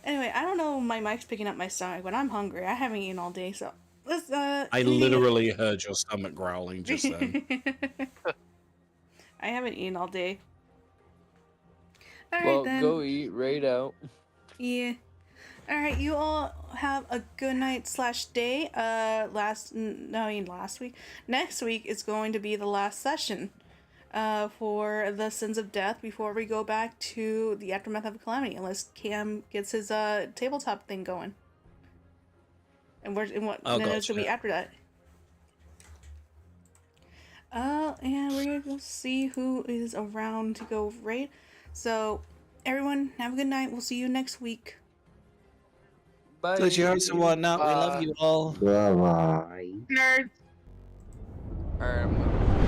Speaker 1: Anyway, I don't know if my mic's picking up my stomach, but I'm hungry. I haven't eaten all day, so let's
Speaker 2: I literally heard your stomach growling just then.
Speaker 1: I haven't eaten all day. All right,
Speaker 10: Well,
Speaker 1: then.
Speaker 10: go eat right out.
Speaker 1: Yeah. All right, you all have a good night / day. Last week. Next week is going to be the last session for the Sins of Death before we go back to the Aftermath of Calamity, unless Cam gets his tabletop thing going. And what minutes will be after that? And we're gonna see who is around to go raid. So, everyone, have a good night. We'll see you next week.
Speaker 10: Bye.
Speaker 2: Glad you heard someone. Now we love you all.
Speaker 3: Bye-bye.
Speaker 4: Nerds.
Speaker 10: Alright, I'm gonna